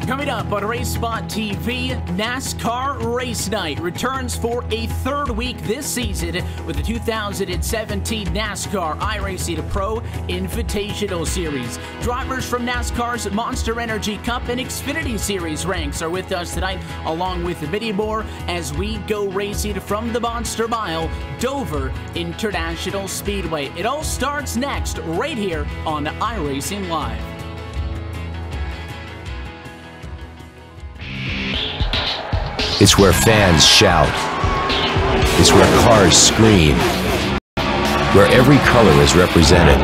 Coming up on RaceSpot TV, NASCAR Race Night returns for a third week this season with the 2017 NASCAR iRacing Pro Invitational Series. Drivers from NASCAR's Monster Energy Cup and XFINITY Series ranks are with us tonight, along with many more, as we go racing from the Monster Mile, Dover International Speedway. It all starts next, right here on iRacing Live. It's where fans shout. It's where cars scream. Where every color is represented,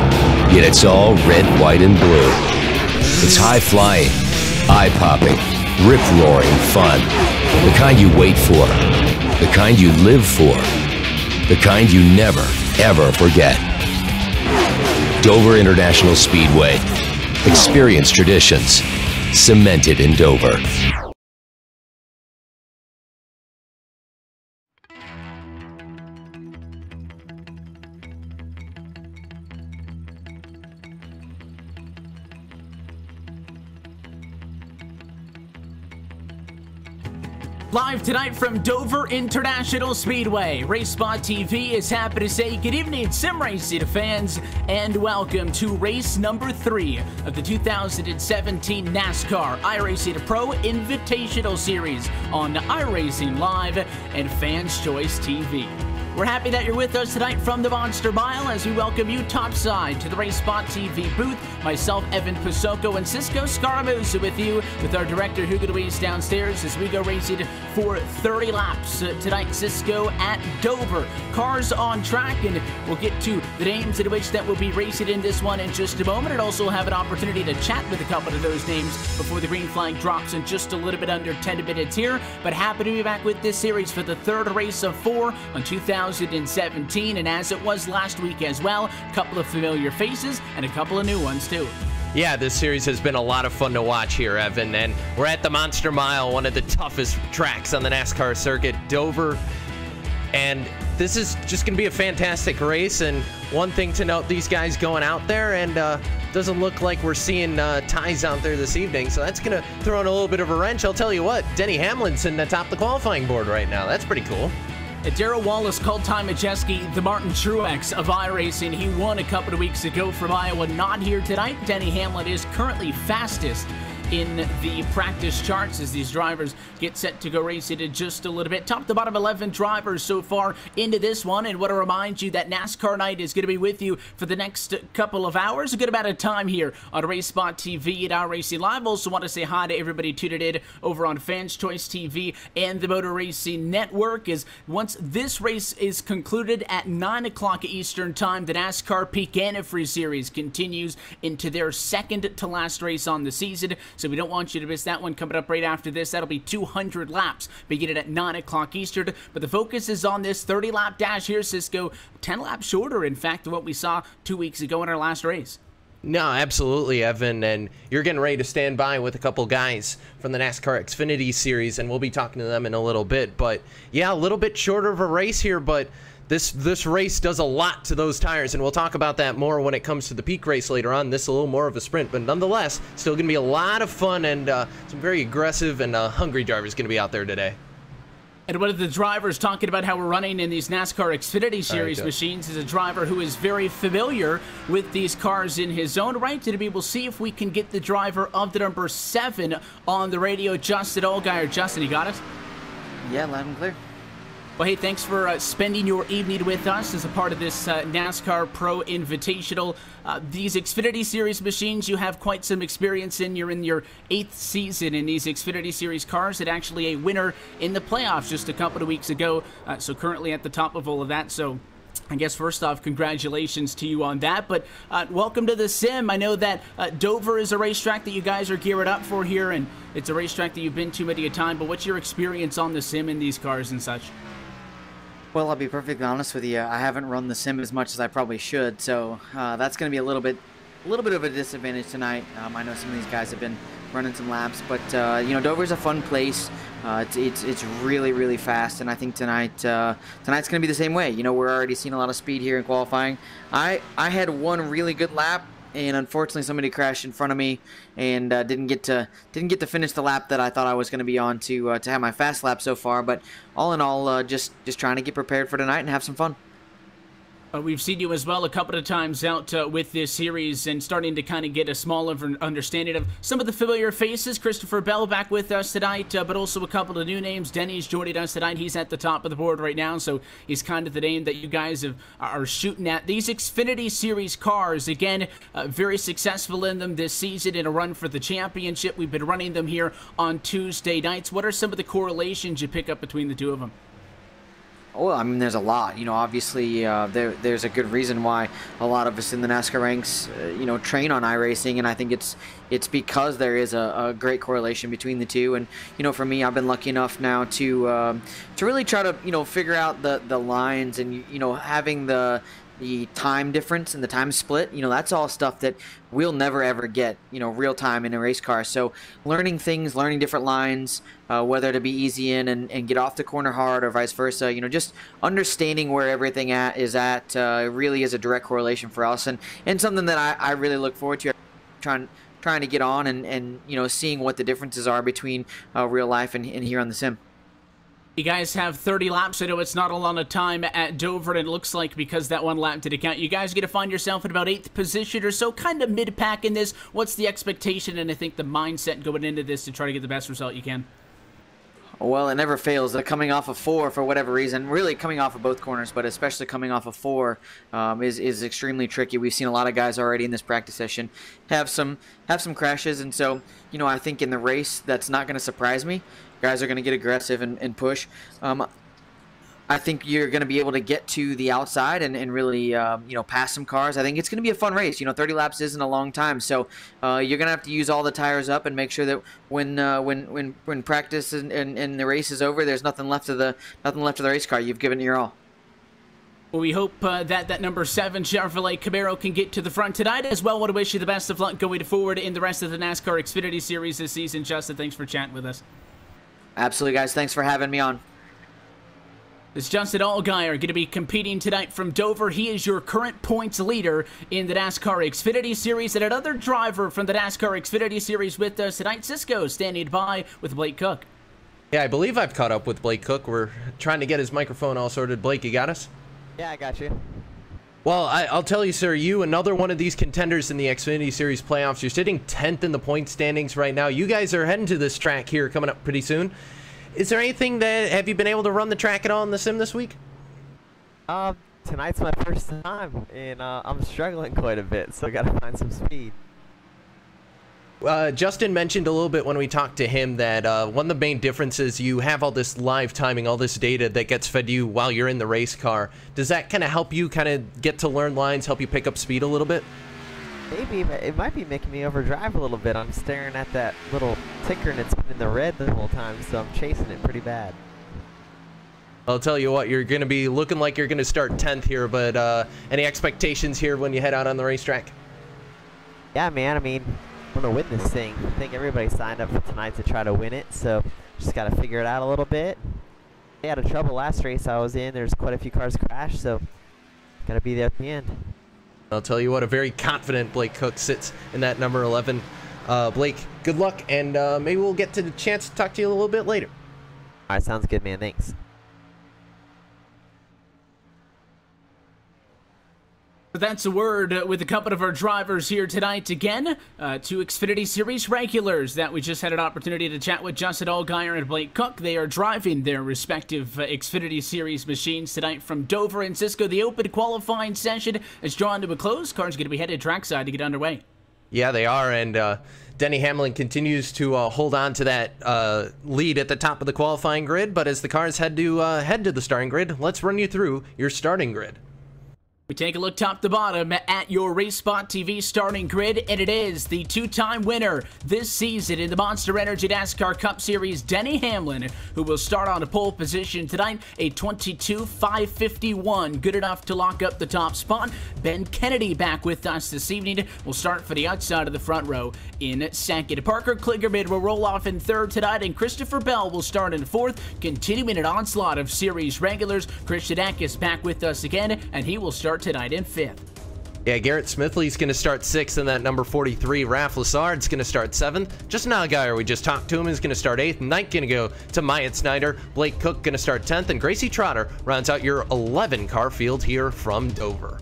yet it's all red, white, and blue. It's high-flying, eye-popping, rip-roaring fun. The kind you wait for. The kind you live for. The kind you never, ever forget. Dover International Speedway. Experience traditions. Cemented in Dover. Live tonight from Dover International Speedway, RaceSpot TV is happy to say good evening, sim racing fans, and welcome to race number 3 of the 2017 NASCAR iRacing Pro Invitational Series on iRacing Live and Fans Choice TV. We're happy that you're with us tonight from the Monster Mile as we welcome you topside to the RaceSpot TV booth. Myself, Evan Pasocco, and Cisco Scaramuza with you, with our director, Hugo Luis, downstairs as we go racing for 30 laps tonight, Cisco, at Dover. Cars on track, and we'll get to the names in which that will be racing in this one in just a moment, and also have an opportunity to chat with a couple of those names before the green flag drops in just a little bit under 10 minutes here. But happy to be back with this series for the third race of 4 on 2017, and as it was last week as well, a couple of familiar faces and a couple of new ones too. Yeah, this series has been a lot of fun to watch here, Evan, and we're at the Monster Mile, one of the toughest tracks on the NASCAR circuit, Dover, and this is just going to be a fantastic race. And one thing to note, these guys going out there, and doesn't look like we're seeing ties out there this evening, so that's going to throw in a little bit of a wrench. I'll tell you what, Denny Hamlin's sitting atop the qualifying board right now. That's pretty cool. Darrell Wallace called Ty Majeski the Martin Truex of iRacing. He won a couple of weeks ago from Iowa, not here tonight. Denny Hamlin is currently fastest in the practice charts as these drivers get set to go racing in just a little bit. Top to bottom 11 drivers so far into this one, and want to remind you that NASCAR Night is going to be with you for the next couple of hours, a good amount of time here on RaceSpot TV and iRacing Live. Also want to say hi to everybody tuned in over on Fans Choice TV and the Motor Racing Network. Is once this race is concluded at 9 o'clock Eastern Time, the NASCAR Peak Antifreeze Series continues into their second to last race on the season. So we don't want you to miss that one coming up right after this. That'll be 200 laps beginning at 9 o'clock Eastern. But the focus is on this 30-lap dash here, Cisco. 10 laps shorter, in fact, than what we saw 2 weeks ago in our last race. No, absolutely, Evan, and you're getting ready to stand by with a couple guys from the NASCAR XFINITY Series, and we'll be talking to them in a little bit. But yeah, a little bit shorter of a race here, but this race does a lot to those tires, and we'll talk about that more when it comes to the Peak race later on. This is a little more of a sprint, but nonetheless, still going to be a lot of fun, and some very aggressive and hungry drivers going to be out there today. And one of the drivers talking about how we're running in these NASCAR XFINITY Series machines is a driver who is very familiar with these cars in his own right. And we'll see if we can get the driver of the number 7 on the radio, Justin Allgaier. Justin, you got us? Yeah, loud and clear. Well, hey, thanks for spending your evening with us as a part of this NASCAR Pro Invitational. These XFINITY Series machines, you have quite some experience in. You're in your 8th season in these XFINITY Series cars, and actually a winner in the playoffs just a couple of weeks ago. So currently at the top of all of that. So I guess first off, congratulations to you on that. But welcome to the sim. I know that Dover is a racetrack that you guys are geared up for here, and it's a racetrack that you've been to many a time. But what's your experience on the sim in these cars and such? Well, I'll be perfectly honest with you. I haven't run the sim as much as I probably should, so that's going to be a little bit of a disadvantage tonight. I know some of these guys have been running some laps, but you know, Dover's a fun place. It's really fast, and I think tonight's going to be the same way. You know, we're already seeing a lot of speed here in qualifying. I had one really good lap, and unfortunately somebody crashed in front of me and didn't get to finish the lap that I thought I was going to be on to have my fast lap so far. But all in all, just trying to get prepared for tonight and have some fun. We've seen you as well a couple of times out with this series and starting to kind of get a small understanding of some of the familiar faces. Christopher Bell back with us tonight, but also a couple of new names. Denny's joining us tonight. He's at the top of the board right now, so he's kind of the name that you guys are shooting at. These XFINITY Series cars, again, very successful in them this season in a run for the championship. We've been running them here on Tuesday nights. What are some of the correlations you pick up between the two of them? Well, I mean, there's a lot. You know, obviously, there's a good reason why a lot of us in the NASCAR ranks, you know, train on iRacing, and I think it's because there is a great correlation between the two. And you know, for me, I've been lucky enough now to really try to, you know, figure out the lines, and you know, having the time difference and the time split, you know, that's all stuff that we'll never ever get, you know, real time in a race car. So learning things, learning different lines, whether to be easy in and get off the corner hard or vice versa, you know, just understanding where everything is at really is a direct correlation for us, and something that I really look forward to, trying to get on and you know, seeing what the differences are between real life and here on the sim. You guys have 30 laps. I know it's not a lot of time at Dover, and it looks like because that one lap did count, you guys are going to find yourself in about 8th position or so, kind of mid-pack in this. What's the expectation and I think the mindset going into this to try to get the best result you can? Well, it never fails. They're coming off of 4 for whatever reason. Really coming off of both corners, but especially coming off of 4 is extremely tricky. We've seen a lot of guys already in this practice session have some crashes, and so, you know, I think in the race that's not going to surprise me. Guys are going to get aggressive and push. I think you're going to be able to get to the outside and really, you know, pass some cars. I think it's going to be a fun race. You know, 30 laps isn't a long time, so you're going to have to use all the tires up and make sure that when practice and the race is over, there's nothing left of the race car. You've given it your all. Well, we hope that number 7 Chevrolet Camaro can get to the front tonight as well. Want to wish you the best of luck going forward in the rest of the NASCAR XFINITY Series this season. Justin, thanks for chatting with us. Absolutely, guys. Thanks for having me on. It's Justin Allgaier going to be competing tonight from Dover. He is your current points leader in the NASCAR XFINITY Series. And another driver from the NASCAR XFINITY Series with us tonight, Cisco, standing by with Blake Cook. Yeah, I believe I've caught up with Blake Cook. We're trying to get his microphone all sorted. Blake, you got us? Yeah, I got you. Well, I'll tell you, sir, you, another one of these contenders in the XFINITY Series playoffs. You're sitting 10th in the point standings right now. You guys are heading to this track here coming up pretty soon. Is there anything that, have you been able to run the track at all in the sim this week? Tonight's my first time, and I'm struggling quite a bit, so I gotta find some speed. Justin mentioned a little bit when we talked to him that one of the main differences, you have all this live timing, all this data that gets fed to you while you're in the race car. Does that kind of help you kind of get to learn lines, help you pick up speed a little bit? Maybe. It might be making me overdrive a little bit. I'm staring at that little ticker and it's been in the red the whole time, so I'm chasing it pretty bad. I'll tell you what, you're going to be looking like you're going to start 10th here, but any expectations here when you head out on the racetrack? Yeah, man, I mean, I'm going to win this thing. I think everybody signed up for tonight to try to win it, so just got to figure it out a little bit. They had a trouble last race I was in. There's quite a few cars crashed, so got to be there at the end. I'll tell you what, a very confident Blake Cook sits in that number 11. Blake, good luck, and maybe we'll get to the chance to talk to you a little bit later. All right, sounds good, man. Thanks. That's a word with a couple of our drivers here tonight again. Two Xfinity Series regulars that we just had an opportunity to chat with, Justin Allgaier and Blake Cook. They are driving their respective Xfinity Series machines tonight from Dover and Cisco. The open qualifying session is drawn to a close. Cars going to be headed trackside to get underway. Yeah, they are, and Denny Hamlin continues to hold on to that lead at the top of the qualifying grid, but as the cars head to the starting grid, let's run you through your starting grid. We take a look top to bottom at your RaceSpot TV starting grid, and it is the two-time winner this season in the Monster Energy NASCAR Cup Series, Denny Hamlin, who will start on a pole position tonight, a 22.551, good enough to lock up the top spot. Ben Kennedy back with us this evening. We'll start for the outside of the front row in second. Parker Kligerman will roll off in third tonight, and Christopher Bell will start in fourth, continuing an onslaught of series regulars. Christian Eckes back with us again, and he will start tonight in fifth. Yeah, Garrett Smithley's going to start sixth in that number 43. Ralph Lassard's going to start seventh. Justin Allgaier, we just talked to him, is going to start eighth. Ninth going to go to Myatt Snyder. Blake Cook going to start 10th. And Gracie Trotter rounds out your 11-car field here from Dover.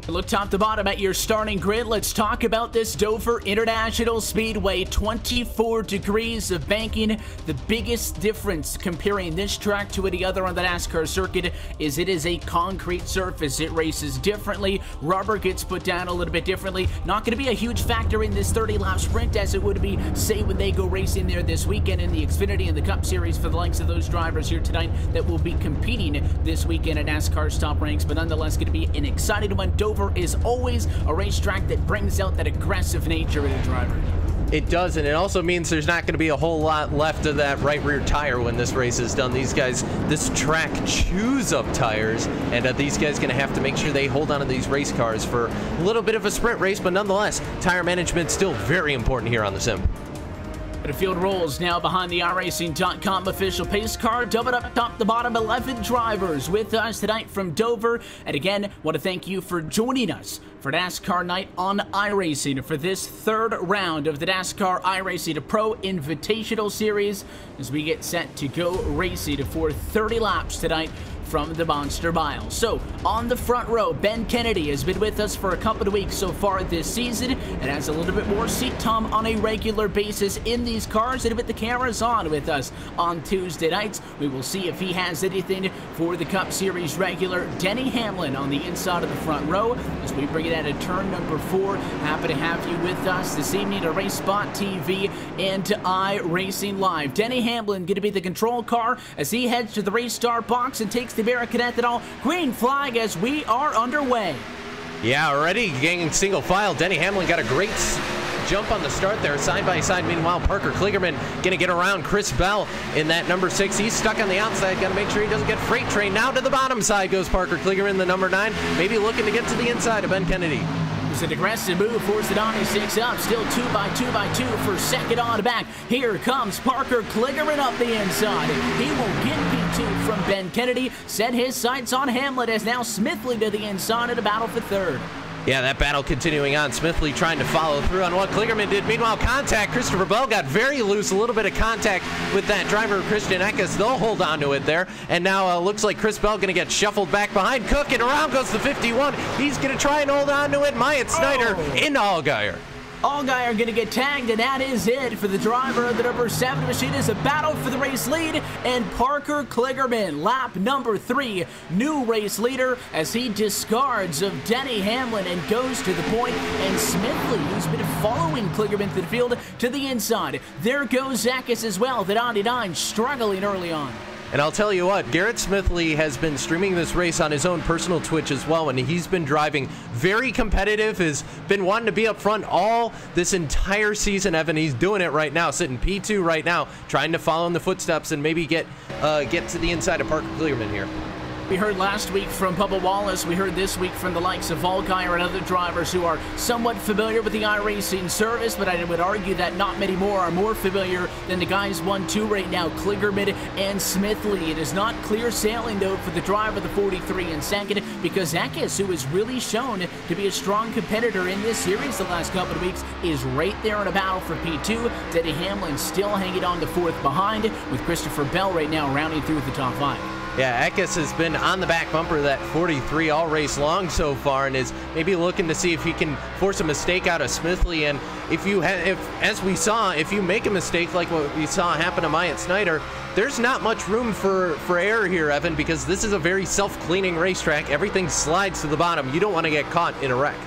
Look top to bottom at your starting grid. Let's talk about this Dover International Speedway. 24 degrees of banking. The biggest difference comparing this track to any other on the NASCAR circuit is it is a concrete surface. It races differently. Rubber gets put down a little bit differently. Not going to be a huge factor in this 30-lap sprint as it would be, say, when they go racing there this weekend in the Xfinity and the Cup Series for the likes of those drivers here tonight that will be competing this weekend at NASCAR's top ranks. But nonetheless, going to be an exciting one. Dover is always a racetrack that brings out that aggressive nature in a driver. It does, and it also means there's not going to be a whole lot left of that right rear tire when this race is done. These guys, this track chews up tires, and these guys going to have to make sure they hold on to these race cars for a little bit of a sprint race, but nonetheless, tire management still very important here on the sim. The field rolls now behind the iRacing.com official pace car. Doubled up top to bottom, 11 drivers with us tonight from Dover. And again, want to thank you for joining us for NASCAR Night on iRacing for this third round of the NASCAR iRacing Pro Invitational Series as we get set to go racing for 30 laps tonight from the Monster Mile. So, on the front row, Ben Kennedy has been with us for a couple of weeks so far this season and has a little bit more seat time on a regular basis in these cars. And with the cameras on with us on Tuesday nights, we will see if he has anything for the Cup Series regular. Denny Hamlin on the inside of the front row as we bring it at a turn number 4. Happy to have you with us this evening at RaceSpot TV and to iRacing Live. Denny Hamlin going to be the control car as he heads to the race start box and takes the Barricade at all. Green flag as we are underway. Yeah, already gaining single file. Denny Hamlin got a great jump on the start there, side by side. Meanwhile, Parker Kligerman going to get around Chris Bell in that number 6. He's stuck on the outside. Got to make sure he doesn't get freight train. Now to the bottom side goes Parker Kligerman, the number 9. Maybe looking to get to the inside of Ben Kennedy. It's an aggressive move, forced it on, he 6 up, still 2x2x2 for second on back. Here comes Parker Kligerman up the inside. He will get P2 from Ben Kennedy, set his sights on Hamlin as now Smithley to the inside in a battle for third. Yeah, that battle continuing on. Smithley trying to follow through on what Kligerman did. Meanwhile, contact. Christopher Bell got very loose. A little bit of contact with that driver, Christian Eckes. They'll hold on to it there. And now looks like Chris Bell going to get shuffled back behind Cook. And around goes the 51. He's going to try and hold on to it. Myatt Snyder into Allgaier. Allgaier going to get tagged, and that is it for the driver of the number 7 machine. Is a battle for the race lead, and Parker Kligerman, lap number 3, new race leader as he discards of Denny Hamlin and goes to the point, and Smithley, who's been following Kligerman to the field, to the inside. There goes Eckes as well, the 99, struggling early on. And I'll tell you what, Garrett Smithley has been streaming this race on his own personal Twitch as well, and he's been driving very competitive, has been wanting to be up front all this entire season, Evan. He's doing it right now, sitting P2 right now, trying to follow in the footsteps and maybe get to the inside of Parker Kligerman here. We heard last week from Bubba Wallace. We heard this week from the likes of Volkaier and other drivers who are somewhat familiar with the iRacing service, but I would argue that not many more are more familiar than the guys 1-2 right now, Kligerman and Smithley. It is not clear sailing, though, for the driver, the 43 in second, because Eckes, who has really shown to be a strong competitor in this series the last couple of weeks, is right there in a battle for P2. Denny Hamlin still hanging on to fourth behind, with Christopher Bell right now rounding through the top 5. Yeah, Eckes has been on the back bumper of that 43 all race long so far, and is maybe looking to see if he can force a mistake out of Smithley. And as we saw, if you make a mistake like what we saw happen to Myatt Snyder, there's not much room for error here, Evan, because this is a very self-cleaning racetrack. Everything slides to the bottom. You don't want to get caught in a wreck.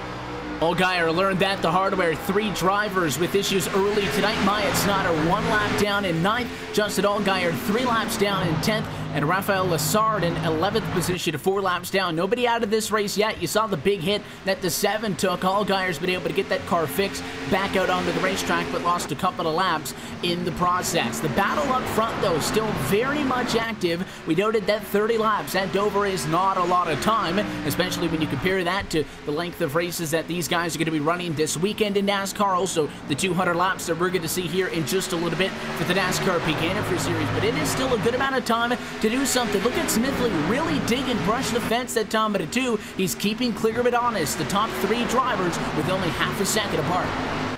Allgaier learned that the hard way. 3 drivers with issues early tonight. Myatt Snyder 1 lap down in 9th. Justin Allgaier 3 laps down in 10th. And Rafael Lassard in 11th position, 4 laps down. Nobody out of this race yet. You saw the big hit that the 7 took. Allgaier's been able to get that car fixed, back out onto the racetrack, but lost a couple of laps in the process. The battle up front, though, still very much active. We noted that 30 laps at Dover is not a lot of time, especially when you compare that to the length of races that these guys are going to be running this weekend in NASCAR. Also, the 200 laps that we're going to see here in just a little bit for the NASCAR Peak Antifreeze Series. But it is still a good amount of time to do something. Look at Smithley really dig and brush the fence that time, but at 2, he's keeping Kligerman honest. The top 3 drivers with only half a second apart.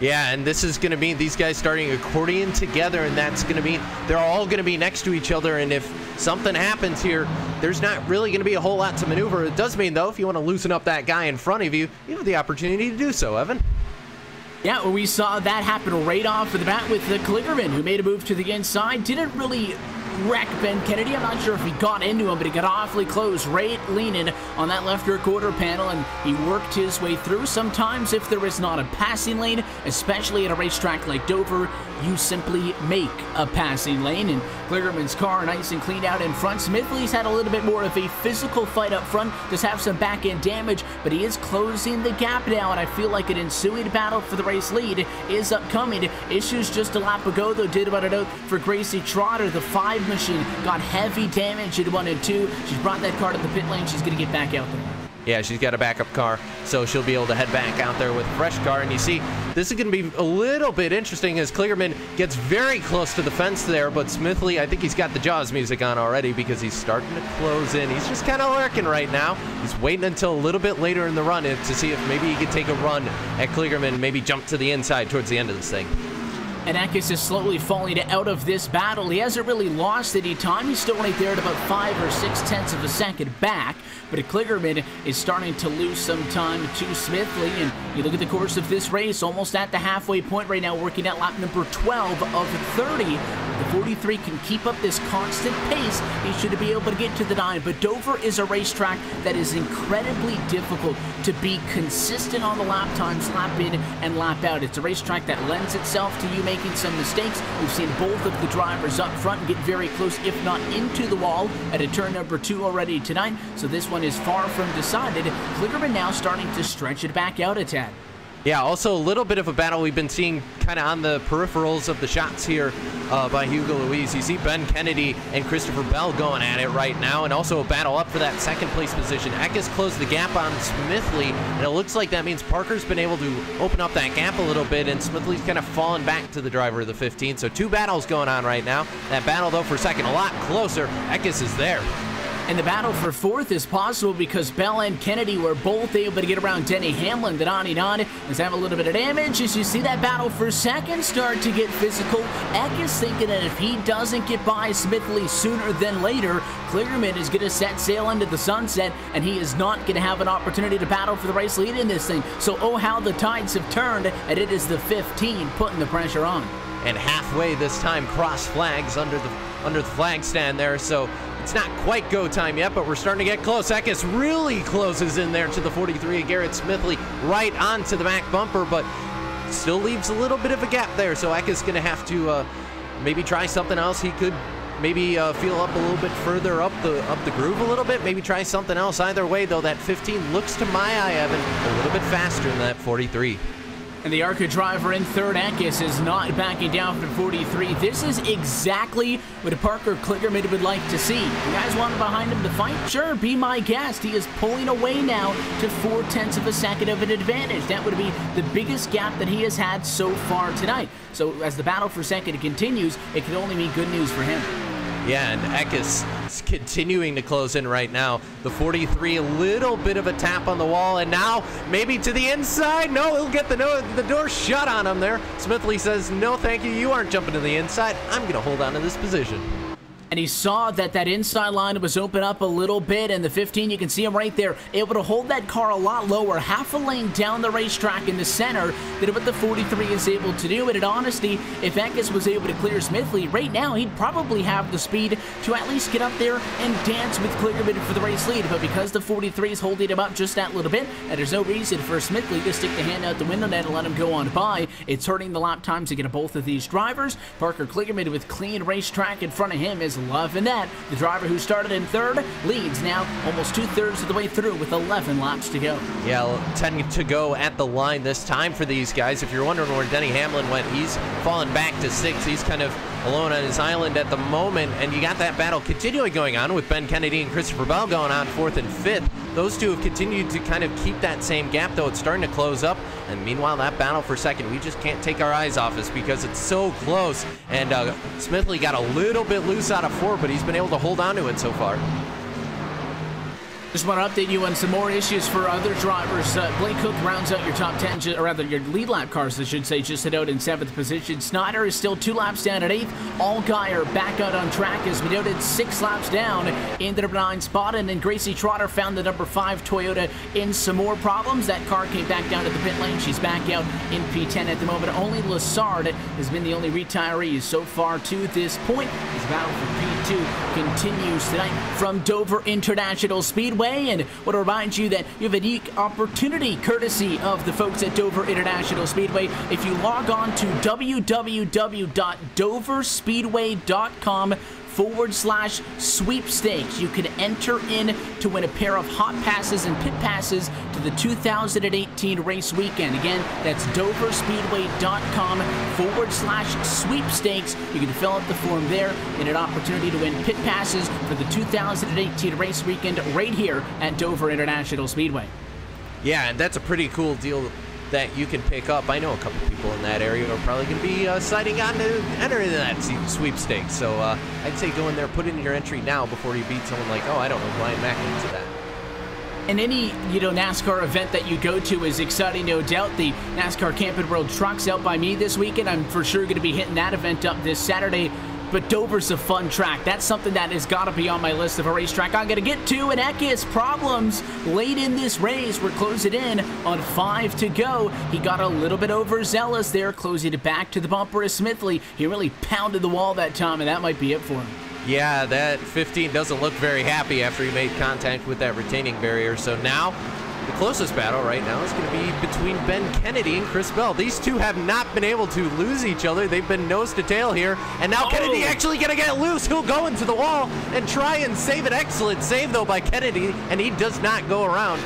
Yeah, and this is going to mean these guys starting accordion together, and that's going to mean they're all going to be next to each other, and if something happens here, there's not really going to be a whole lot to maneuver. It does mean, though, if you want to loosen up that guy in front of you, you have the opportunity to do so, Evan. Yeah, well, we saw that happen right off the bat with Kligerman, who made a move to the inside. Didn't really wreck Ben Kennedy. I'm not sure if he got into him, but he got awfully close, right leaning on that left rear quarter panel, and he worked his way through. Sometimes if there is not a passing lane, especially at a racetrack like Dover, you simply make a passing lane, and Kligerman's car nice and clean out in front. Smithley's had a little bit more of a physical fight up front, does have some back-end damage, but he is closing the gap now, and I feel like an ensuing battle for the race lead is upcoming. Issues just a lap ago, though, did run it out for Gracie Trotter. The 5 machine got heavy damage in 1 and 2. She's brought that car to the pit lane. She's going to get back out there. Yeah, she's got a backup car, so she'll be able to head back out there with a fresh car. And you see, this is going to be a little bit interesting as Kligerman gets very close to the fence there, but Smithley, I think he's got the Jaws music on already because he's starting to close in. He's just kind of lurking right now. He's waiting until a little bit later in the run to see if maybe he can take a run at Kligerman, maybe jump to the inside towards the end of this thing. And Eckes is slowly falling out of this battle. He hasn't really lost any time. He's still right there at about 5 or 6 tenths of a second back. But Kligerman is starting to lose some time to Smithley. And you look at the course of this race, almost at the halfway point right now, working at lap number 12 of 30. The 43 can keep up this constant pace. He should be able to get to the 9. But Dover is a racetrack that is incredibly difficult to be consistent on the lap times, lap in and lap out. It's a racetrack that lends itself to you making some mistakes. We've seen both of the drivers up front get very close, if not into the wall, at a turn number 2 already tonight. So this one is far from decided. Kligerman now starting to stretch it back out a tad. Yeah, also a little bit of a battle we've been seeing kind of on the peripherals of the shots here by Hugo Louise. You see Ben Kennedy and Christopher Bell going at it right now, and also a battle up for that second place position. Eckes closed the gap on Smithley, and it looks like that means Parker's been able to open up that gap a little bit, and Smithley's kind of fallen back to the driver of the 15. So 2 battles going on right now. That battle, though, for second, a lot closer. Eckes is there. And the battle for 4th is possible because Bell and Kennedy were both able to get around Denny Hamlin. The 99 is having a little bit of damage. As you see that battle for 2nd start to get physical, Eckes thinking that if he doesn't get by Smithley sooner than later, Kligerman is going to set sail into the sunset, and he is not going to have an opportunity to battle for the race lead in this thing. So, oh, how the tides have turned, and it is the 15 putting the pressure on. And halfway this time, cross flags under the flag stand there, so it's not quite go time yet, but we're starting to get close. Eckes really closes in there to the 43 of Garrett Smithley, right onto the back bumper, but still leaves a little bit of a gap there, so Eckes going to have to maybe try something else. He could maybe feel up a little bit further up the groove a little bit, maybe try something else. Either way, though, that 15 looks to my eye, Evan, a little bit faster than that 43. And the ARCA driver in third, Eckes, is not backing down from 43. This is exactly what Parker Kligerman would like to see. You guys want behind him to fight? Sure, be my guest. He is pulling away now to 0.4 of a second of an advantage. That would be the biggest gap that he has had so far tonight. So as the battle for second continues, it can only mean good news for him. Yeah, and Eckes is continuing to close in right now. The 43, a little bit of a tap on the wall, and now maybe to the inside. No, he'll get the door shut on him there. Smithley says, no, thank you. You aren't jumping to the inside. I'm going to hold on to this position. And he saw that inside line was open up a little bit, and the 15, you can see him right there, able to hold that car a lot lower, half a lane down the racetrack in the center than what the 43 is able to do. And in honesty, if Eckes was able to clear Smithley, right now he'd probably have the speed to at least get up there and dance with Kligerman for the race lead. But because the 43 is holding him up just that little bit, and there's no reason for Smithley to stick the hand out the window net and let him go on by, it's hurting the lap times again of both of these drivers. Parker Kligerman with clean racetrack in front of him is loving that. The driver who started in third leads now almost 2/3 of the way through with 11 laps to go. Yeah, 10 to go at the line this time for these guys. If you're wondering where Denny Hamlin went, he's fallen back to 6. He's kind of alone on his island at the moment, and you got that battle continuing going on with Ben Kennedy and Christopher Bell going on 4th and 5th. Those two have continued to kind of keep that same gap, though it's starting to close up. And meanwhile, that battle for second, we just can't take our eyes off us because it's so close. And Smithley got a little bit loose out of 4, but he's been able to hold on to it so far. Just want to update you on some more issues for other drivers. Blake Hook rounds out your top 10, or rather your lead lap cars, I should say, just hit out in 7th position. Snyder is still 2 laps down at 8th. Allgaier back out on track as we noted, 6 laps down in the number 9 spot. And then Gracie Trotter found the number 5 Toyota in some more problems. That car came back down to the pit lane. She's back out in P10 at the moment. Only Lassard has been the only retiree so far to this point. This battle for P2 continues tonight from Dover International Speedway. And want to remind you that you have a unique opportunity courtesy of the folks at Dover International Speedway. If you log on to www.doverspeedway.com/sweepstakes, you can enter in to win a pair of hot passes and pit passes to the 2018 race weekend. Again, that's doverspeedway.com/sweepstakes. You can fill out the form there and an opportunity to win pit passes for the 2018 race weekend right here at Dover International Speedway. Yeah, and that's a pretty cool deal that you can pick up. I know a couple people in that area are probably going to be signing on to enter into that sweepstakes. So I'd say go in there, put in your entry now before you beat someone like, oh, I don't know, Brian Mack into that. And any, NASCAR event that you go to is exciting, no doubt. The NASCAR Camping World Truck's out by me this weekend. I'm for sure going to be hitting that event up this Saturday. But Dover's a fun track. That's something that has got to be on my list of a racetrack I'm going to get to. And Eckes, problems late in this race. We're closing in on 5 to go. He got a little bit overzealous there, closing it back to the bumper of Smithley. He really pounded the wall that time, and that might be it for him. Yeah, that 15 doesn't look very happy after he made contact with that retaining barrier. So now, the closest battle right now is going to be between Ben Kennedy and Chris Bell. These two have not been able to lose each other. They've been nose to tail here. And now Kennedy actually going to get loose. He'll go into the wall and try and save it. Excellent save, though, by Kennedy. And he does not go around.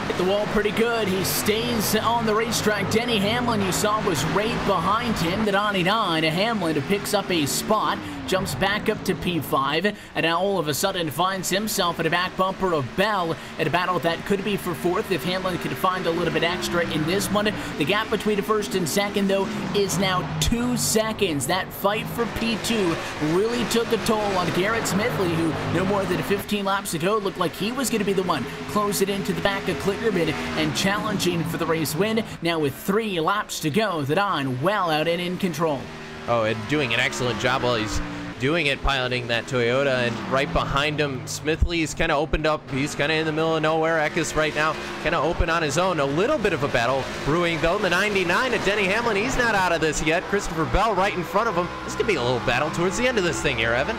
Hit the wall pretty good. He stays on the racetrack. Denny Hamlin, you saw, was right behind him. The 99, Hamlin picks up a spot, jumps back up to P5, and now all of a sudden finds himself at a back bumper of Bell at a battle that could be for 4th if Hamlin could find a little bit extra in this one. The gap between 1st and 2nd, though, is now 2 seconds. That fight for P2 really took a toll on Garrett Smithley, who no more than 15 laps ago looked like he was going to be the one close it into the back of Kligerman and challenging for the race win. Now with 3 laps to go, the 9 well out and in control. Oh, and doing an excellent job while he's doing it, piloting that Toyota. And right behind him, Smithley's kind of opened up. He's kind of in the middle of nowhere. Eckes right now kind of open on his own. A little bit of a battle brewing, though. The 99 at Denny Hamlin, he's not out of this yet. Christopher Bell right in front of him. This could be a little battle towards the end of this thing here, Evan.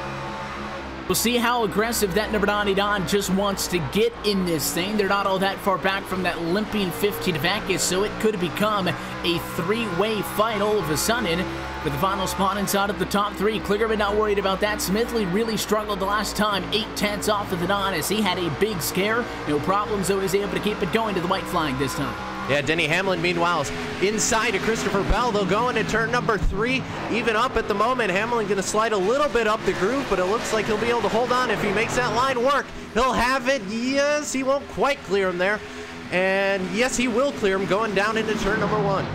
We'll see how aggressive that number 99 just wants to get in this thing. They're not all that far back from that limping 15 of Eckes, so it could become a 3-way fight all of a sudden. With the final spot inside of the top 3, Kligerman not worried about that. Smithley really struggled the last time, 8/10 off of the 9 as he had a big scare. No problems, though, he was able to keep it going to the white flag this time. Yeah, Denny Hamlin, meanwhile, is inside of Christopher Bell. They'll go into turn number 3, even up at the moment. Hamlin going to slide a little bit up the groove, but it looks like he'll be able to hold on if he makes that line work. He'll have it. Yes, he won't quite clear him there. And yes, he will clear him going down into turn number 1.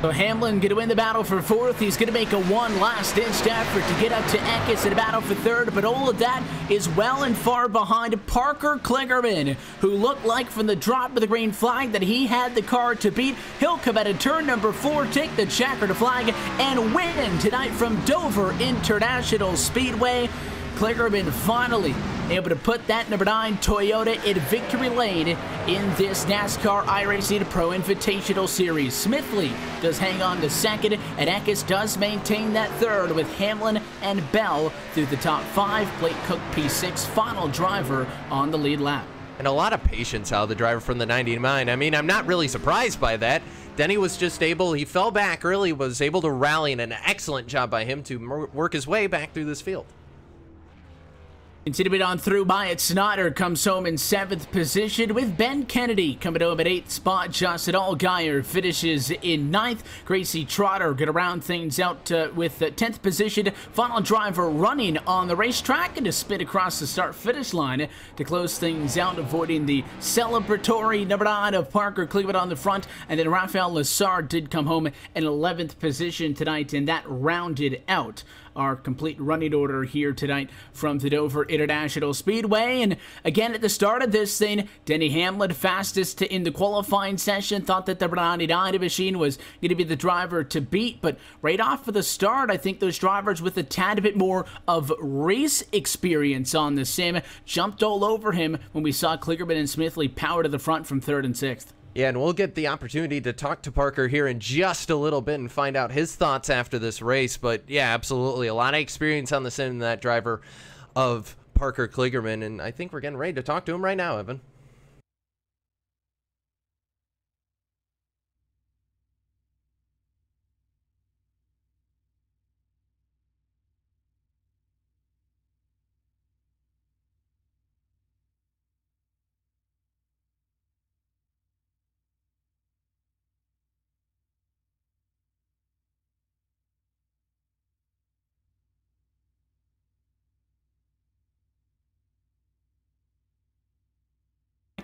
So Hamlin going to win the battle for 4th. He's going to make a one last-ditch effort to get up to Eckes in a battle for 3rd, but all of that is well and far behind Parker Kligerman, who looked like from the drop of the green flag that he had the car to beat. He'll come out of turn number 4, take the checkered flag, and win tonight from Dover International Speedway. Kligerman finally able to put that number 9 Toyota in victory lane in this NASCAR iRacing Pro Invitational Series. Smithley does hang on to 2nd, and Eckes does maintain that 3rd with Hamlin and Bell through the top 5. Blake Cook P6, final driver on the lead lap. And a lot of patience out of the driver from the 99. I mean, I'm not really surprised by that. Denny was just able, he fell back early, was able to rally, and an excellent job by him to work his way back through this field. Continuing on through, Myatt Snyder comes home in 7th position with Ben Kennedy coming home at 8th spot. Justin Allgaier finishes in 9th. Gracie Trotter going to round things out with 10th position. Final driver running on the racetrack and to spin across the start-finish line to close things out, avoiding the celebratory number 9 of Parker Kligerman on the front. And then Rafael Lessard did come home in 11th position tonight, and that rounded out our complete running order here tonight from the Dover International Speedway. And again, at the start of this thing, Denny Hamlin, fastest in the qualifying session, thought that the 99 machine was going to be the driver to beat. But right off of the start, I think those drivers with a tad bit more of race experience on the sim jumped all over him when we saw Kligerman and Smithley power to the front from 3rd and 6th. Yeah, and we'll get the opportunity to talk to Parker here in just a little bit and find out his thoughts after this race. But yeah, absolutely. A lot of experience on the sim in that driver of Parker Kligerman. And I think we're getting ready to talk to him right now, Evan.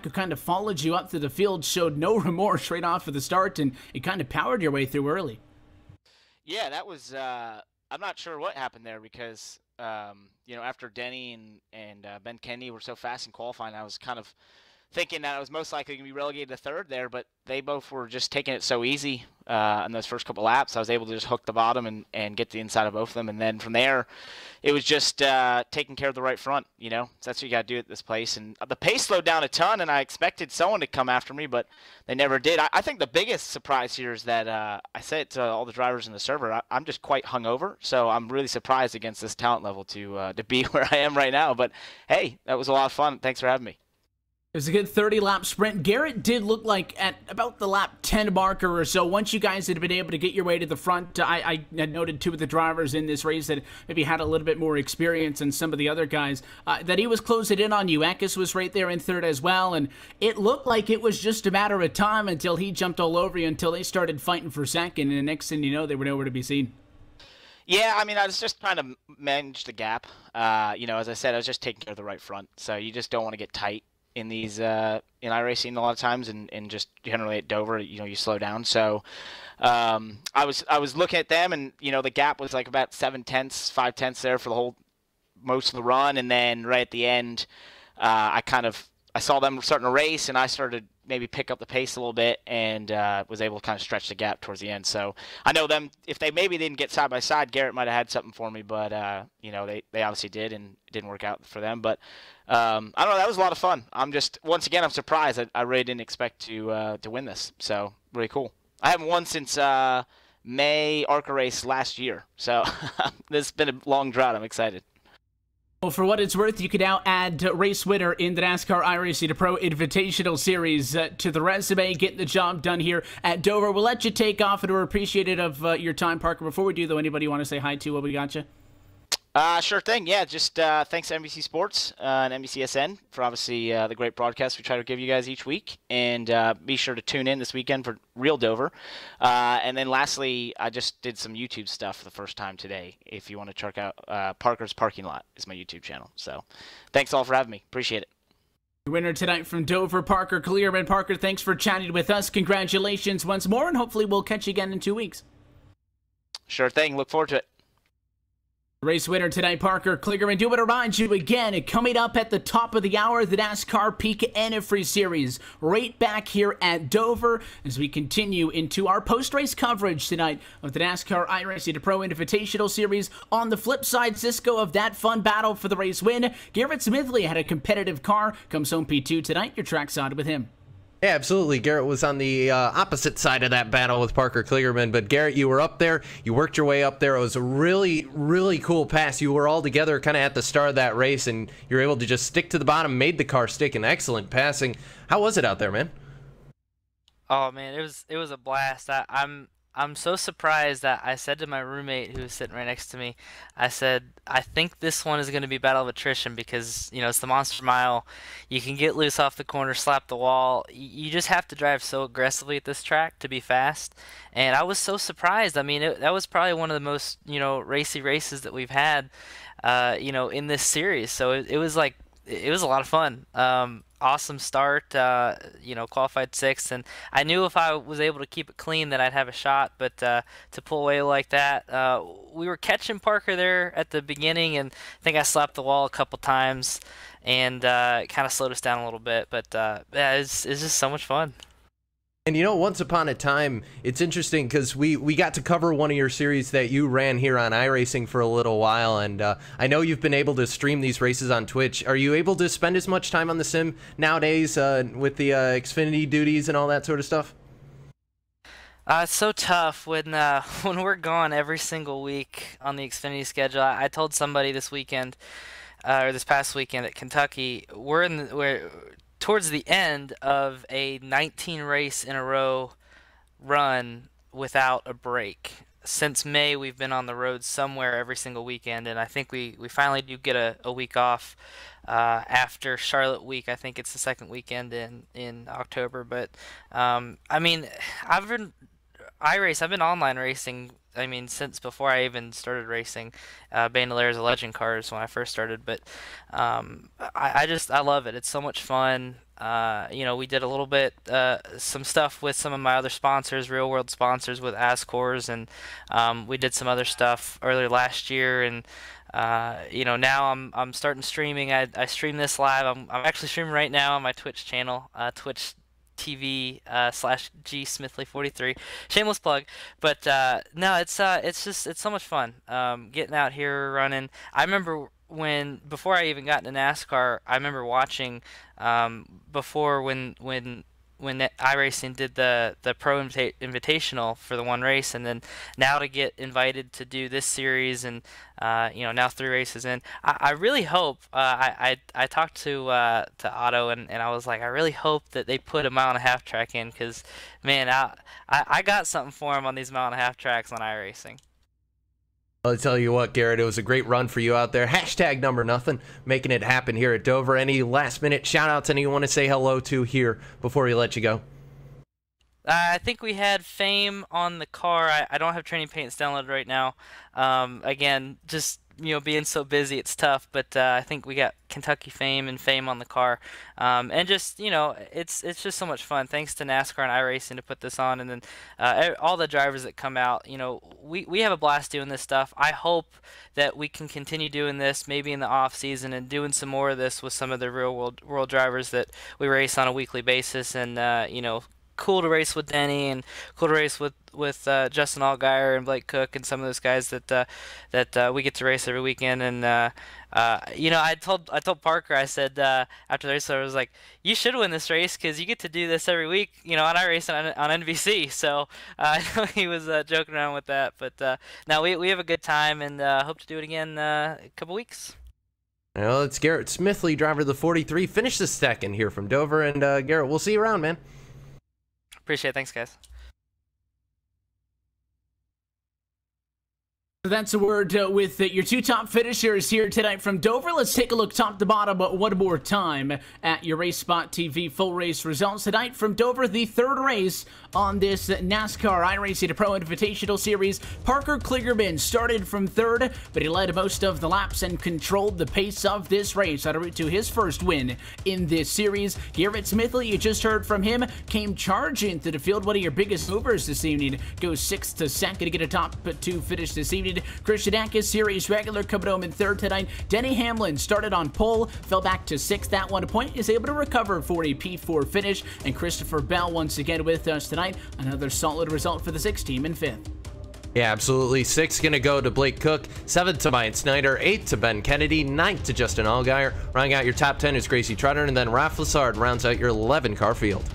Who kind of followed you up to the field, showed no remorse right off of the start, and it kind of powered your way through early. Yeah, that was I'm not sure what happened there because you know, after Denny and Ben Kennedy were so fast in qualifying, I was kind of thinking that I was most likely going to be relegated to 3rd there, but they both were just taking it so easy in those first couple laps. I was able to just hook the bottom and get the inside of both of them, and then from there, it was just taking care of the right front, you know? So that's what you got to do at this place. And the pace slowed down a ton, and I expected someone to come after me, but they never did. I think the biggest surprise here is that I said it to all the drivers in the server, I'm just quite hungover, so I'm really surprised against this talent level to be where I am right now. But, hey, that was a lot of fun. Thanks for having me. It was a good 30-lap sprint. Garrett did look like at about the lap 10 marker or so, once you guys had been able to get your way to the front, I noted 2 of the drivers in this race that maybe had a little bit more experience than some of the other guys, that he was closing in on you. Eckes was right there in 3rd as well, and it looked like it was just a matter of time until he jumped all over you, until they started fighting for 2nd, and the next thing you know, they were nowhere to be seen. Yeah, I mean, I was just trying to manage the gap. You know, as I said, I was just taking care of the right front, so you just don't want to get tight in these in iRacing a lot of times, and just generally at Dover, you know, you slow down. So I was looking at them, and you know, the gap was like about 7/10, 5/10 there for the whole most of the run, and then right at the end, I saw them starting to race, and I started maybe pick up the pace a little bit, and was able to kind of stretch the gap towards the end. So I know them, if they maybe didn't get side by side, Garrett might have had something for me, but you know, they obviously did, and it didn't work out for them. But I don't know, that was a lot of fun. Once again, I'm surprised. I really didn't expect to win this, so really cool. I haven't won since May ARCA race last year, so this has been a long drought. I'm excited. Well, for what it's worth, you can now add race winner in the NASCAR iRacing Pro Invitational Series to the resume, getting the job done here at Dover. We'll let you take off, and we're appreciative of your time, Parker. Before we do, though, anybody you want to say hi to while we got you? Sure thing. Yeah, just thanks to NBC Sports and NBCSN for obviously the great broadcast we try to give you guys each week. And be sure to tune in this weekend for Real Dover. And then lastly, I just did some YouTube stuff for the first time today. If you want to check out Parker's Parking Lot is my YouTube channel. So thanks all for having me. Appreciate it. Winner tonight from Dover, Parker Clearman. Parker, thanks for chatting with us. Congratulations once more, and hopefully we'll catch you again in 2 weeks. Sure thing. Look forward to it. Race winner tonight, Parker Kligerman. Do want to remind you again, coming up at the top of the hour, the NASCAR PEAK Antifreeze Series, right back here at Dover as we continue into our post-race coverage tonight of the NASCAR iRacing Pro Invitational Series. On the flip side, Cisco, of that fun battle for the race win, Garrett Smithley had a competitive car, comes home P2 tonight. Your trackside with him. Yeah, absolutely. Garrett was on the opposite side of that battle with Parker Kligerman. But Garrett, you were up there. You worked your way up there. It was a really, really cool pass. You were all together kind of at the start of that race, and you were able to just stick to the bottom, made the car stick, and excellent passing. How was it out there, man? Oh man, it was a blast. I'm so surprised that I said to my roommate who was sitting right next to me, I said, I think this one is going to be battle of attrition because, you know, it's the Monster Mile. You can get loose off the corner, slap the wall. You just have to drive so aggressively at this track to be fast. And I was so surprised. I mean, that was probably one of the most, you know, racy races that we've had, you know, in this series. So it was like, it was a lot of fun. Awesome start, you know, qualified sixth, and I knew if I was able to keep it clean that I'd have a shot, but to pull away like that, we were catching Parker there at the beginning, and I think I slapped the wall a couple times, and it kind of slowed us down a little bit, but yeah, it's just so much fun. And you know, once upon a time, it's interesting because we got to cover one of your series that you ran here on iRacing for a little while, and I know you've been able to stream these races on Twitch. Are you able to spend as much time on the sim nowadays with the Xfinity duties and all that sort of stuff? It's so tough when we're gone every single week on the Xfinity schedule. I told somebody this weekend, or this past weekend at Kentucky, we're towards the end of a 19 race in a row run without a break. Since May, we've been on the road somewhere every single weekend, and I think we finally do get a week off after Charlotte week. I think it's the second weekend in October. But I mean, I've been online racing, I mean, since before I even started racing. Bandelaire's a Legend cars when I first started, but I love it. It's so much fun. You know, we did a little bit, some stuff with some of my other sponsors, real world sponsors with Ascors, and we did some other stuff earlier last year, and you know, now I'm starting streaming. I stream this live. I'm actually streaming right now on my Twitch channel, Twitch TV /G Smithley 43. Shameless plug, but no, it's so much fun getting out here running. I remember before I even got into NASCAR, I remember watching before when iRacing did the Pro Invitational for the one race, and then now to get invited to do this series, and you know, now 3 races in, I really hope I talked to Otto, and I was like, I really hope that they put a 1.5 mile track in, because man, I got something for him on these 1.5 mile tracks on iRacing. I'll tell you what, Garrett, it was a great run for you out there. Hashtag number nothing, making it happen here at Dover. Any last minute shout outs anyone want to say hello to here before we let you go? I think we had Fame on the car. I don't have Training Paints downloaded right now. Again, just, you know, being so busy, it's tough. But I think we got Kentucky Fame and Fame on the car. And just, you know, it's just so much fun. Thanks to NASCAR and iRacing to put this on. And then all the drivers that come out, you know, we have a blast doing this stuff. I hope that we can continue doing this maybe in the off season and doing some more of this with some of the real world drivers that we race on a weekly basis. And, you know, cool to race with Denny, and cool to race with Justin Allgaier and Blake Cook and some of those guys that we get to race every weekend. And you know, I told Parker, I said after the race, I was like, you should win this race because you get to do this every week, you know, on iRacing on NBC. So I know he was joking around with that, but now we have a good time, and hope to do it again in a couple weeks. Well, it's Garrett Smithley, driver of the 43. Finish the second here from Dover, and Garrett, we'll see you around, man. Appreciate it. Thanks, guys. That's a word with your two top finishers here tonight from Dover. Let's take a look top to bottom one more time at your Race Spot TV full race results tonight from Dover. The third race on this NASCAR iRacing Pro Invitational Series. Parker Kligerman started from third, but he led most of the laps and controlled the pace of this race en route to his first win in this series. Garrett Smithley, you just heard from him, came charging to the field. One of your biggest movers this evening goes 6th to 2nd to get a top 2 finish this evening. Christian Atkins, series regular, coming home in third tonight. Denny Hamlin started on pole, fell back to 6th at 1 point, is able to recover for a P4 finish. And Christopher Bell once again with us tonight. Another solid result for the 6th team in 5th. Yeah, absolutely. 6th going to go to Blake Cook, 7th to Myatt Snyder, 8th to Ben Kennedy, 9th to Justin Allgaier. Rounding out your top 10 is Gracie Trotter, and then Ralph Lessard rounds out your 11-car field.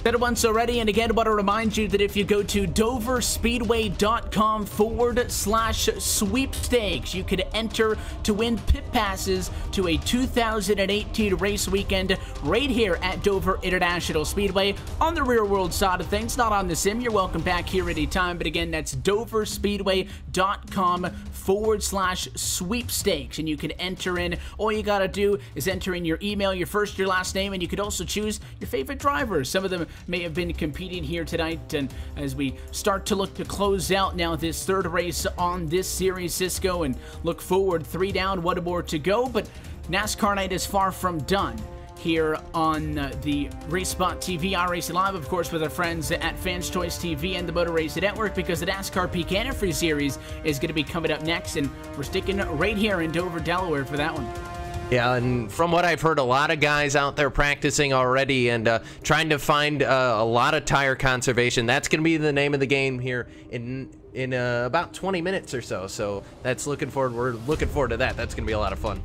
Said it once already, and again, I want to remind you that if you go to doverspeedway.com/sweepstakes, you could enter to win pit passes to a 2018 race weekend right here at Dover International Speedway on the real world side of things, not on the sim. You're welcome back here anytime, but again, that's doverspeedway.com/sweepstakes, and you can enter in. All you got to do is enter in your email, your first, your last name, and you could also choose your favorite drivers. Some of them may have been competing here tonight, and as we start to look to close out now this third race on this series, Cisco, and look forward, 3 down, 1 more to go, but NASCAR night is far from done here on the Race Spot TV, iRacing Live, of course, with our friends at Fans Choice TV and the Motor Racing Network, because the NASCAR Peak Antifreeze Series is going to be coming up next, and we're sticking right here in Dover, Delaware for that one. Yeah, and from what I've heard, a lot of guys out there practicing already and trying to find a lot of tire conservation. That's going to be the name of the game here in about 20 minutes or so. So that's we're looking forward to that. That's going to be a lot of fun.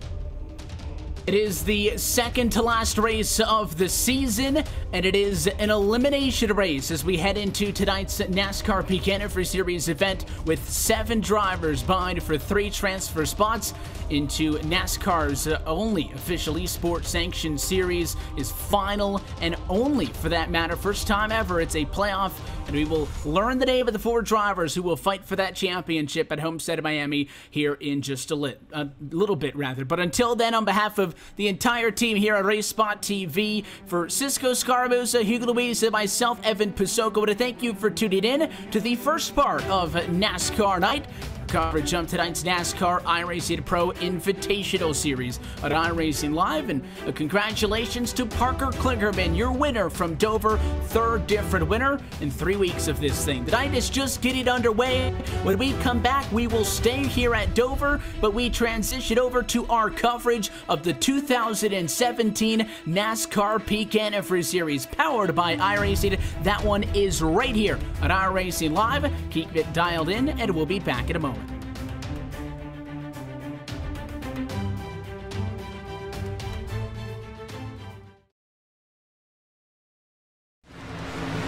It is the second to last race of the season, and it is an elimination race as we head into tonight's NASCAR Peak Antifreeze Series event with 7 drivers vying for 3 transfer spots into NASCAR's only official eSport sanctioned series. Is final and only, for that matter, first time ever. It's a playoff, and we will learn the name of the 4 drivers who will fight for that championship at Homestead, Miami here in just a little bit. But until then, on behalf of the entire team here at Race Spot TV, for Cisco Scaramuza, Hugo Luis, and myself, Evan Pisoko, I want to thank you for tuning in to the first part of NASCAR Night. Coverage of tonight's NASCAR iRacing Pro Invitational Series on iRacing Live, and congratulations to Parker Kligerman, your winner from Dover, 3rd different winner in 3 weeks of this thing. The night is just getting underway. When we come back, we will stay here at Dover, but we transition over to our coverage of the 2017 NASCAR Peak Antifreeze Series, powered by iRacing. That one is right here on iRacing Live. Keep it dialed in, and we'll be back in a moment.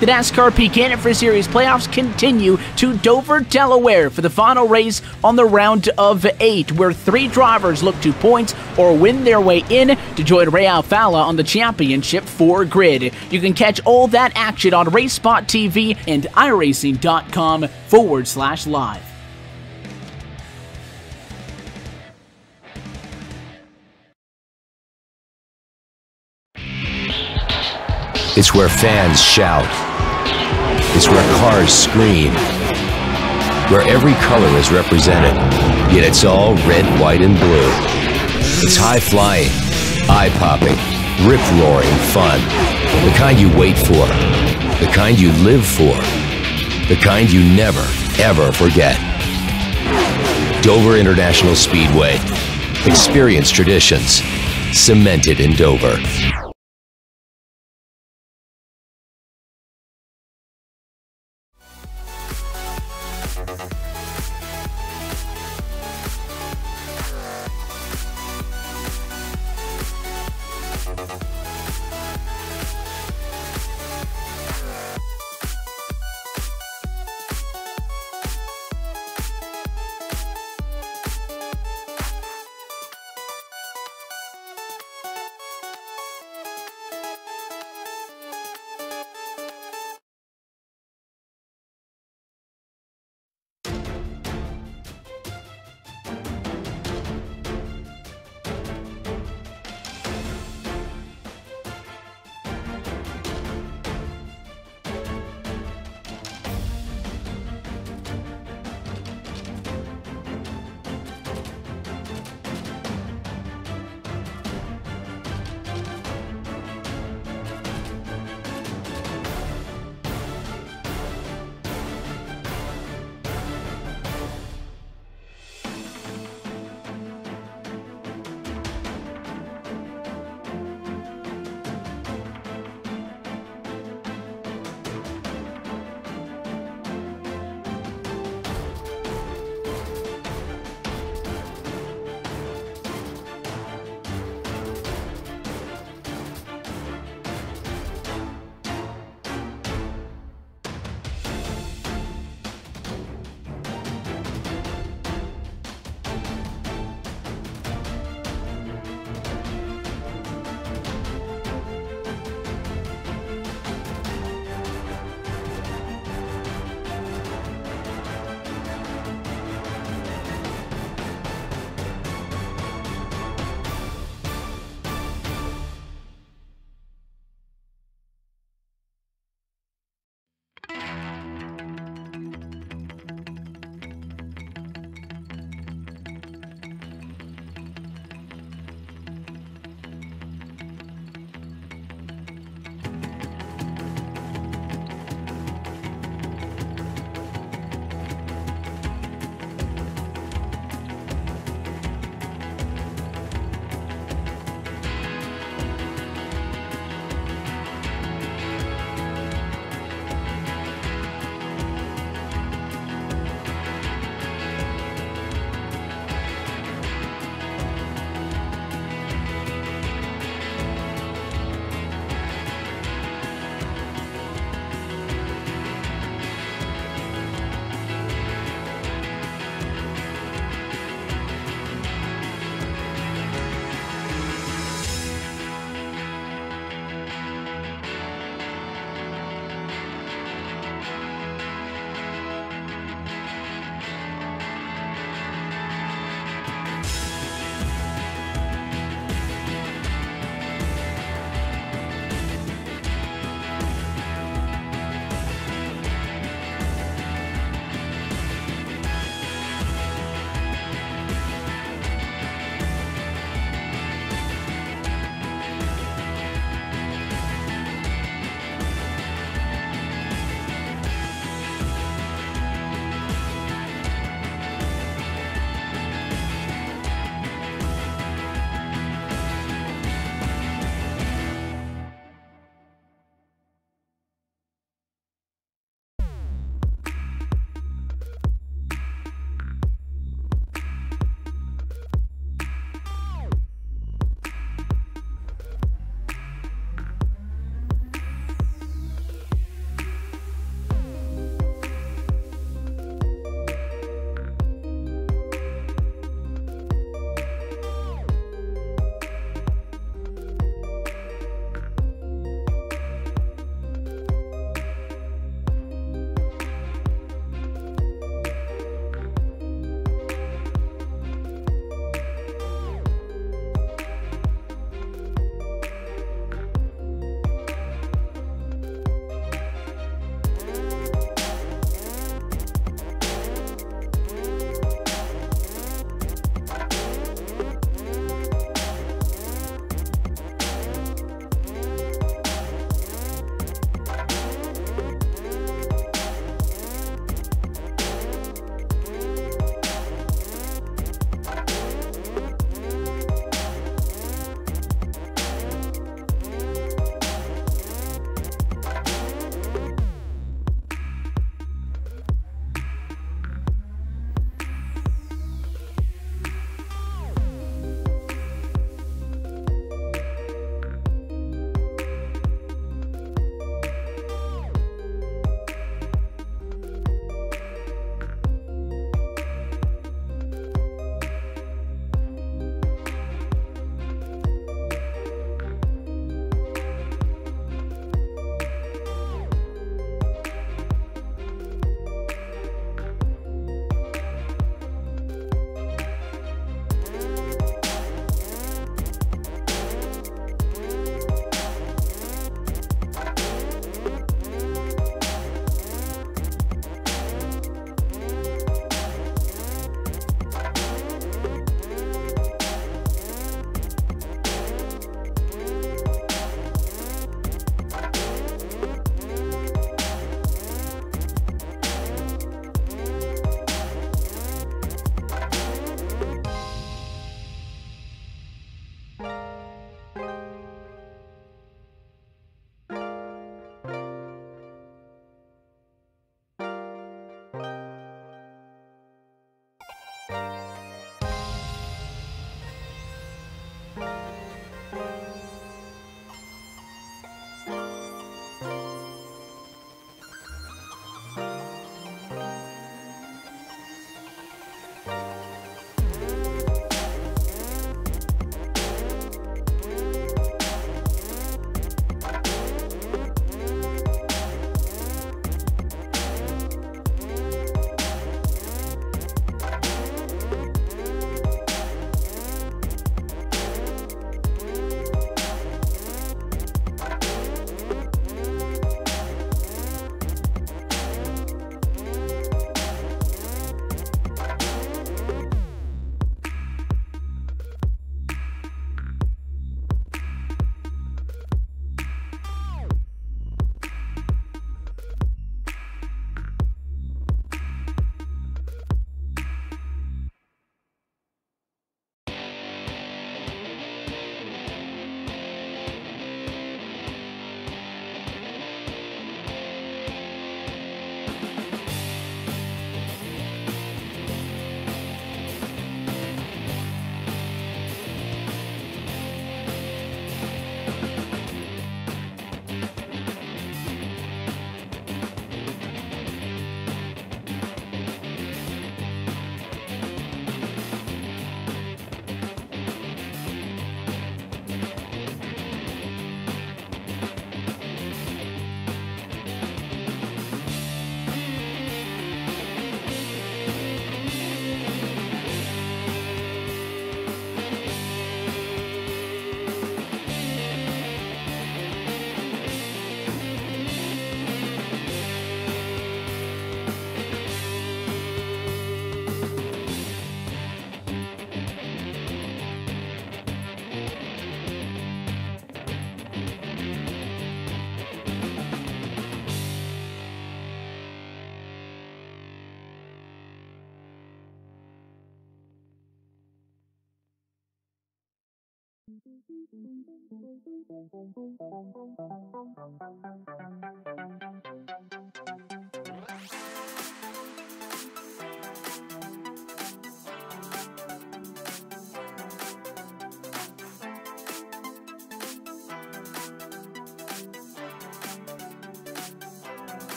The NASCAR Peak Antifreeze Series playoffs continue to Dover, Delaware for the final race on the round of 8, where 3 drivers look to points or win their way in to join Ray Alfala on the Championship 4 grid. You can catch all that action on Race Spot TV and iRacing.com/live. It's where fans shout. It's where cars scream. Where every color is represented, yet it's all red, white, and blue. It's high-flying, eye-popping, rip-roaring fun. The kind you wait for. The kind you live for. The kind you never, ever forget. Dover International Speedway. Experience traditions. Cemented in Dover.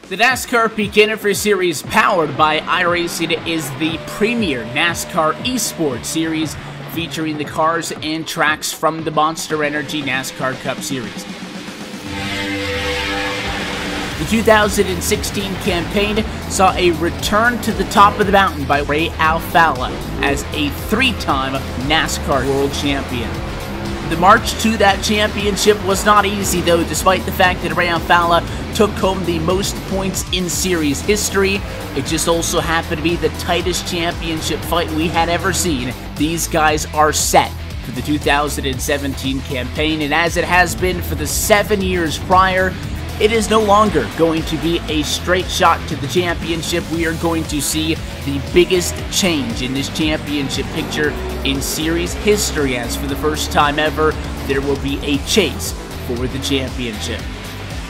The NASCAR Peak Antifreeze Series, powered by iRacing, is the premier NASCAR eSport series featuring the cars and tracks from the Monster Energy NASCAR Cup Series. The 2016 campaign saw a return to the top of the mountain by Ray Alfalla as a three-time NASCAR World Champion. The march to that championship was not easy, though, despite the fact that Ray Alfalla took home the most points in series history. It just also happened to be the tightest championship fight we had ever seen. These guys are set for the 2017 campaign, and as it has been for the 7 years prior, it is no longer going to be a straight shot to the championship. We are going to see the biggest change in this championship picture in series history, as for the first time ever, there will be a chase for the championship.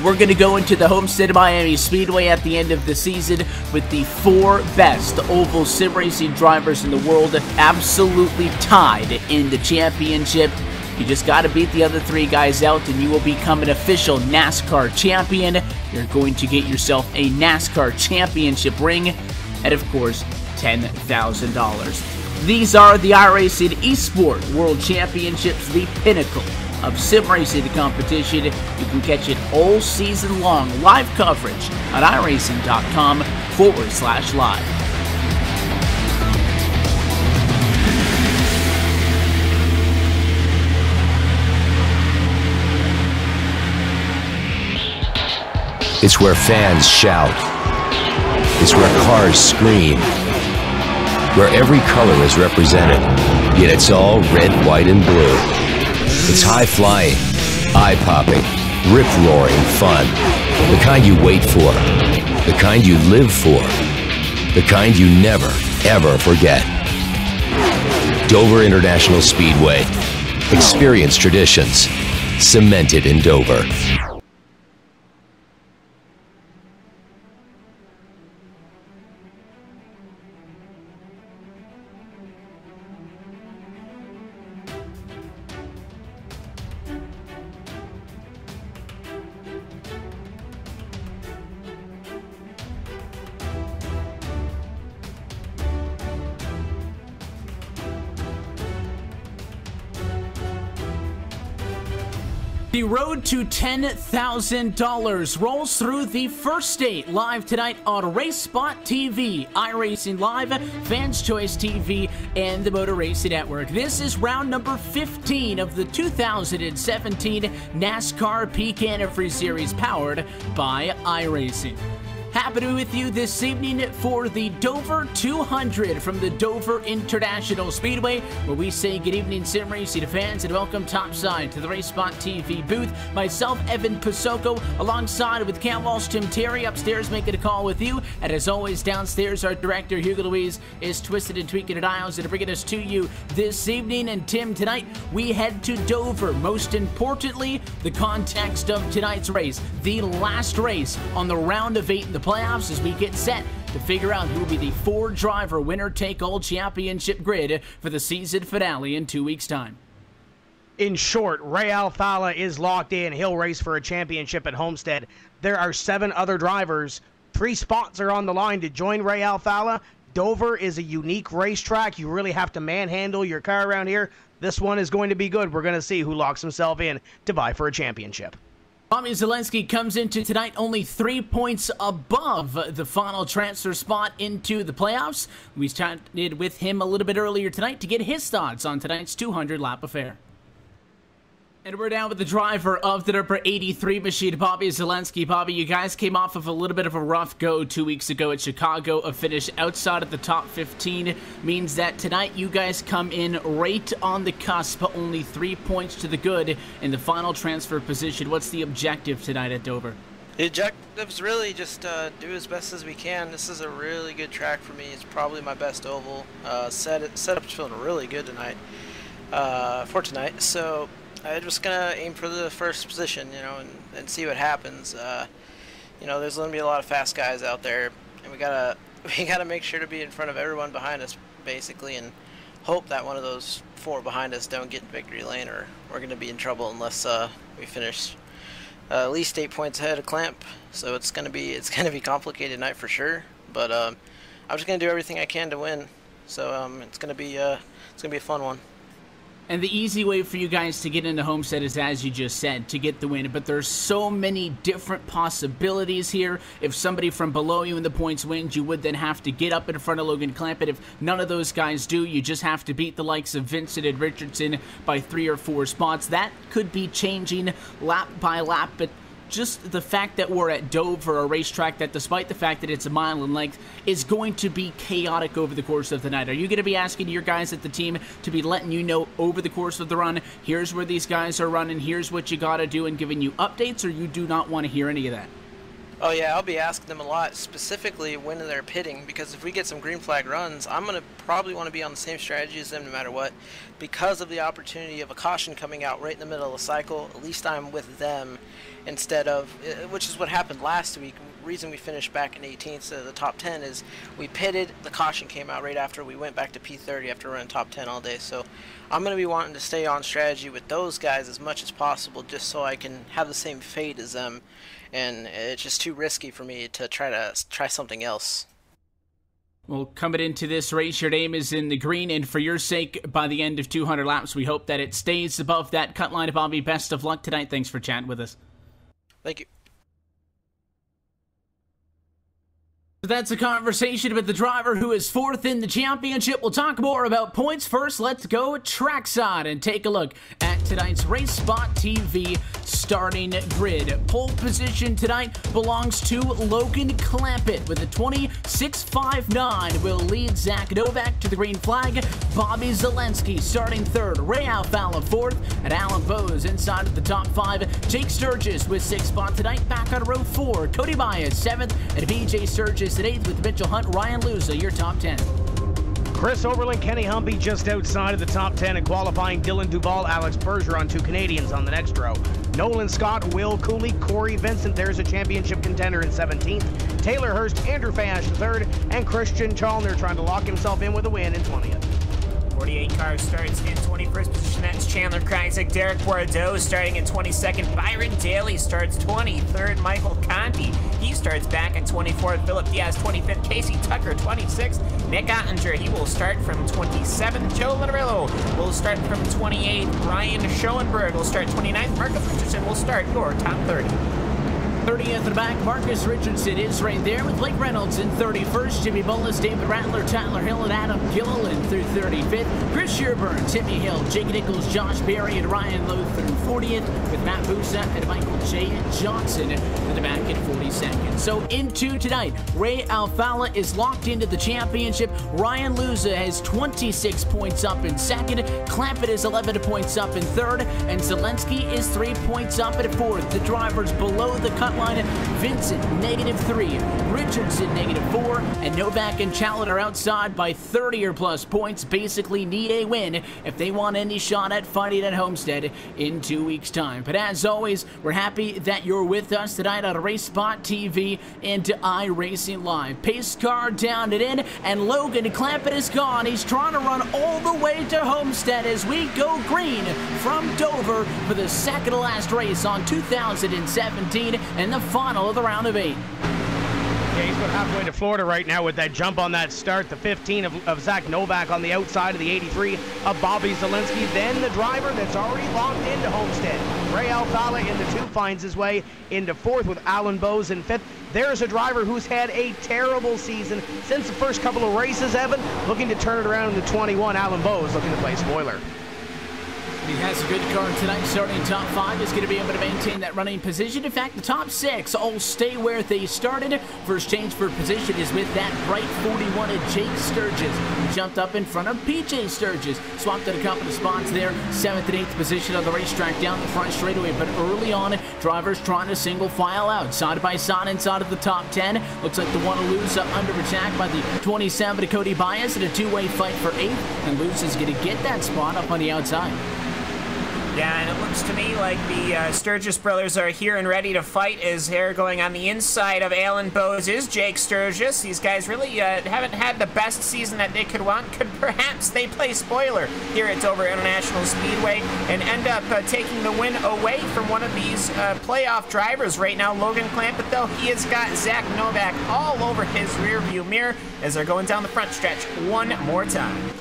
We're going to go into the Homestead Miami Speedway at the end of the season with the 4 best oval sim racing drivers in the world absolutely tied in the championship. You just got to beat the other 3 guys out and you will become an official NASCAR champion. You're going to get yourself a NASCAR championship ring and, of course, $10,000. These are the iRacing eSport World Championships, the pinnacle of sim racing competition. You can catch it all season long, live coverage on iRacing.com/live. It's where fans shout. It's where cars scream. Where every color is represented, yet it's all red, white, and blue. It's high-flying, eye-popping, rip-roaring fun. The kind you wait for. The kind you live for. The kind you never, ever forget. Dover International Speedway. Experience traditions. Cemented in Dover. The road to $10,000 rolls through the first state, live tonight on RaceSpot TV, iRacing Live, Fans Choice TV, and the Motor Racing Network. This is round number 15 of the 2017 NASCAR Peak Antifreeze Series, powered by iRacing. Happy to be with you this evening for the Dover 200 from the Dover International Speedway, where we say good evening sim racing fans and welcome topside to the RaceSpot TV booth. Myself, Evan Pasoko, alongside with Cam Walsh, Tim Terry, upstairs making a call with you. And as always, downstairs, our director, Hugo Louise, is twisted and tweaking at dials and bringing us to you this evening. And Tim, tonight, we head to Dover. Most importantly, the context of tonight's race, the last race on the round of 8 in the playoffs, as we get set to figure out who will be the 4-driver winner-take-all championship grid for the season finale in 2 weeks' time. In short, Ray Alfala is locked in. He'll race for a championship at Homestead. There are 7 other drivers. 3 spots are on the line to join Ray Alfala. Dover is a unique racetrack. You really have to manhandle your car around here. This one is going to be good. We're going to see who locks himself in to vie for a championship. Bobby Zalenski comes into tonight only 3 points above the final transfer spot into the playoffs. We chatted with him a little bit earlier tonight to get his thoughts on tonight's 200-lap affair. And we're down with the driver of the number 83 machine, Bobby Zalenski. Bobby, you guys came off of a little bit of a rough go 2 weeks ago at Chicago. A finish outside of the top 15 means that tonight you guys come in right on the cusp, only 3 points to the good in the final transfer position. What's the objective tonight at Dover? The objective's really just do as best as we can. This is a really good track for me. It's probably my best oval. Setup's feeling really good tonight. For tonight, so I'm just gonna aim for the first position, you know, and see what happens. You know, there's gonna be a lot of fast guys out there, and we gotta make sure to be in front of everyone behind us, basically, and hope that one of those 4 behind us don't get in victory lane, or we're gonna be in trouble unless we finish at least 8 points ahead of Clamp. So it's gonna be complicated tonight for sure. But I'm just gonna do everything I can to win. So it's gonna be a fun one. And the easy way for you guys to get into Homestead is, as you just said, to get the win. But there's so many different possibilities here. If somebody from below you in the points wins, you would then have to get up in front of Logan Clamp. And if none of those guys do, you just have to beat the likes of Vincent and Richardson by 3 or 4 spots. That could be changing lap by lap, but just the fact that we're at Dover, a racetrack that, despite the fact that it's a mile in length, is going to be chaotic over the course of the night. Are you going to be asking your guys at the team to be letting you know over the course of the run, here's where these guys are running, here's what you got to do, and giving you updates, or you do not want to hear any of that? Oh yeah, I'll be asking them a lot, specifically when they're pitting, because if we get some green flag runs, I'm going to probably want to be on the same strategy as them no matter what. Because of the opportunity of a caution coming out right in the middle of the cycle, at least I'm with them instead of, which is what happened last week. The reason we finished back in 18th to the top 10 is we pitted, the caution came out right after we went back to P30 after running top 10 all day. So I'm going to be wanting to stay on strategy with those guys as much as possible, just so I can have the same fate as them. And it's just too risky for me to try something else. Well, coming into this race, your name is in the green, and for your sake, by the end of 200 laps, we hope that it stays above that cut line. Bobby, best of luck tonight. Thanks for chatting with us. Thank you. So that's a conversation with the driver who is 4th in the championship. We'll talk more about points. First, let's go trackside and take a look at tonight's RaceSpot TV starting grid. Pole position tonight belongs to Logan Clampett with a 26.59. Will lead Zach Novak to the green flag. Bobby Zalenski starting 3rd. Ray Alfala 4th. And Alan Bose inside of the top 5. Jake Sturgis with 6th spot tonight. Back on row 4. Cody Baez 7th. And BJ Sturgis at 8th with Mitchell Hunt. Ryan Luza, your top 10. Chris Oberlin, Kenny Humby just outside of the top 10 and qualifying. Dylan Duval, Alex Bergeron, 2 Canadians on the next row. Nolan Scott, Will Cooley, Corey Vincent, there's a championship contender in 17th. Taylor Hurst, Andrew Fash 3rd, and Christian Chalner trying to lock himself in with a win in 20th. 48 car starts in 21st position. That's Chandler Kreisig. Derek Bordeaux starting in 22nd. Byron Daly starts 23rd. Michael Conti, he starts back in 24th. Philip Diaz 25th. Casey Tucker 26th. Nick Ottinger, he will start from 27th. Joe Linarillo will start from 28th. Ryan Schoenberg will start 29th. Marcus Richardson will start your top 30. 30th in the back, Marcus Richardson is right there with Blake Reynolds in 31st, Jimmy Bullis, David Rattler, Tyler Hill, and Adam Gilliland through 35th, Chris Sherburne, Timmy Hill, Jake Nichols, Josh Berry, and Ryan Lowe through 40th, with Matt Busa and Michael J. Johnson in the back at 42nd. So into tonight, Ray Alfalla is locked into the championship. Ryan Luza has 26 points up in second, Clampett is 11 points up in third, and Zelensky is 3 points up at fourth. The drivers below the cut line, Vincent -3, Richardson -4, and Novak and Challet are outside by 30 or plus points. Basically need a win if they want any shot at fighting at Homestead in 2 weeks' time. But as always, we're happy that you're with us tonight on RaceSpot TV and iRacing Live. Pace car down and in, and Logan Clampett is gone. He's trying to run all the way to Homestead as we go green from Dover for the second to last race on 2017 and the final of the round of 8. Yeah, he's about halfway to Florida right now with that jump on that start. The 15 of Zach Novak on the outside of the 83 of Bobby Zelensky. Then the driver that's already locked into Homestead, Ray Alfalla in the 2 finds his way into 4th with Alan Bowes in 5th. There's a driver who's had a terrible season since the first couple of races, Evan, looking to turn it around in the 21. Alan Bowes looking to play spoiler. He has a good car tonight. Starting top 5 is going to be able to maintain that running position. In fact, the top 6 all stay where they started. First change for position is with that bright 41 of Jake Sturgis. He jumped up in front of PJ Sturgis. Swapped at a couple of spots there. 7th and 8th position on the racetrack down the front straightaway. But early on, drivers trying to single file out. Side by side inside of the top 10. Looks like the one to lose up under attack by the 27 to Cody Bias in a 2-way fight for 8th. And Luz is going to get that spot up on the outside. Yeah, and it looks to me like the Sturgis brothers are here and ready to fight as they're going on the inside of Alan Bowes is Jake Sturgis. These guys really haven't had the best season that they could want. Could perhaps they play spoiler here at Dover International Speedway and end up taking the win away from one of these playoff drivers right now. Logan Clampett, though, he has got Zach Novak all over his rearview mirror as they're going down the front stretch one more time.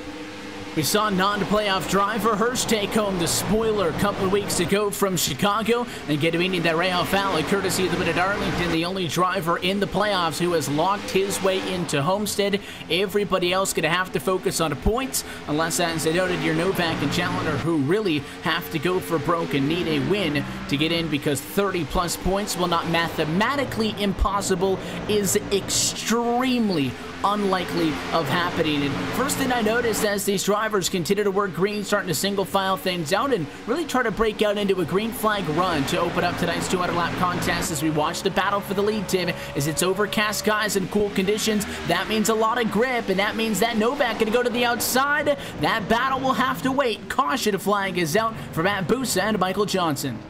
We saw non-playoff driver Hirsch take home the spoiler a couple of weeks ago from Chicago and get a meeting that Ray Alfalla, courtesy of the Mid Arlington, the only driver in the playoffs who has locked his way into Homestead. Everybody else going to have to focus on the points, unless, as I noted, your Novak and Challenger, who really have to go for broke and need a win to get in, because 30-plus points, while not mathematically impossible, is extremely unlikely of happening. And first thing I noticed as these drivers continue to work green, starting to single file things out and really try to break out into a green flag run to open up tonight's 200-lap contest as we watch the battle for the lead, Tim. As it's overcast skies and cool conditions, that means a lot of grip, and that means that Novak going to go to the outside. That battle will have to wait. Caution flag is out for Matt Busa and Michael Johnson.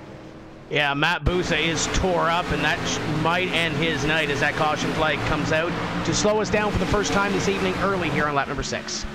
Yeah, Matt Busa is tore up, and that might end his night as that caution flag comes out to slow us down for the first time this evening early here on lap number 6.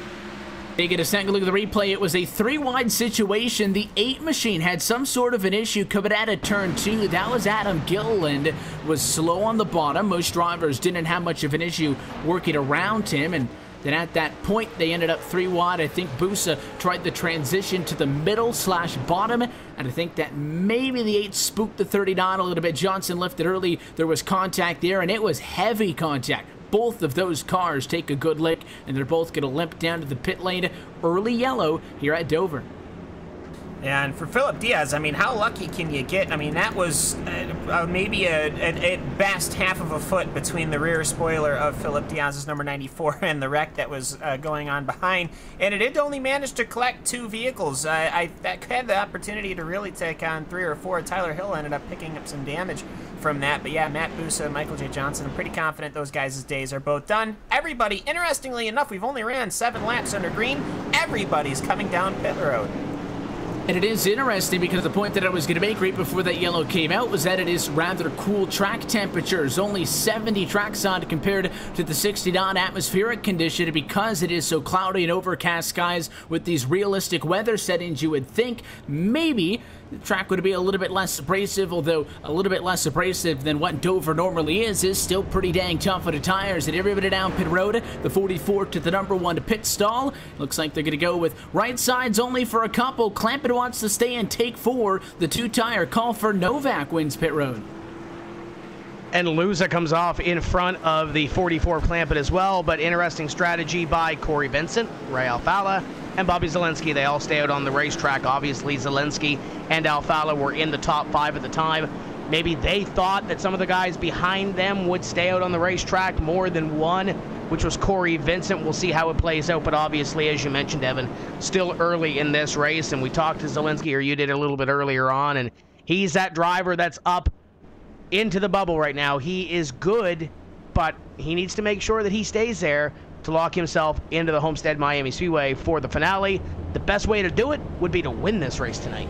They get a second look at the replay. It was a 3-wide situation. The 8 machine had some sort of an issue coming out of turn 2. That was Adam Gilliland. Was slow on the bottom. Most drivers didn't have much of an issue working around him, and then at that point, they ended up 3 wide. I think Busa tried the transition to the middle/bottom, and I think that maybe the 8 spooked the 39 a little bit. Johnson lifted early. There was contact there, and it was heavy contact. Both of those cars take a good lick, and they're both going to limp down to the pit lane. Early yellow here at Dover. And for Philip Diaz, I mean, how lucky can you get? I mean, that was maybe at best half of a foot between the rear spoiler of Philip Diaz's number 94 and the wreck that was going on behind. And it did only manage to collect 2 vehicles. That had the opportunity to really take on 3 or 4. Tyler Hill ended up picking up some damage from that. But yeah, Matt Busa and Michael J. Johnson, I'm pretty confident those guys' days are both done. Everybody, interestingly enough, we've only ran 7 laps under green. Everybody's coming down pit road. And it is interesting because the point that I was going to make right before that yellow came out was that it is rather cool track temperatures. Only 70 trackside compared to the 69 atmospheric condition. Because it is so cloudy and overcast skies with these realistic weather settings, you would think maybe the track would be a little bit less abrasive, although a little bit less abrasive than what Dover normally is still pretty dang tough on the tires. And everybody down pit road, the 44 to the number 1 pit stall. Looks like they're going to go with right sides only for a couple. Clampett wants to stay and take 4. The 2-tire call for Novak wins pit road. And Luza comes off in front of the 44 Clampett as well, but interesting strategy by Corey Vincent, Ray Alfala, and Bobby Zelensky. They all stay out on the racetrack. Obviously, Zelensky and Alfala were in the top 5 at the time. Maybe they thought that some of the guys behind them would stay out on the racetrack, more than one, which was Corey Vincent. We'll see how it plays out, but obviously, as you mentioned, Evan, still early in this race, and we talked to Zelensky, or you did a little bit earlier on, and he's that driver that's up into the bubble right now. He is good, but he needs to make sure that he stays there to lock himself into the Homestead Miami Speedway for the finale. The best way to do it would be to win this race tonight.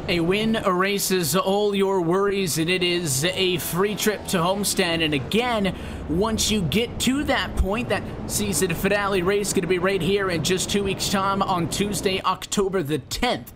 A win erases all your worries, and it is a free trip to Homestead. And again, once you get to that point, that season finale race is going to be right here in just 2 weeks' time on Tuesday, October the 10th.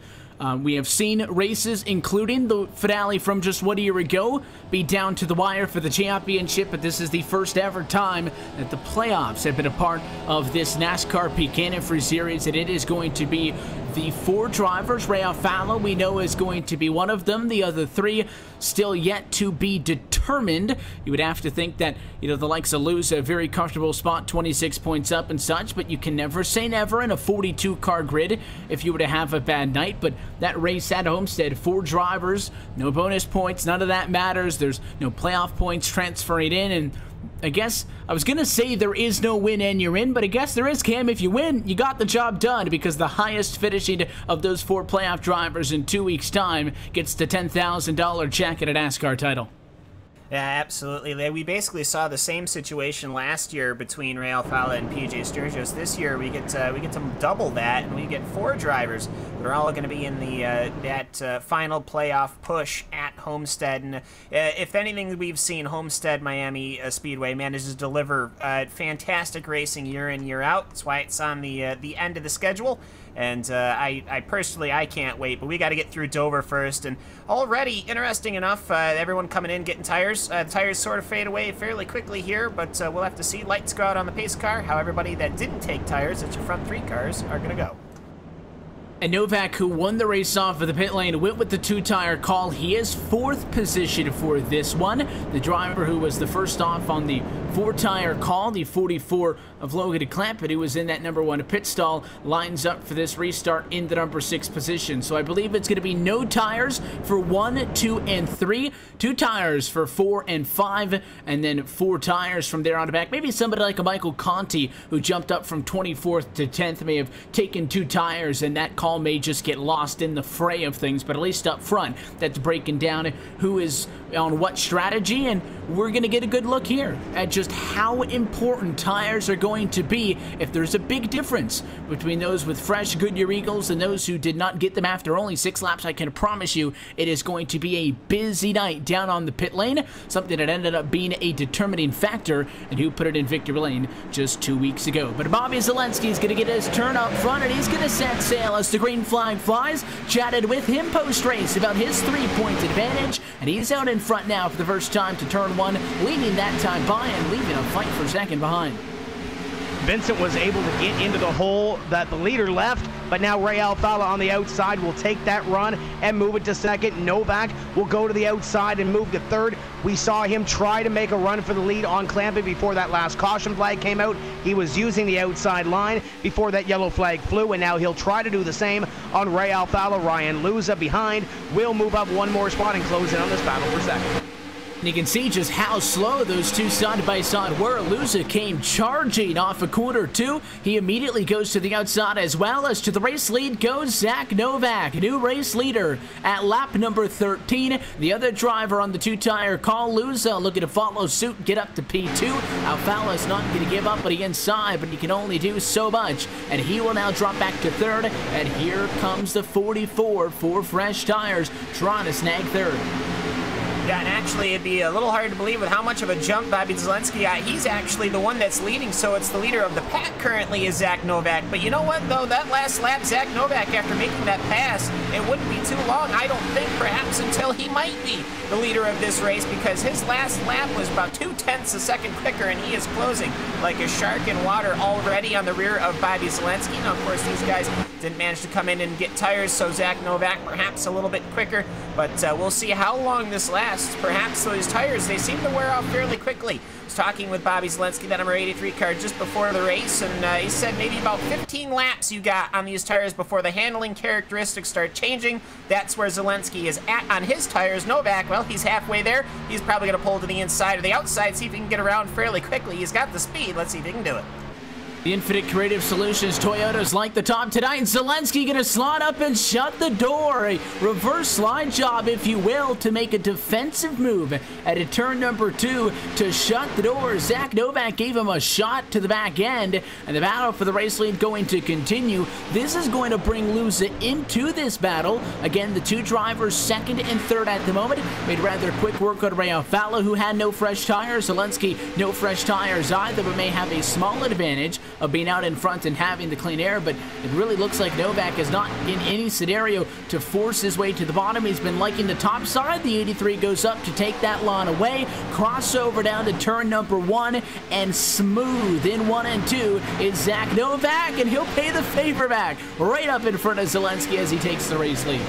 We have seen races, including the finale from just 1 year ago, be down to the wire for the championship, but this is the first ever time that the playoffs have been a part of this NASCAR Peak Antifreeze Series, and it is going to be the 4 drivers. Ray Alfala, we know, is going to be one of them. The other 3 still yet to be determined. You would have to think that, you know, the likes of Luza, a very comfortable spot, 26 points up and such, but you can never say never in a 42-car grid if you were to have a bad night. But that race at Homestead, 4 drivers, no bonus points, none of that matters. There's no playoff points transferring in, and I guess I was going to say there is no win and you're in, but I guess there is, Cam. If you win, you got the job done, because the highest finishing of those 4 playoff drivers in 2 weeks' time gets the $10,000 check and a NASCAR title. Yeah, absolutely. We basically saw the same situation last year between Ray Alfala and PJ Sturgis. This year we get to double that, and we get 4 drivers that are all going to be in the that final playoff push at Homestead. And if anything, we've seen Homestead Miami Speedway manages to deliver fantastic racing year in, year out. That's why it's on the end of the schedule. And I personally, I can't wait, but we got to get through Dover first. And already, interesting enough, everyone coming in getting tires. Tires sort of fade away fairly quickly here, but we'll have to see. Lights go out on the pace car. How everybody that didn't take tires, that's your front 3 cars, are going to go. And Novak, who won the race off of the pit lane, went with the 2-tire call. He is 4th position for this one. The driver who was the first off on the 4-tire call, the 44 of Logan Clampett, who was in that number 1 pit stall, lines up for this restart in the number 6 position. So I believe it's going to be no tires for 1, 2, and 3. 2 tires for 4 and 5, and then 4 tires from there on back. Maybe somebody like a Michael Conti, who jumped up from 24th to 10th, may have taken 2 tires, and that call may just get lost in the fray of things, but at least up front, that's breaking down who is on what strategy, and we're going to get a good look here at just how important tires are going to be if there's a big difference between those with fresh Goodyear Eagles and those who did not get them after only 6 laps. I can promise you it is going to be a busy night down on the pit lane, something that ended up being a determining factor and who put it in victory lane just 2 weeks ago. But Bobby Zelensky is going to get his turn up front, and he's going to set sail as the green flag flies. Chatted with him post-race about his 3-point advantage, and he's out in front now for the first time to turn 1, leading that time by and leaving a fight for second behind. Vincent was able to get into the hole that the leader left, but now Ray Alfala on the outside will take that run and move it to second. Novak will go to the outside and move to third. We saw him try to make a run for the lead on Clampett before that last caution flag came out. He was using the outside line before that yellow flag flew, and now he'll try to do the same on Ray Alfala. Ryan Luza behind will move up 1 more spot and close in on this battle for second. And you can see just how slow those 2 side-by-side were. Luza came charging off a corner 2. He immediately goes to the outside, as well as to the race lead goes Zach Novak, new race leader at lap number 13. The other driver on the 2-tire call, Luza, looking to follow suit, get up to P2. Alfala is not going to give up on the inside, but he can only do so much. And he will now drop back to 3rd. And here comes the 44 for fresh tires, trying to snag 3rd. Yeah, and actually, it'd be a little hard to believe with how much of a jump Bobby Zelensky got. He's actually the one that's leading, so it's the leader of the pack currently is Zach Novak. But you know what, though? That last lap, Zach Novak, after making that pass, it wouldn't be too long, I don't think, perhaps until he might be the leader of this race, because his last lap was about 0.2 a second quicker, and he is closing like a shark in water already on the rear of Bobby Zelensky. Now, of course, these guys didn't manage to come in and get tires, so Zach Novak perhaps a little bit quicker, but we'll see how long this lasts. Perhaps those tires, they seem to wear off fairly quickly. I was talking with Bobby Zelensky, that number 83 car, just before the race, and he said maybe about 15 laps you got on these tires before the handling characteristics start changing. That's where Zelensky is at on his tires. Novak, well, he's halfway there. He's probably going to pull to the inside or the outside, see if he can get around fairly quickly. He's got the speed. Let's see if he can do it. The Infinite Creative Solutions Toyotas like the top tonight, and Zelensky going to slide up and shut the door. A reverse slide job, if you will, to make a defensive move at a turn number 2 to shut the door. Zach Novak gave him a shot to the back end, and the battle for the race lead going to continue. This is going to bring Luza into this battle. Again, the 2 drivers, 2nd and 3rd at the moment, made rather quick work on Ray Alfalla, who had no fresh tires. Zelensky, no fresh tires either, but may have a small advantage of being out in front and having the clean air, but it really looks like Novak is not in any scenario to force his way to the bottom. He's been liking the top side. The 83 goes up to take that line away, crossover down to turn number 1, and smooth in 1 and 2 is Zach Novak, and he'll pay the favor back right up in front of Zelensky as he takes the race lead.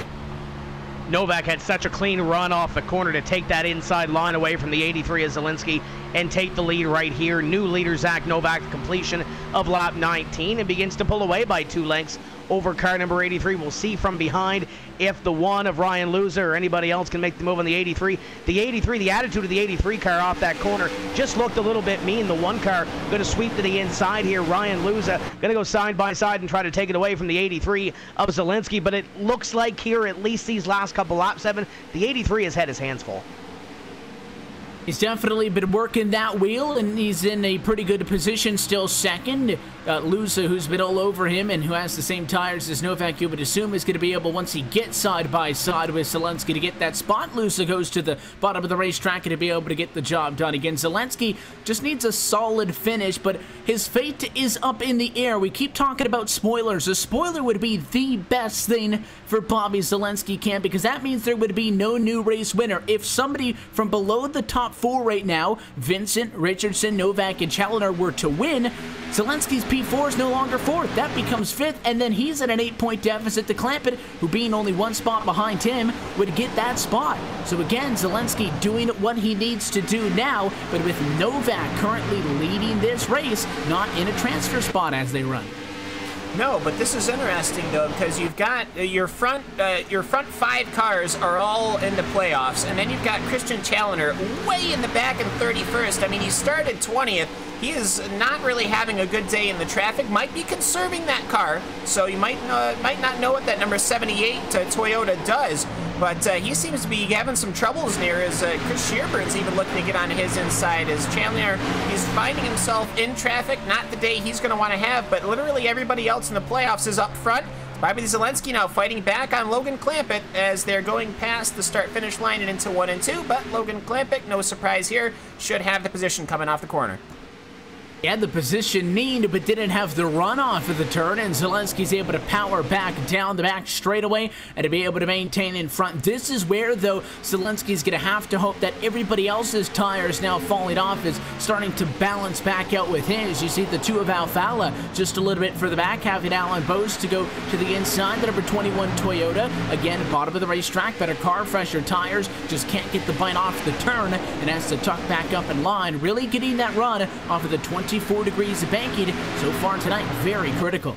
Novak had such a clean run off the corner to take that inside line away from the 83 of Zelensky and take the lead right here. New leader Zach Novak, completion of lap 19, and begins to pull away by 2 lengths over car number 83. We'll see from behind if the one of Ryan Luza or anybody else can make the move on the 83. The 83, the attitude of the 83 car off that corner just looked a little bit mean. The 1 car going to sweep to the inside here. Ryan Luza going to go side by side and try to take it away from the 83 of Zelensky, but it looks like here, at least these last couple laps, Evan, the 83 has had his hands full. He's definitely been working that wheel, and he's in a pretty good position, still 2nd. Luza, who's been all over him and who has the same tires as Novak, you would assume is going to be able, once he gets side by side with Zelensky, to get that spot. Luza goes to the bottom of the racetrack and to be able to get the job done. Again, Zelensky just needs a solid finish, but his fate is up in the air. We keep talking about spoilers. A spoiler would be the best thing for Bobby Zelensky, Cam, because that means there would be no new race winner. If somebody from below the top 4 right now, Vincent, Richardson, Novak, and Challoner, were to win, Zelensky's P4 is no longer 4th. That becomes 5th, and then he's at an 8-point deficit to Clampett, who, being only 1 spot behind him, would get that spot. So again, Zelensky doing what he needs to do now, but with Novak currently leading this race, not in a transfer spot as they run. No, but this is interesting though, because you've got your front 5 cars are all in the playoffs, and then you've got Christian Challoner way in the back in 31st. I mean, he started 20th. He is not really having a good day in the traffic. Might be conserving that car, so you might not know what that number 78 Toyota does. But he seems to be having some troubles near as Chris Shearburn's even looking to get on his inside. As Chandler, he's finding himself in traffic, not the day he's going to want to have, but literally everybody else in the playoffs is up front. Bobby Zelensky now fighting back on Logan Clampett as they're going past the start-finish line and into 1 and 2, but Logan Clampett, no surprise here, should have the position coming off the corner. He had the position need, but didn't have the run off of the turn, and Zelensky's able to power back down the back straightaway and to be able to maintain in front. This is where, though, Zelensky's going to have to hope that everybody else's tires now falling off is starting to balance back out with his. You see the 2 of Alfalla just a little bit further back, having Alan Bose to go to the inside. The number 21 Toyota, again, bottom of the racetrack, better car, fresher tires, just can't get the bite off the turn and has to tuck back up in line. Really getting that run off of the 24 degrees of banking so far tonight, very critical.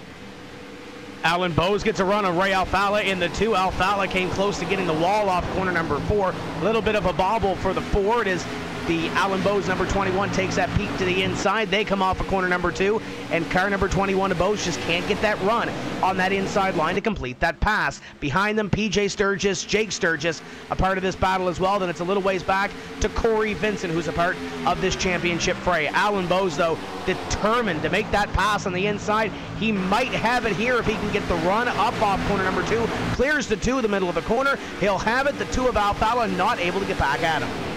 Alan Bose gets a run on Ray Alfalla in the 2. Alfalla came close to getting the wall off corner number 4. A little bit of a bobble for the 4. It is the Alan Bose number 21 takes that peak to the inside. They come off of corner number 2, and car number 21 of Bose just can't get that run on that inside line to complete that pass. Behind them, PJ Sturgis, Jake Sturgis, a part of this battle as well. Then it's a little ways back to Corey Vincent, who's a part of this championship fray. Alan Bose, though, determined to make that pass on the inside. He might have it here if he can get the run up off corner number 2. Clears the 2 in the middle of the corner. He'll have it. The 2 of Alfalla not able to get back at him.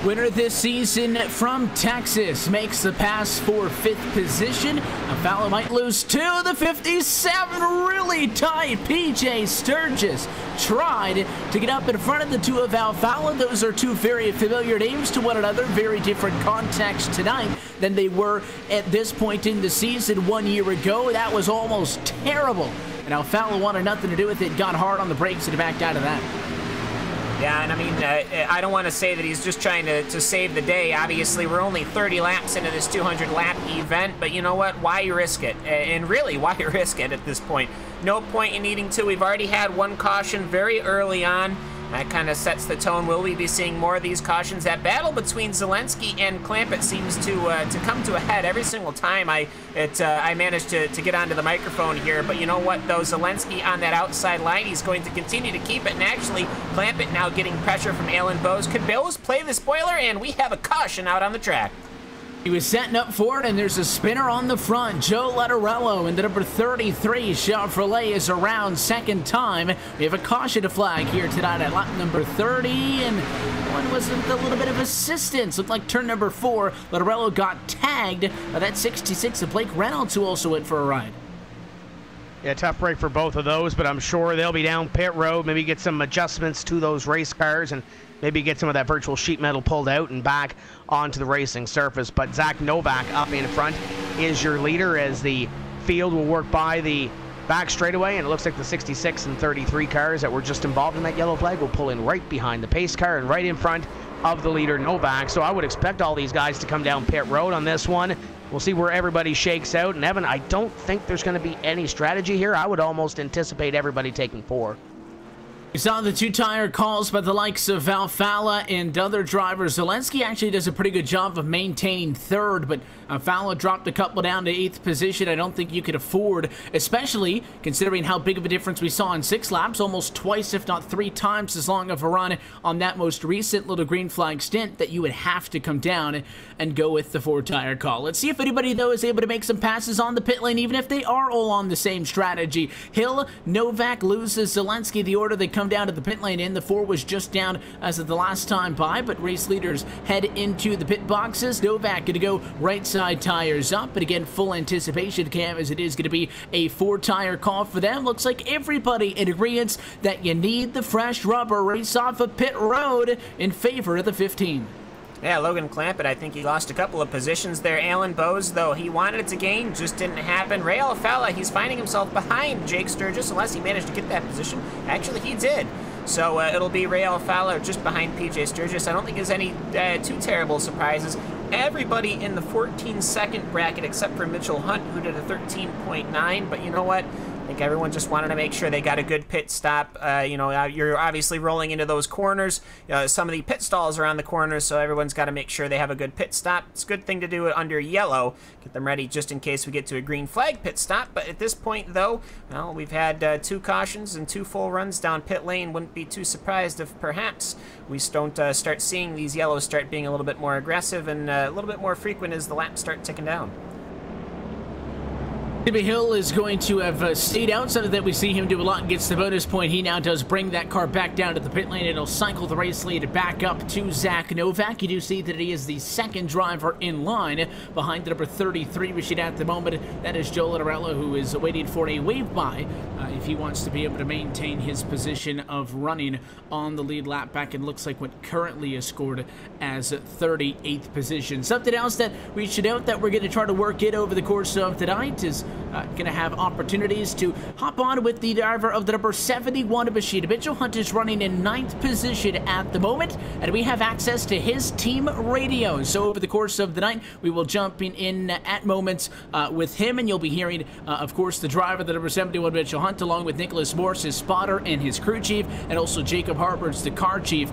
Winner this season from Texas makes the pass for 5th position. Alfalla might lose to the 57, really tight. PJ Sturgis tried to get up in front of the 2 of Alfalla. Those are 2 very familiar names to one another, very different context tonight than they were at this point in the season 1 year ago. That was almost terrible and Alfala wanted nothing to do with it, got hard on the brakes and backed out of that. Yeah, and I mean, I don't want to say that he's just trying to save the day. Obviously, we're only 30 laps into this 200-lap event, but you know what? Why risk it? And really, why risk it at this point? No point in needing to. We've already had one caution very early on. That kind of sets the tone. Will we be seeing more of these cautions? That battle between Zelensky and Clampett seems to come to a head every single time I managed to get onto the microphone here. But you know what, though? Zelensky on that outside line, he's going to continue to keep it. And actually, Clampett now getting pressure from Alan Bowes. Could Bowes play the spoiler? And we have a caution out on the track. He was setting up for it, and there's a spinner on the front. Joe Letterello in the number 33 Chevrolet is around second time. We have a caution to flag here tonight at lap number 30, and one was a little bit of assistance. Looked like turn number 4. Letterello got tagged by that 66 of Blake Reynolds, who also went for a ride. Yeah, tough break for both of those, but I'm sure they'll be down pit road, maybe get some adjustments to those race cars, and maybe get some of that virtual sheet metal pulled out and back onto the racing surface. But Zach Novak up in front is your leader as the field will work by the back straightaway, and it looks like the 66 and 33 cars that were just involved in that yellow flag will pull in right behind the pace car and right in front of the leader Novak. So I would expect all these guys to come down pit road on this one. We'll see where everybody shakes out. And Evan, I don't think there's going to be any strategy here. I would almost anticipate everybody taking 4. We saw the two-tire calls by the likes of Alfala and other drivers. Zelensky actually does a pretty good job of maintaining third, but Alfala dropped a couple down to 8th position. I don't think you could afford, especially considering how big of a difference we saw in 6 laps, almost twice, if not 3 times as long of a run on that most recent little green flag stint, that you would have to come down and go with the 4-tire call. Let's see if anybody, though, is able to make some passes on the pit lane, even if they are all on the same strategy. Hill, Novak loses Zelensky the order they come down to the pit lane in. The 4 was just down as of the last time by, but race leaders head into the pit boxes. Novak going to go right side tires up, but again, full anticipation, Cam, as it is going to be a 4-tire call for them. Looks like everybody in agreement that you need the fresh rubber. Race off of pit road in favor of the 15. Yeah, Logan Clampett, I think he lost a couple of positions there. Alan Bowes, though, he wanted it to gain, just didn't happen. Ray Alfala, he's finding himself behind Jake Sturgis, unless he managed to get that position. Actually, he did. So it'll be Ray Alfala just behind PJ Sturgis. I don't think there's any too terrible surprises. Everybody in the 14-second bracket except for Mitchell Hunt, who did a 13.9, but you know what? I think everyone just wanted to make sure they got a good pit stop. You know, you're obviously rolling into those corners. Some of the pit stalls are on the corners, so everyone's got to make sure they have a good pit stop. It's a good thing to do it under yellow. Get them ready just in case we get to a green flag pit stop. But at this point, though, well, we've had 2 cautions and 2 full runs down pit lane. Wouldn't be too surprised if perhaps we don't start seeing these yellows start being a little bit more aggressive and a little bit more frequent as the laps start ticking down. Timmy Hill is going to have stayed out, so that we see him do a lot and gets the bonus point. He now does bring that car back down to the pit lane. It'll cycle the race lead back up to Zach Novak. You do see that he is the second driver in line behind the number 33 machine at the moment. That is Joe Letterello, who is waiting for a wave by if he wants to be able to maintain his position of running on the lead lap back, and looks like what currently is scored as 38th position. Something else that we should note that we're going to try to work in over the course of tonight is going to have opportunities to hop on with the driver of the number 71 machine. Mitchell Hunt is running in 9th position at the moment, and we have access to his team radio. So over the course of the night, we will jump in at moments with him, and you'll be hearing, of course, the driver of the number 71 Mitchell Hunt, along with Nicholas Morse, his spotter, and his crew chief, and also Jacob Harper's the car chief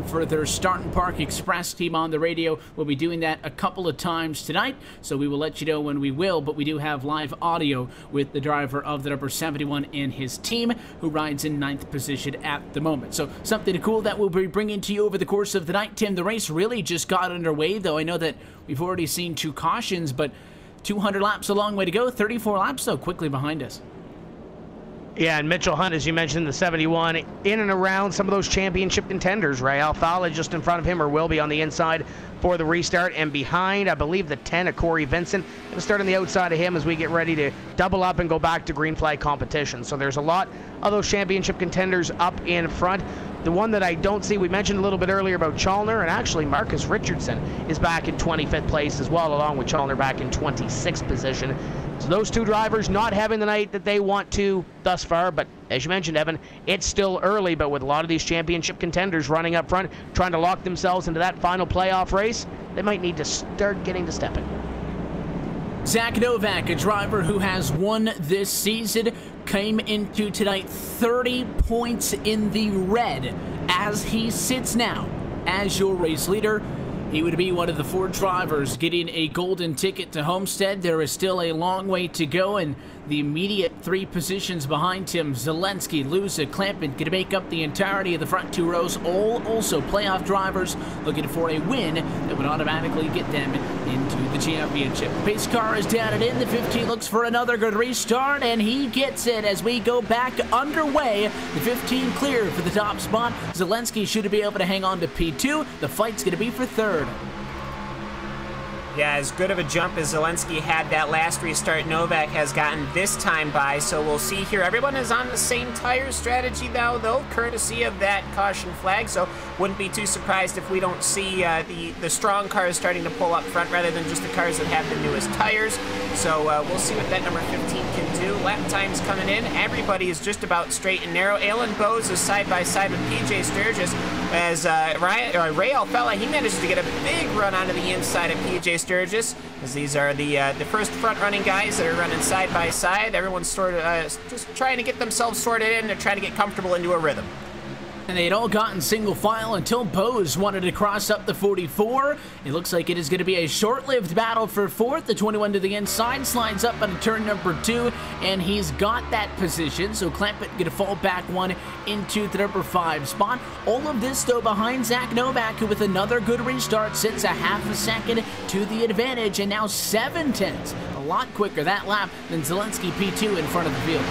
for their Start and Park Express team on the radio. We'll be doing that a couple of times tonight, so we will let you know when we will, but we do have live audio with the driver of the number 71 and his team, who rides in 9th position at the moment. So something cool that we'll be bringing to you over the course of the night. Tim, the race really just got underway, though. I know that we've already seen 2 cautions, but 200 laps, a long way to go. 34 laps, though, quickly behind us. Yeah, and Mitchell Hunt, as you mentioned, the 71, in and around some of those championship contenders. Ray Alfala just in front of him, or will be on the inside for the restart. And behind, I believe, the 10 of Corey Vincent. Going to start on the outside of him as we get ready to double up and go back to green flag competition. So there's a lot of those championship contenders up in front. The one that I don't see, we mentioned a little bit earlier about Chalner, and actually Marcus Richardson is back in 25th place as well, along with Chalner back in 26th position. So those two drivers not having the night that they want to thus far, but as you mentioned, Evan, it's still early, but with a lot of these championship contenders running up front, trying to lock themselves into that final playoff race, they might need to start getting to stepping. Zach Novak, a driver who has won this season, came into tonight 30 points in the red. As he sits now as your race leader, he would be one of the 4 drivers getting a golden ticket to Homestead. There is still a long way to go, and the immediate 3 positions behind him, Zelensky, Luza, Clampett, going to make up the entirety of the front 2 rows, all also playoff drivers looking for a win that would automatically get them into the championship. Pace car is down and in. The 15 looks for another good restart, and he gets it as we go back underway. The 15 clear for the top spot. Zelensky should be able to hang on to P2. The fight's going to be for 3rd. Yeah, as good of a jump as Zelensky had that last restart, Novak has gotten this time by, so we'll see here. Everyone is on the same tire strategy now, though, courtesy of that caution flag, so wouldn't be too surprised if we don't see the strong cars starting to pull up front rather than just the cars that have the newest tires. So we'll see what that number 15 can do. Lap times coming in. Everybody is just about straight and narrow. Alan Bowes is side by side with PJ Sturgis, as Ray Alfella, he manages to get a big run onto the inside of PJ Sturgis, as these are the first front-running guys that are running side by side. Everyone's sort of just trying to get themselves sorted in. They're trying to get comfortable into a rhythm. And they'd all gotten single file until Bose wanted to cross up the 44. It looks like it is going to be a short-lived battle for 4th. The 21 to the inside slides up on turn number 2, and he's got that position. So Clampett going to fall back 1 into the number 5 spot. All of this, though, behind Zach Novak, who with another good restart sits a half a second to the advantage, and now 7/10. A lot quicker that lap than Zelensky P2 in front of the field.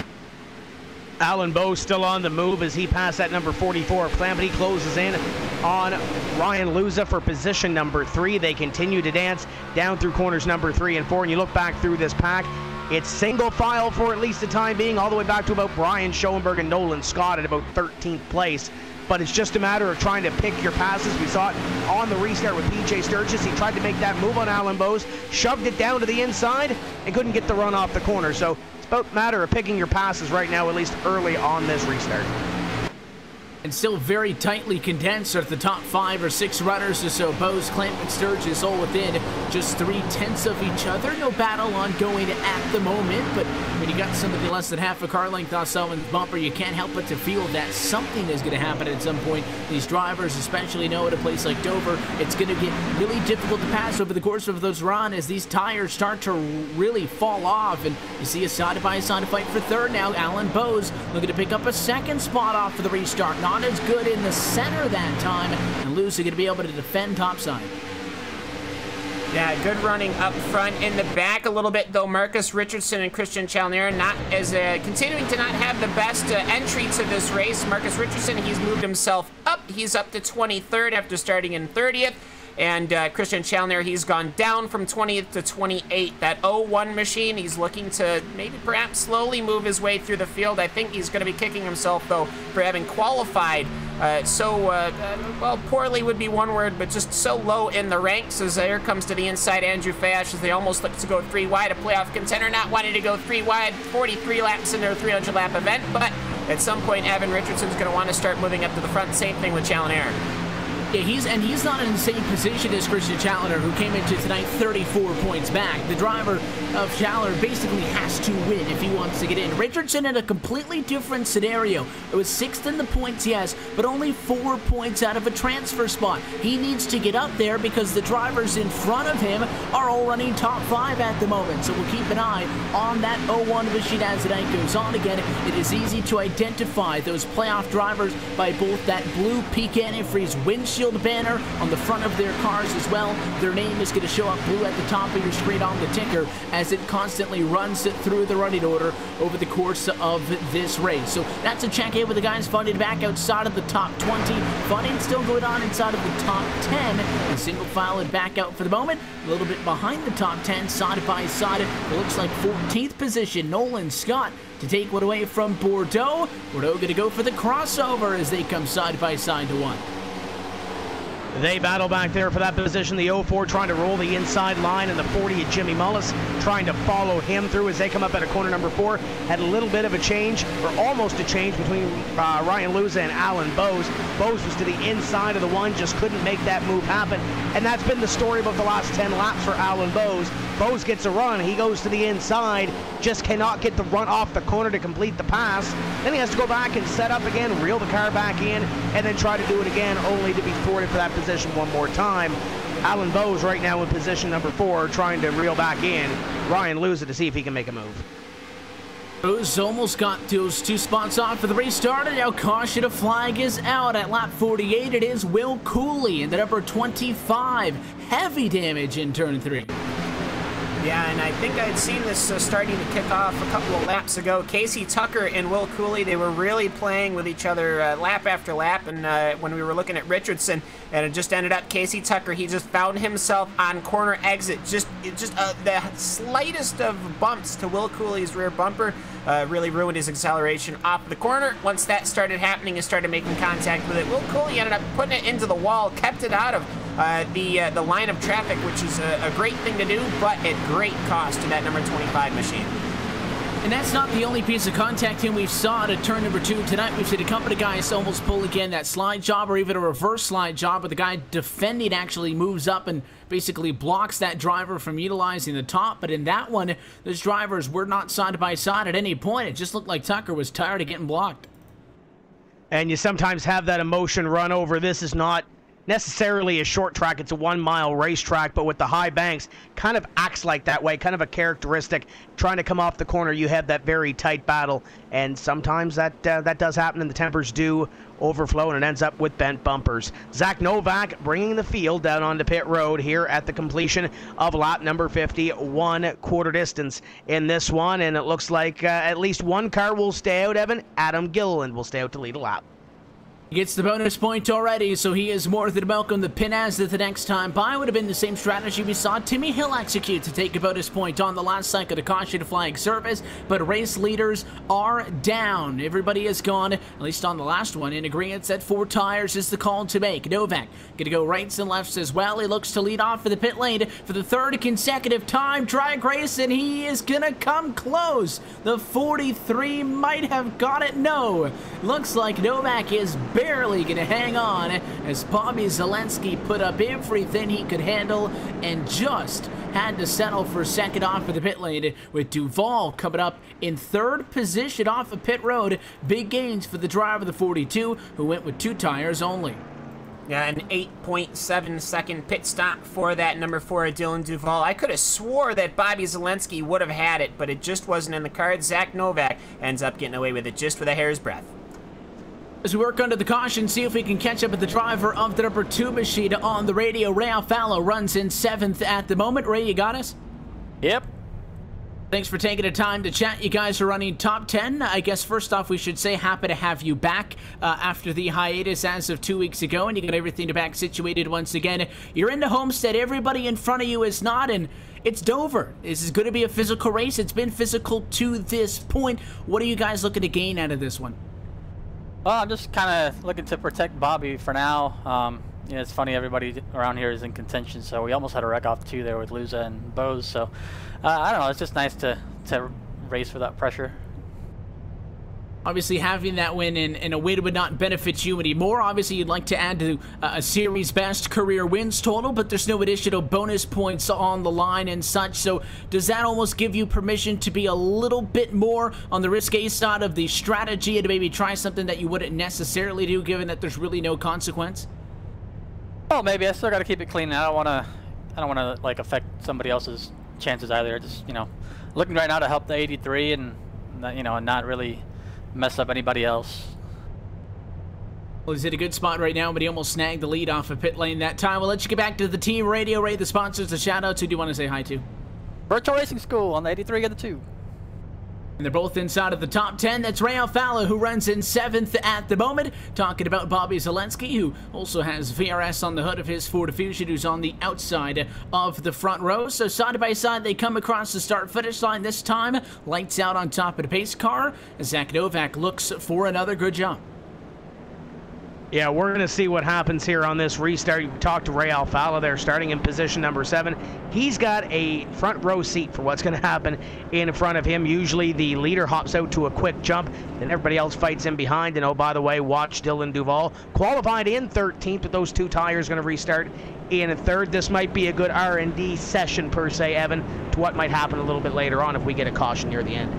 Alan Bowes still on the move as he passed that number 44. Clampett, he closes in on Ryan Luza for position number 3. They continue to dance down through corners number 3 and 4. And you look back through this pack, it's single file for at least the time being, all the way back to about Brian Schoenberg and Nolan Scott at about 13th place. But it's just a matter of trying to pick your passes. We saw it on the restart with PJ Sturgis. He tried to make that move on Alan Bowes, shoved it down to the inside, and couldn't get the run off the corner. So it's about a matter of picking your passes right now, at least early on this restart. And still very tightly condensed are the top 5 or 6 runners or so. Bose, Clampett, Sturgis all within just 3/10 of each other. No battle ongoing at the moment, but when you got somebody less than half a car length off someone's bumper, you can't help but to feel that something is going to happen at some point. These drivers especially know at a place like Dover, it's going to get really difficult to pass over the course of those runs as these tires start to really fall off. And you see a side-by-side fight for 3rd now. Alan Bowes looking to pick up a 2nd spot off for the restart. Not as good in the center that time, and Luce going to be able to defend topside. Yeah, good running up front. In the back a little bit, though, Marcus Richardson and Christian Chalner not as continuing to not have the best entry to this race. Marcus Richardson, he's moved himself up. He's up to 23rd after starting in 30th. And Christian Chalner, he's gone down from 20th to 28th. That 01 machine, he's looking to maybe perhaps slowly move his way through the field. I think he's going to be kicking himself, though, for having qualified well, poorly would be one word, but just so low in the ranks. As here comes to the inside Andrew Fash as they almost look to go 3 wide. A playoff contender not wanting to go 3 wide, 43 laps in their 300-lap event. But at some point, Evan Richardson's going to want to start moving up to the front. Same thing with Chalner. Yeah, he's not in the same position as Christian Challenger, who came into tonight 34 points back. The driver of Challenger basically has to win if he wants to get in. Richardson in a completely different scenario. It was 6th in the points, yes, but only 4 points out of a transfer spot. He needs to get up there because the drivers in front of him are all running top 5 at the moment. So we'll keep an eye on that 01 machine as the night goes on. Again, it is easy to identify those playoff drivers by both that blue Peak Antifreeze windshield windshield banner on the front of their cars as well. Their name is going to show up blue at the top of your screen on the ticker as it constantly runs through the running order over the course of this race. So that's a check in with the guys funded back outside of the top 20. Funding still going on inside of the top 10. And single file it back out for the moment. A little bit behind the top 10, side by side. It looks like 14th position, Nolan Scott to take one away from Bordeaux. Bordeaux going to go for the crossover as they come side by side to one. They battle back there for that position. The 04 trying to roll the inside line, and the 40 of Jimmy Mullis trying to follow him through as they come up at a corner number 4. Had a little bit of a change, or almost a change, between Ryan Luza and Alan Bose. Bose was to the inside of the one, just couldn't make that move happen. And that's been the story about the last 10 laps for Alan Bose. Bose gets a run, he goes to the inside, just cannot get the run off the corner to complete the pass. Then he has to go back and set up again, reel the car back in, and then try to do it again, only to be thwarted for that position one more time. Alan Bose right now in position number 4, trying to reel back in. Ryan Luza to see if he can make a move. Bose almost got those 2 spots off for the race started. Now caution, a flag is out at lap 48. It is Will Cooley in the number 25. Heavy damage in turn 3. Yeah, and I think I'd seen this starting to kick off a couple of laps ago. Casey Tucker and Will Cooley, they were really playing with each other lap after lap, and when we were looking at Richardson, and it just ended up Casey Tucker, he just found himself on corner exit. Just the slightest of bumps to Will Cooley's rear bumper really ruined his acceleration off the corner. Once that started happening and started making contact with it, Will Cooley ended up putting it into the wall, kept it out of the line of traffic, which is a great thing to do, but at great cost to that number 25 machine. And that's not the only piece of contact we saw at turn number 2 tonight. We've seen a couple of guys almost pull again that slide job, or even a reverse slide job, where the guy defending actually moves up and basically blocks that driver from utilizing the top. But in that one, those drivers were not side by side at any point. It just looked like Tucker was tired of getting blocked. And you sometimes have that emotion run over. This is not necessarily a short track, it's a 1-mile racetrack, but with the high banks, kind of acts like that way, kind of a characteristic. Trying to come off the corner, you have that very tight battle, and sometimes that does happen, and the tempers do overflow, and it ends up with bent bumpers. Zach Novak bringing the field down onto pit road here at the completion of lap number 50, 1/4 distance in this one, and it looks like at least one car will stay out, Evan. Adam Gilliland will stay out to lead a lap. He gets the bonus point already, so he is more than welcome. The pin as that the next time by would have been the same strategy we saw Timmy Hill execute to take a bonus point on the last cycle to caution flag service, but race leaders are down. Everybody is gone, at least on the last one, in agreement that 4 tires is the call to make. Novak gonna go rights and lefts as well. He looks to lead off for the pit lane for the 3rd consecutive time. Drag race, and he is gonna come close. The 43 might have got it. No, looks like Novak is barely gonna hang on as Bobby Zelensky put up everything he could handle and just had to settle for second off of the pit lane, with Duval coming up in 3rd position off of pit road. Big gains for the driver of the 42, who went with 2 tires only. Yeah, an 8.7-second pit stop for that number 4, Dylan Duval. I could have swore that Bobby Zelensky would have had it, but it just wasn't in the cards. Zach Novak ends up getting away with it just with a hair's breadth. As we work under the caution, see if we can catch up with the driver of the number 2 machine on the radio. Ray Alfalo runs in 7th at the moment. Ray, you got us? Yep. Thanks for taking the time to chat. You guys are running top 10. I guess first off, we should say happy to have you back after the hiatus as of 2 weeks ago, and you got everything back situated once again. You're into Homestead. Everybody in front of you is not, and it's Dover. This is going to be a physical race. It's been physical to this point. What are you guys looking to gain out of this one? Well, I'm just kind of looking to protect Bobby for now. You know, it's funny, everybody around here is in contention, so we almost had a wreck off 2 there with Luza and Bose. So I don't know, it's just nice to race for that pressure. Obviously, having that win in a way that would not benefit you anymore. Obviously, you'd like to add to a series best career wins total, but there's no additional bonus points on the line and such. So does that almost give you permission to be a little bit more on the risque side of the strategy and to maybe try something that you wouldn't necessarily do, given that there's really no consequence? Well, maybe. I still got to keep it clean. I don't want to like affect somebody else's chances either. Just, you know, looking right now to help the 83 and, you know, and not really mess up anybody else. Well, he's in a good spot right now, but he almost snagged the lead off of pit lane that time. We'll let you get back to the team radio. Ray, the sponsors, the shout-outs. Who do you want to say hi to? Virtual Racing School on the 83 and the 2. And they're both inside of the top 10. That's Ray Alfalla, who runs in 7th at the moment. Talking about Bobby Zelensky, who also has VRS on the hood of his Ford Fusion, who's on the outside of the front row. So side by side, they come across the start-finish line this time. Lights out on top of the pace car. Zach Novak looks for another good jump. Yeah, we're going to see what happens here on this restart. You talked to Ray Alfalla there, starting in position number 7. He's got a front row seat for what's going to happen in front of him. Usually the leader hops out to a quick jump, and everybody else fights in behind. And oh, by the way, watch Dylan Duval. Qualified in 13th with those 2 tires, going to restart in 3rd. This might be a good R&D session per se, Evan, to what might happen a little bit later on if we get a caution near the end.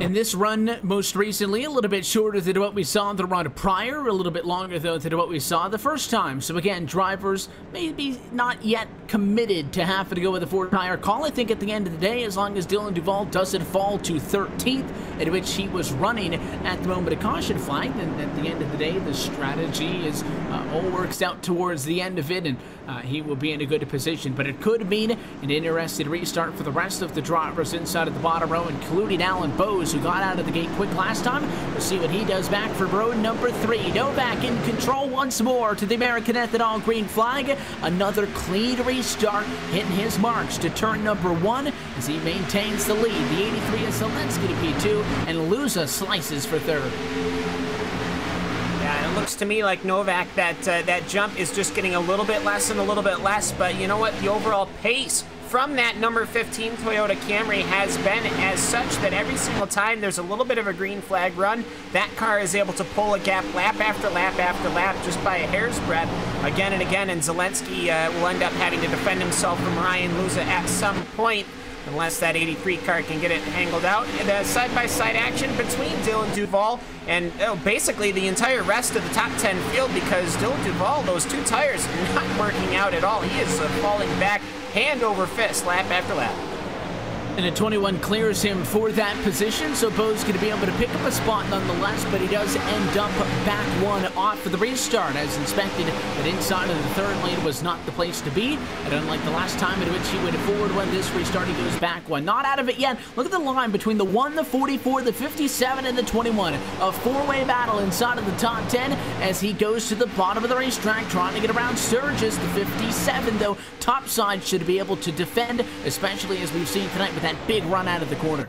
In this run, most recently, a little bit shorter than what we saw in the run prior, a little bit longer, though, than what we saw the first time. So, again, drivers maybe not yet committed to having to go with a 4-tire call. I think at the end of the day, as long as Dylan Duval doesn't fall to 13th, at which he was running at the moment of caution flag, then at the end of the day, the strategy is all works out towards the end of it, and he will be in a good position. But it could mean an interesting restart for the rest of the drivers inside of the bottom row, including Alan Bowes, who got out of the gate quick last time. We'll see what he does back for row number 3. Novak in control once more to the American Ethanol green flag. Another clean restart, hitting his marks to turn number 1 as he maintains the lead. The 83 is Zelensky to P2, and Luza slices for 3rd. Yeah, it looks to me like Novak, that jump is just getting a little bit less and a little bit less, but you know what? The overall pace from that number 15 Toyota Camry has been as such that every single time there's a little bit of a green flag run, that car is able to pull a gap lap after lap after lap just by a hair's breadth again and again, and Zelensky will end up having to defend himself from Ryan Luza at some point, unless that 83 car can get it angled out. The side-by-side action between Dylan Duval and basically the entire rest of the top 10 field, because Dylan Duval, those 2 tires are not working out at all. He is falling back hand over fist lap after lap. And a 21 clears him for that position, so Bo's going to be able to pick up a spot nonetheless, but he does end up back 1 off for the restart, as inspected that inside of the 3rd lane was not the place to be, and unlike the last time in which he went forward when this restart, he goes back 1. Not out of it yet. Look at the line between the 1, the 44, the 57, and the 21. A 4-way battle inside of the top 10 as he goes to the bottom of the racetrack, trying to get around Sturgis. The 57, though, topside should be able to defend, especially as we've seen tonight with that big run out of the corner.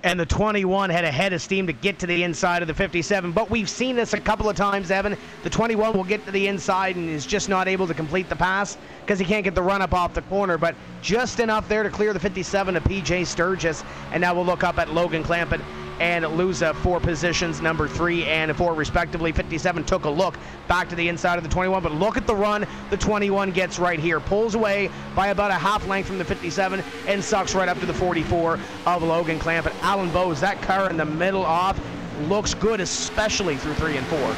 And the 21 had a head of steam to get to the inside of the 57, but we've seen this a couple of times, Evan. The 21 will get to the inside and is just not able to complete the pass because he can't get the run up off the corner, but just enough there to clear the 57 of PJ Sturgis. And now we'll look up at Logan Clampett and Luza for positions number 3 and 4 respectively. 57 took a look back to the inside of the 21, but look at the run the 21 gets right here. Pulls away by about a half length from the 57 and sucks right up to the 44 of Logan Clampett. Alan Bowes, that car in the middle off, looks good, especially through 3 and 4.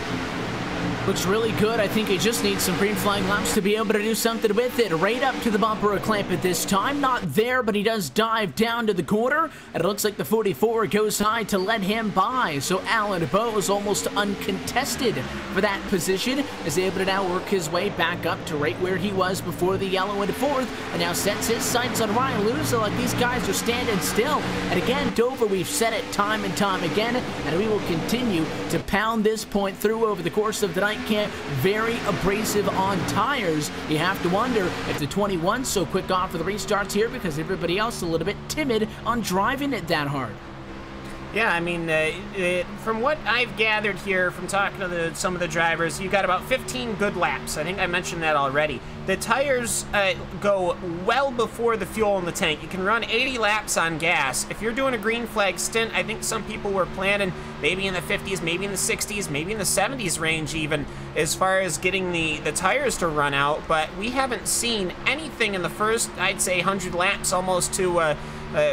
Looks really good. I think he just needs some green flag laps to be able to do something with it. Right up to the bumper of Clampett this time. Not there, but he does dive down to the corner. And it looks like the 44 goes high to let him by. So Alan Bowes almost uncontested for that position. Is able to now work his way back up to right where he was before the yellow in 4th. And now sets his sights on Ryan Luza, like these guys are standing still. And again, Dover, we've said it time and time again. And we will continue to pound this point through over the course of the night. Camp, very abrasive on tires. You have to wonder if the 21's so quick off for the restarts here because everybody else a little bit timid on driving it that hard. Yeah, I mean, from what I've gathered here from talking to some of the drivers, you got about 15 good laps. I think I mentioned that already. The tires go well before the fuel in the tank. You can run 80 laps on gas. If you're doing a green flag stint, I think some people were planning maybe in the 50s, maybe in the 60s, maybe in the 70s range even, as far as getting the tires to run out. But we haven't seen anything in the first, I'd say, 100 laps, almost to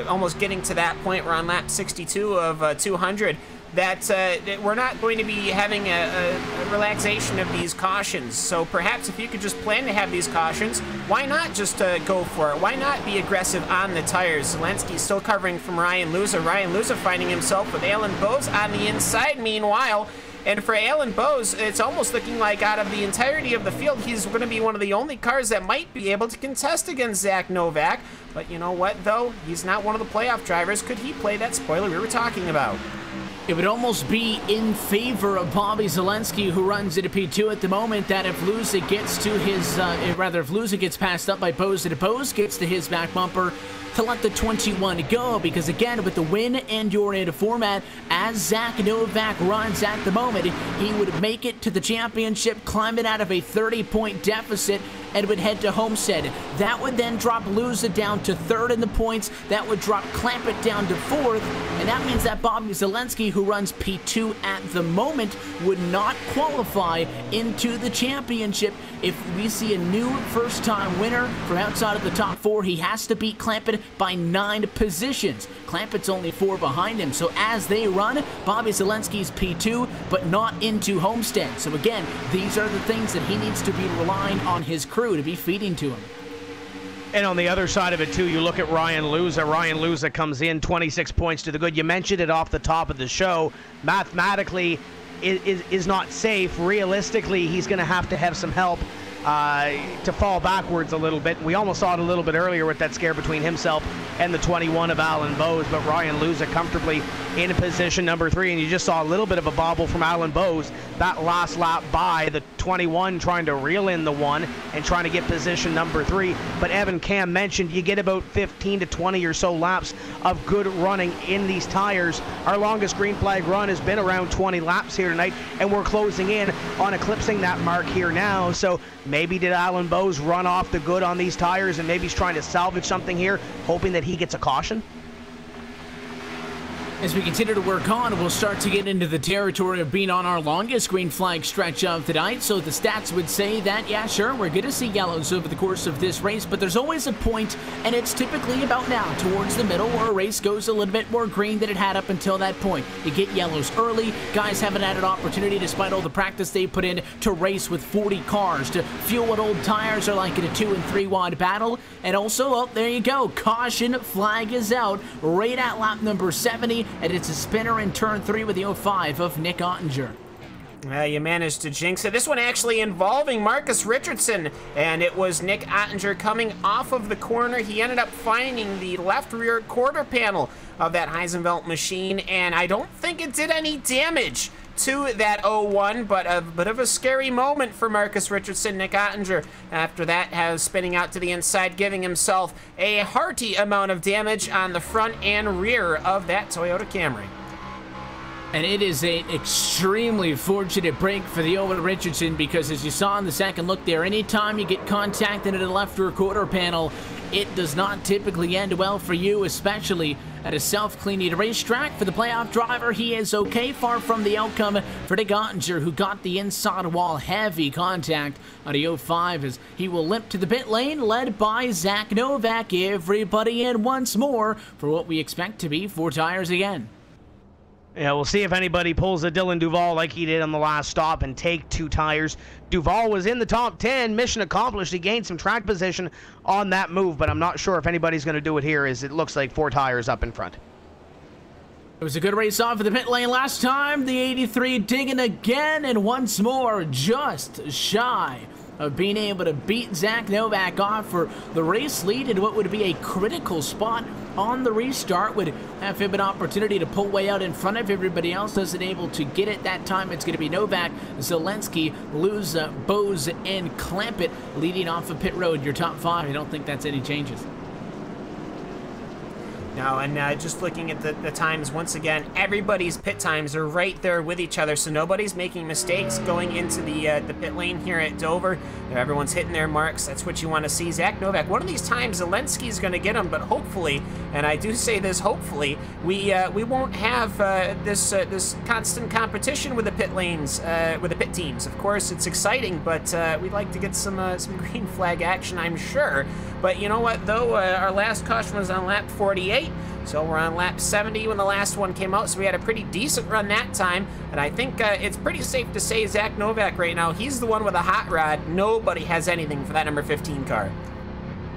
almost getting to that point. We're on lap 62 of 200. That we're not going to be having a relaxation of these cautions. So perhaps if you could just plan to have these cautions, why not just go for it? Why not be aggressive on the tires? Zelensky still covering from Ryan Luza. Ryan Luza finding himself with Alan Bowes on the inside. Meanwhile, And for Alan Bowes, it's almost looking like out of the entirety of the field, he's going to be one of the only cars that might be able to contest against Zach Novak. But you know what, though? He's not one of the playoff drivers. Could he play that spoiler we were talking about? It would almost be in favor of Bobby Zalenski, who runs into P2 at the moment, that if Luza gets to his, if Luza gets passed up by Bowes and Bowes gets to his back bumper, to let the 21 go, because again, with the win and you're in a format, as Zach Novak runs at the moment, he would make it to the championship, climb it out of a 30-point deficit, and would head to Homestead. That would then drop Luza down to 3rd in the points. That would drop Clampett down to 4th, and that means that Bobby Zalenski, who runs P2 at the moment, would not qualify into the championship. If we see a new first-time winner from outside of the top 4, he has to beat Clampett by 9 positions. Clampett's only 4 behind him, so as they run, Bobby Zalenski's P2, but not into Homestead. So again, these are the things that he needs to be relying on his crew to be feeding to him. And on the other side of it, too, you look at Ryan Luza. Ryan Luza comes in 26 points to the good. You mentioned it off the top of the show. Mathematically, is not safe. Realistically, he's going to have some help to fall backwards a little bit. We almost saw it a little bit earlier with that scare between himself and the 21 of Alan Bowes, but Ryan Luza comfortably in position number 3, and you just saw a little bit of a bobble from Alan Bowes that last lap by the 21, trying to reel in the 1 and trying to get position number 3. But Evan Cam mentioned you get about 15 to 20 or so laps of good running in these tires. Our longest green flag run has been around 20 laps here tonight, and we're closing in on eclipsing that mark here now. So maybe did Alan Bowes run off the good on these tires, and maybe he's trying to salvage something here, hoping that he gets a caution? As we continue to work on, we'll start to get into the territory of being on our longest green flag stretch of the night. So the stats would say that, yeah, sure, we're going to see yellows over the course of this race, but there's always a point, and it's typically about now, towards the middle, where a race goes a little bit more green than it had up until that point. You get yellows early. Guys haven't had an opportunity, despite all the practice they put in, to race with 40 cars, to feel what old tires are like in a 2 and 3 wide battle. And also, oh, there you go, caution flag is out right at lap number 70. And it's a spinner in turn 3 with the 05 of Nick Ottinger. You managed to jinx it. This one actually involving Marcus Richardson, and it was Nick Ottinger coming off of the corner. He ended up finding the left rear quarter panel of that Heisenfeld machine, and I don't think it did any damage to that 01, but a bit of a scary moment for Marcus Richardson. Nick Ottinger, after that, has spinning out to the inside, giving himself a hearty amount of damage on the front and rear of that Toyota Camry. And it is an extremely fortunate break for the Owen Richardson, because as you saw in the second look there, anytime you get contact into the left rear quarter panel, it does not typically end well for you, especially at a self-cleaning racetrack. For the playoff driver, he is okay, far from the outcome for Nick Ottinger, who got the inside wall heavy contact on the 05, as he will limp to the pit lane, led by Zach Novak. Everybody in once more for what we expect to be 4 tires again. Yeah, we'll see if anybody pulls a Dylan Duval like he did on the last stop and take 2 tires. Duval was in the top 10. Mission accomplished. He gained some track position on that move, but I'm not sure if anybody's going to do it here, as it looks like 4 tires up in front. It was a good race off of the pit lane last time. The 83 digging again, and once more just shy of being able to beat Zach Novak off for the race lead in what would be a critical spot on the restart. Would have him an opportunity to pull way out in front of everybody else. Isn't able to get it that time. It's going to be Novak, Zalenski, Luza, Bowes, and Clampett leading off of pit road. Your top 5. I don't think that's any changes. No, and just looking at the times, once again, everybody's pit times are right there with each other, so nobody's making mistakes going into the pit lane here at Dover. Everyone's hitting their marks. That's what you want to see. Zach Novak, one of these times, Zelensky's going to get him, but hopefully, and I do say this hopefully, we won't have this constant competition with the pit lanes, with the pit teams. Of course, it's exciting, but we'd like to get some green flag action, I'm sure. But you know what, though? Our last caution was on lap 48, so we're on lap 70 when the last one came out, so we had a pretty decent run that time, and I think it's pretty safe to say Zach Novak right now, he's the one with a hot rod. Nobody has anything for that number 15 car.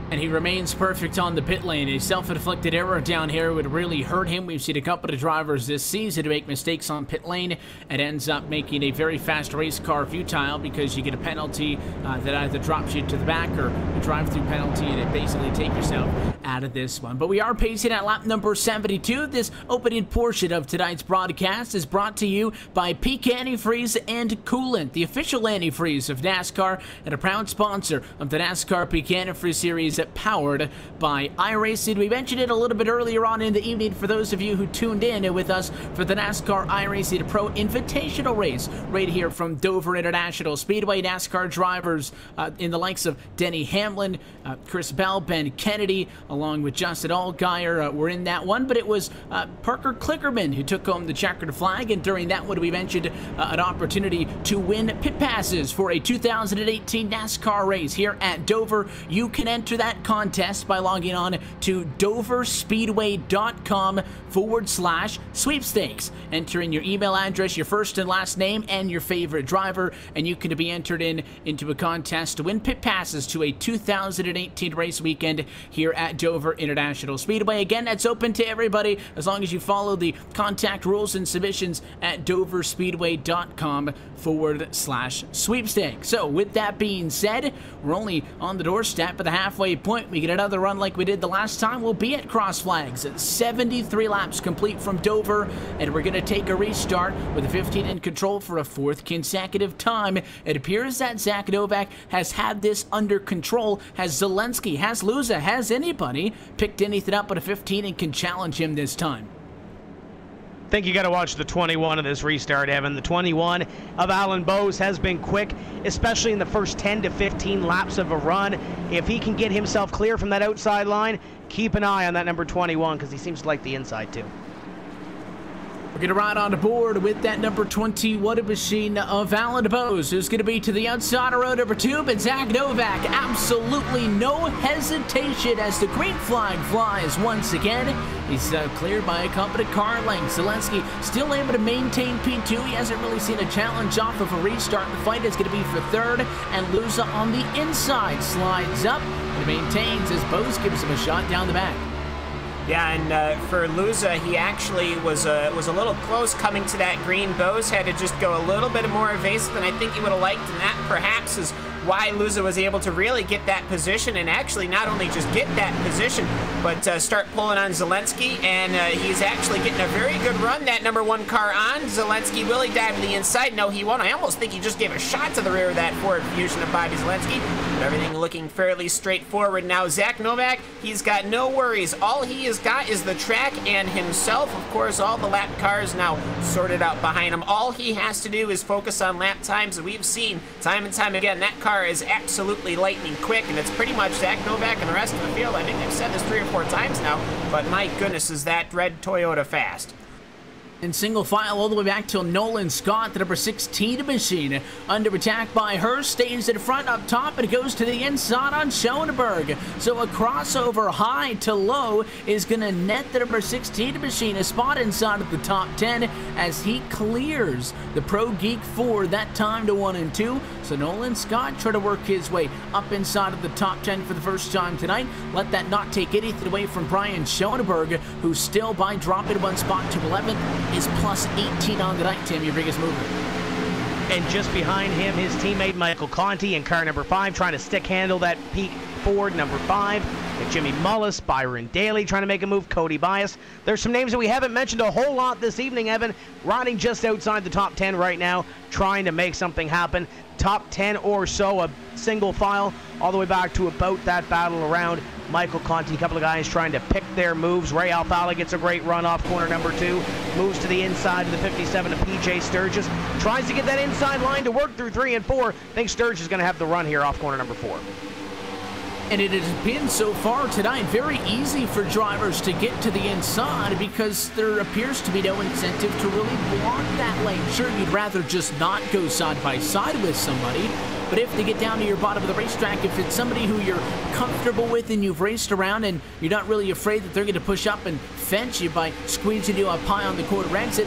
And he remains perfect on the pit lane. A self-inflicted error down here would really hurt him. We've seen a couple of drivers this season to make mistakes on pit lane. It ends up making a very fast race car futile because you get a penalty that either drops you to the back or a drive-through penalty, and it basically takes yourself out of this one. But we are pacing at lap number 72. This opening portion of tonight's broadcast is brought to you by Peak Antifreeze and Coolant, the official antifreeze of NASCAR and a proud sponsor of the NASCAR Peak Antifreeze Series, powered by iRacing. We mentioned it a little bit earlier on in the evening for those of you who tuned in with us for the NASCAR iRacing Pro Invitational race right here from Dover International Speedway. NASCAR drivers in the likes of Denny Hamlin, Chris Bell, Ben Kennedy, along with Justin Allgaier were in that one, but it was Parker Klickerman who took home the checkered flag, and during that one we mentioned an opportunity to win pit passes for a 2018 NASCAR race here at Dover. You can enter that contest by logging on to doverspeedway.com/sweepstakes. Enter in your email address, your first and last name, and your favorite driver, and you can be entered into a contest to win pit passes to a 2018 race weekend here at Dover International Speedway. Again, that's open to everybody as long as you follow the contact rules and submissions at doverspeedway.com/sweepstakes. So with that being said, we're only on the doorstep of the halfway point. We get another run like we did the last time. We'll be at cross flags at 73 laps complete from Dover, and we're going to take a restart with a 15 in control for a fourth consecutive time. It appears that Zach Novak has had this under control. Has Zelensky, has Luza, has anybody picked anything up at a 15 and can challenge him this time? I think you got to watch the 21 of this restart, Evan. The 21 of Alan Bowes has been quick, especially in the first 10 to 15 laps of a run. If he can get himself clear from that outside line, keep an eye on that number 21 because he seems to like the inside too. We're going to ride on the board with that number 21 machine of Alan Bowes, who's going to be to the outside of row number 2, but Zach Novak, absolutely no hesitation as the green flag flies once again. He's cleared by a competent car length. Zelensky still able to maintain P2. He hasn't really seen a challenge off of a restart. The fight is going to be for third, and Luza on the inside slides up and maintains as Bowes gives him a shot down the back. Yeah, and for Luza, he actually was a little close coming to that green. Bowes had to just go a little bit more evasive than I think he would have liked, and that perhaps is why Luza was able to really get that position, and actually not only just get that position, but start pulling on Zelensky, and he's actually getting a very good run, that number 1 car on Zelensky. Will he dive to the inside? No, he won't. I almost think he just gave a shot to the rear of that Ford Fusion of Bobby Zelensky, but everything looking fairly straightforward now. Zach Novak, he's got no worries. All he has got is the track and himself. Of course, all the lap cars now sorted out behind him. All he has to do is focus on lap times. We've seen time and time again that car is absolutely lightning quick, and it's pretty much Zach Novak and the rest of the field. I think I've said this 3 or 4 times now, but my goodness, is that red Toyota fast. In single file all the way back till Nolan Scott, the number 16 machine. Under attack by Hurst, stays in front up top, and it goes to the inside on Schoenberg. So a crossover high to low is going to net the number 16 machine a spot inside of the top 10 as he clears the Pro Geek Ford that time to 1 and 2. So Nolan Scott try to work his way up inside of the top 10 for the first time tonight. Let that not take anything away from Brian Schoenberg, who still by dropping 1 spot to 11th is plus 18 on the night. Tim, your biggest mover. And just behind him, his teammate Michael Conti in car number 5 trying to stick handle that Peak Ford number 5. And Jimmy Mullis, Byron Daly trying to make a move, Cody Bias. There's some names that we haven't mentioned a whole lot this evening, Evan, riding just outside the top 10 right now, trying to make something happen. Top 10 or so, a single file, all the way back to about that battle around Michael Conti. A couple of guys trying to pick their moves. Ray Alfala gets a great run off corner number 2. Moves to the inside of the 57 of PJ Sturgis. Tries to get that inside line to work through 3 and 4. Thinks Sturgis is going to have the run here off corner number 4. And it has been so far tonight very easy for drivers to get to the inside because there appears to be no incentive to really block that lane. Sure, you'd rather just not go side by side with somebody, but if they get down to your bottom of the racetrack, if it's somebody who you're comfortable with and you've raced around and you're not really afraid that they're going to push up and fence you by squeezing you up high on the quarter exit,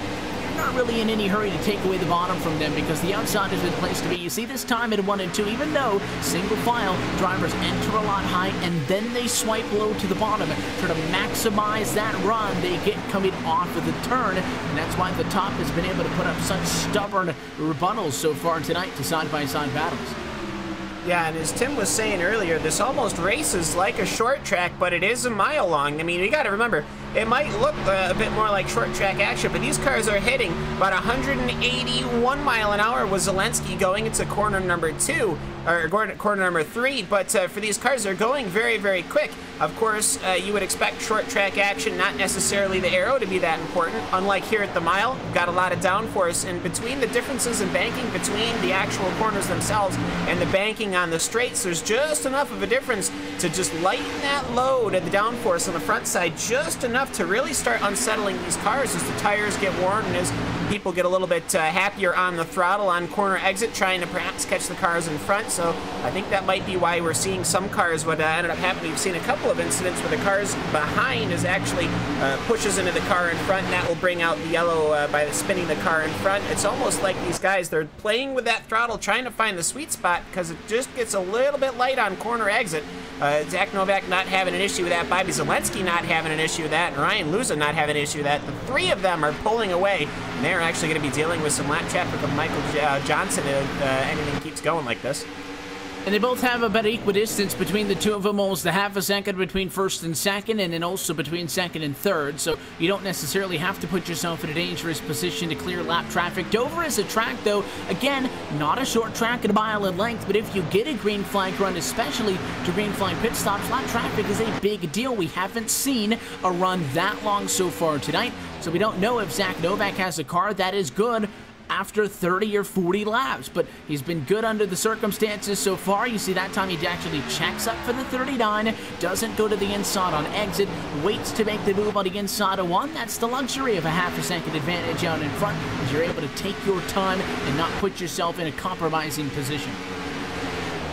you're not really in any hurry to take away the bottom from them because the outside is the place to be. You see this time at 1 and 2, even though single file drivers enter a lot high and then they swipe low to the bottom, try to maximize that run. They get coming off of the turn, and that's why the top has been able to put up such stubborn rebuttals so far tonight to side-by-side battles. Yeah, and as Tim was saying earlier, this almost races like a short track, but it is a mile long. I mean, you got to remember, it might look a bit more like short track action, but these cars are hitting about 181 mile an hour with Zelensky going into corner number 2, or corner number 3, but for these cars, they're going very, very quick. Of course, you would expect short track action, not necessarily the aero, to be that important. Unlike here at the mile, got a lot of downforce, and between the differences in banking between the actual corners themselves and the banking on the straights, there's just enough of a difference to just lighten that load at the downforce on the front side, just enough to really start unsettling these cars as the tires get worn and as people get a little bit happier on the throttle on corner exit, trying to perhaps catch the cars in front. So I think that might be why we're seeing some cars, what ended up happening, we've seen a couple of incidents where the cars behind is actually pushes into the car in front, and that will bring out the yellow by spinning the car in front. It's almost like these guys, they're playing with that throttle, trying to find the sweet spot because it just gets a little bit light on corner exit. Zach Novak not having an issue with that, Bobby Zelensky not having an issue with that, and Ryan Luza not having an issue with that. The three of them are pulling away, and they're actually going to be dealing with some lap traffic of Michael Johnson if anything keeps going like this. And they both have about equidistance between the two of them, almost a half a second between first and second, and then also between second and third. So you don't necessarily have to put yourself in a dangerous position to clear lap traffic. Dover is a track, though, again, not a short track at a mile in length, but if you get a green flag run, especially to green flag pit stops, lap traffic is a big deal. We haven't seen a run that long so far tonight, so we don't know if Zach Novak has a car that is good after 30 or 40 laps, but he's been good under the circumstances so far. You see that time he actually checks up for the 39, doesn't go to the inside on exit, waits to make the move on the inside of 1. That's the luxury of a half a second advantage out in front, as you're able to take your time and not put yourself in a compromising position.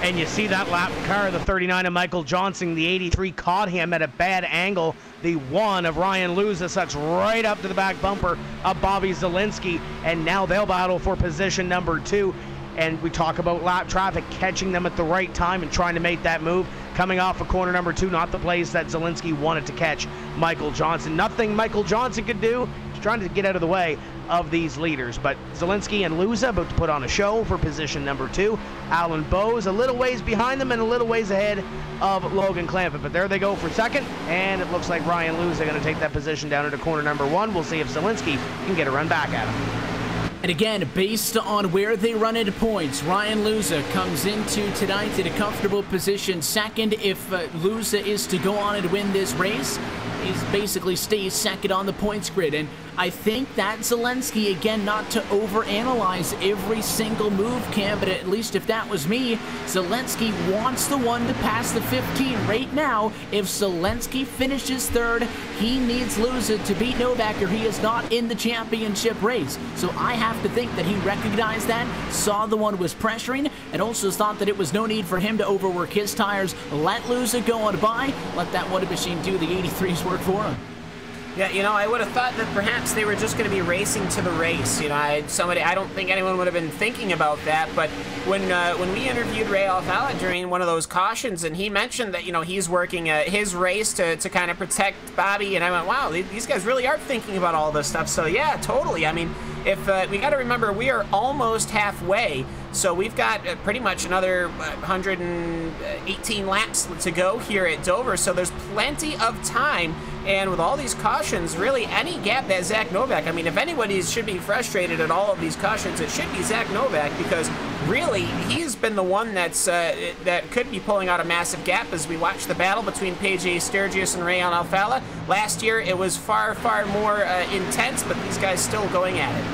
And you see that lap car, the 39 of Michael Johnson, the 83 caught him at a bad angle. The 1 of Ryan Luza sucks right up to the back bumper of Bobby Zelensky, and now they'll battle for position number 2. And we talk about lap traffic, catching them at the right time and trying to make that move. Coming off of corner number 2, not the place that Zelensky wanted to catch Michael Johnson. Nothing Michael Johnson could do. He's trying to get out of the way of these leaders. But Zelensky and Luza about to put on a show for position number 2. Alan Bowes a little ways behind them and a little ways ahead of Logan Clampett. But there they go for second, and it looks like Ryan Luza going to take that position down into corner number 1. We'll see if Zelensky can get a run back at him. And again, based on where they run into points, Ryan Luza comes into tonight in a comfortable position. Second, if Luza is to go on and win this race, he basically stays second on the points grid. And I think that Zelensky, again, not to overanalyze every single move, Cam, but at least if that was me, Zelensky wants the one to pass the 15 right now. If Zelensky finishes third, he needs Luza to beat Novak, or he is not in the championship race. So I have to think that he recognized that, saw the one was pressuring, and also thought that it was no need for him to overwork his tires. Let Luza go on by, let that one machine do the 83's work for him. Yeah, you know, I would have thought that perhaps they were just going to be racing to the race. You know, I don't think anyone would have been thinking about that. But when we interviewed Ray Alfala during one of those cautions, and he mentioned that, you know, he's working his race to kind of protect Bobby, and I went, wow, these guys really are thinking about all this stuff. So yeah, totally. I mean, if we got to remember, we are almost halfway. So we've got pretty much another 118 laps to go here at Dover. So there's plenty of time. And with all these cautions, really any gap that Zach Novak, I mean, if anybody should be frustrated at all of these cautions, it should be Zach Novak, because really he's been the one that's that could be pulling out a massive gap as we watch the battle between Paige Sturgis and Ray Alfala. Last year it was far, far more intense, but these guys still going at it.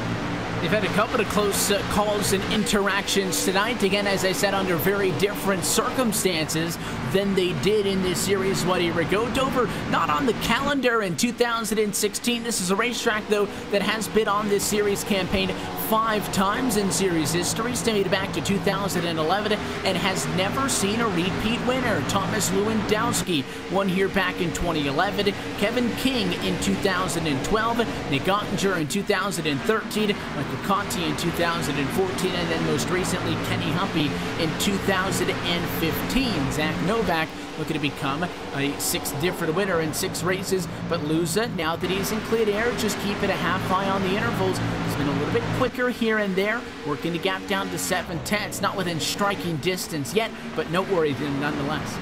They've had a couple of close calls and interactions tonight. Again, as I said, under very different circumstances than they did in this series 1 year ago. Dover not on the calendar in 2016. This is a racetrack, though, that has been on this series campaign 5 times in series history, dating back to 2011, and has never seen a repeat winner. Thomas Lewandowski won here back in 2011, Kevin King in 2012, Nick Ottinger in 2013, Michael Conti in 2014, and then most recently Kenny Humpy in 2015. Zach Novak looking to become a 6th different winner in 6 races, but Luza, now that he's in clear air, just keeping a half eye on the intervals. He's been a little bit quicker here and there, working the gap down to 7/10. Not within striking distance yet, but noteworthy nonetheless.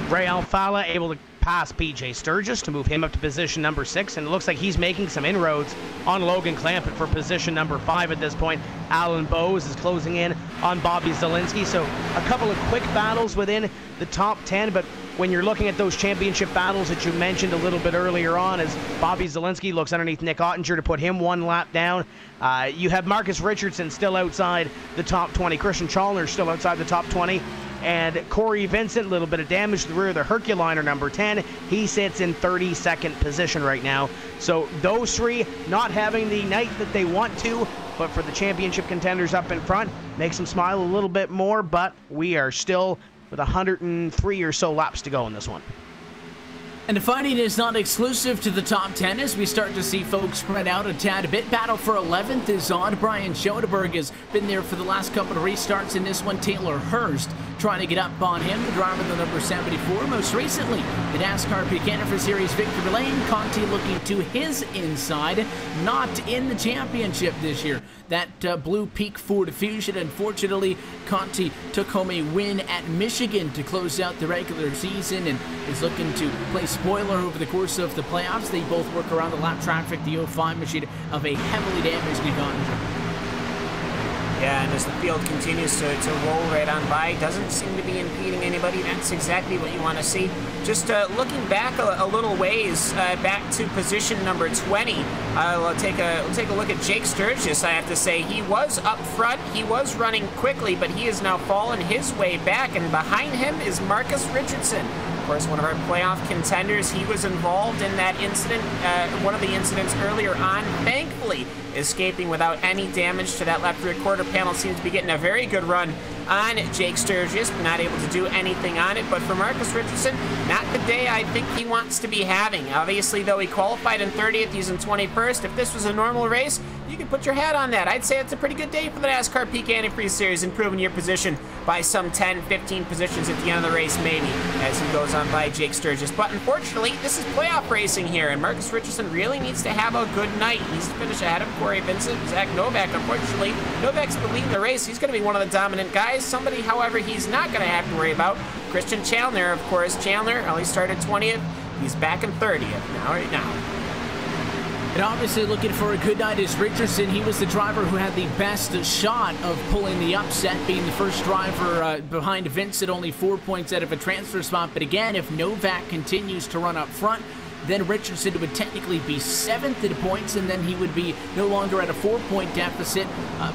Ray Alfala able to pass PJ Sturgis to move him up to position number 6, and it looks like he's making some inroads on Logan Clampett for position number 5 at this point. Alan Bowes is closing in on Bobby Zielinski, so a couple of quick battles within the top 10, but when you're looking at those championship battles that you mentioned a little bit earlier on, as Bobby Zielinski looks underneath Nick Ottinger to put him 1 lap down, you have Marcus Richardson still outside the top 20, Christian Chalner still outside the top 20, and Corey Vincent, a little bit of damage to the rear of the Herculiner, number 10. He sits in 32nd position right now. So those 3 not having the night that they want to, but for the championship contenders up in front, makes them smile a little bit more, but we are still with 103 or so laps to go in this one. And the fighting is not exclusive to the top 10 as we start to see folks spread out a tad bit. Battle for 11th is on. Brian Schoenberg has been there for the last couple of restarts in this one. Taylor Hurst trying to get up on him, the driver of the number 74. Most recently, the NASCAR Peak Antifreeze Series victory lane. Conti looking to his inside, not in the championship this year. That blue Peak Ford Fusion, unfortunately, Conti took home a win at Michigan to close out the regular season and is looking to play spoiler over the course of the playoffs. They both work around the lap traffic, the 05 machine of a heavily damaged Nick Ottinger. Yeah, and as the field continues to roll right on by, doesn't seem to be impeding anybody. That's exactly what you want to see. Just looking back a little ways, back to position number 20, we'll take a look at Jake Sturgis. I have to say, he was up front, he was running quickly, but he has now fallen his way back, and behind him is Marcus Richardson. Of course, one of our playoff contenders. He was involved in that incident, one of the incidents earlier on, thankfully escaping without any damage to that left rear quarter panel. Seems to be getting a very good run on Jake Sturgis, but not able to do anything on it. But for Marcus Richardson, not the day I think he wants to be having. Obviously, though, he qualified in 30th, he's in 21st. If this was a normal race, you can put your hat on that. I'd say it's a pretty good day for the NASCAR Peak Antifreeze Series, improving your position by some 10, 15 positions at the end of the race, maybe, as he goes on by Jake Sturgis. But unfortunately, this is playoff racing here, and Marcus Richardson really needs to have a good night. He needs to finish ahead of Corey Vincent, Zach Novak. Unfortunately, Novak's been leading the race. He's going to be one of the dominant guys. Somebody, however, he's not going to have to worry about. Christian Chandler, of course. Chandler only started 20th. He's back in 30th right now. And obviously looking for a good night is Richardson. He was the driver who had the best shot of pulling the upset, being the first driver behind Vincent, only 4 points out of a transfer spot. But again, if Novak continues to run up front, then Richardson would technically be 7th in points, and then he would be no longer at a 4-point deficit,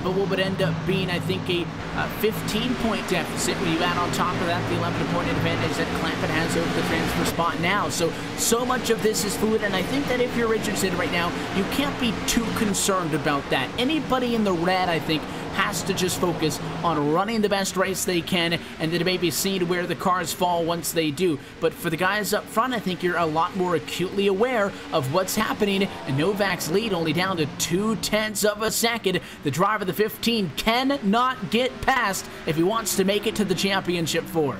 but what would end up being, I think, a 15-point deficit when you add on top of that the 11-point advantage that Clampett has over the transfer spot now. So much of this is fluid, and I think that if you're Richardson right now, you can't be too concerned about that. Anybody in the red, I think, has to just focus on running the best race they can, and then maybe see where the cars fall once they do. But for the guys up front, I think you're a lot more acutely aware of what's happening, and Novak's lead only down to 0.2 of a second. The driver of the 15 cannot get past if he wants to make it to the championship 4.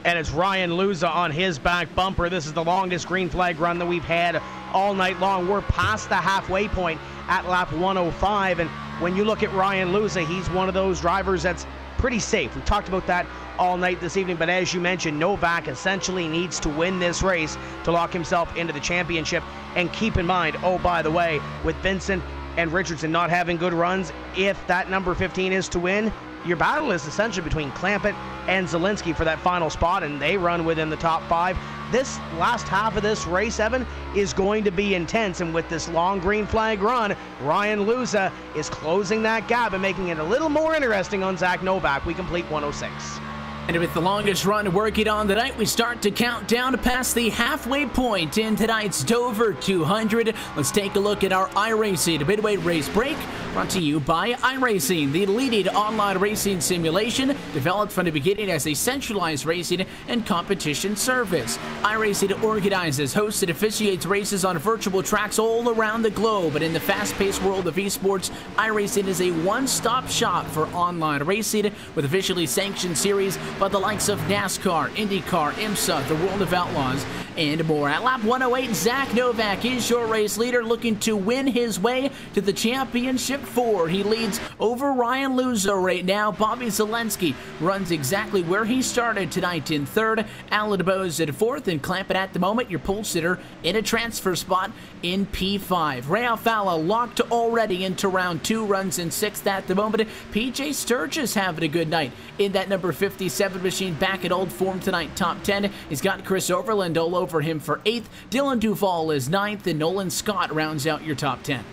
And it's Ryan Luza on his back bumper. This is the longest green flag run that we've had all night long. We're past the halfway point at lap 105, and when you look at Ryan Luza, he's one of those drivers that's pretty safe. We talked about that all night this evening, but as you mentioned, Novak essentially needs to win this race to lock himself into the championship. And keep in mind, oh, by the way, with Vincent and Richardson not having good runs, if that number 15 is to win, your battle is essentially between Clampett and Zielinski for that final spot, and they run within the top 5. This last half of this race, Evan, is going to be intense, and with this long green flag run, Ryan Luza is closing that gap and making it a little more interesting on Zach Novak. We complete 106. And with the longest run working on tonight, we start to count down past the halfway point in tonight's Dover 200. Let's take a look at our iRacing Midway Race Break, brought to you by iRacing, the leading online racing simulation developed from the beginning as a centralized racing and competition service. iRacing organizes, hosts, and officiates races on virtual tracks all around the globe. And in the fast-paced world of esports, iRacing is a one-stop shop for online racing with officially sanctioned series by the likes of NASCAR, IndyCar, IMSA, the World of Outlaws, and more. At lap 108, Zach Novak is your race leader, looking to win his way to the championship 4. He leads over Ryan Luza right now. Bobby Zielinski runs exactly where he started tonight in 3rd. Alan Bowes in 4th, and Clampett at the moment, your pole sitter, in a transfer spot in P5. Ray Alfala locked already into round 2, runs in 6th at the moment. PJ Sturgis having a good night in that number 57 machine, back at old form tonight, top 10. He's got Chris Overland all over him for 8th. Dylan Duvall is 9th, and Nolan Scott rounds out your top 10.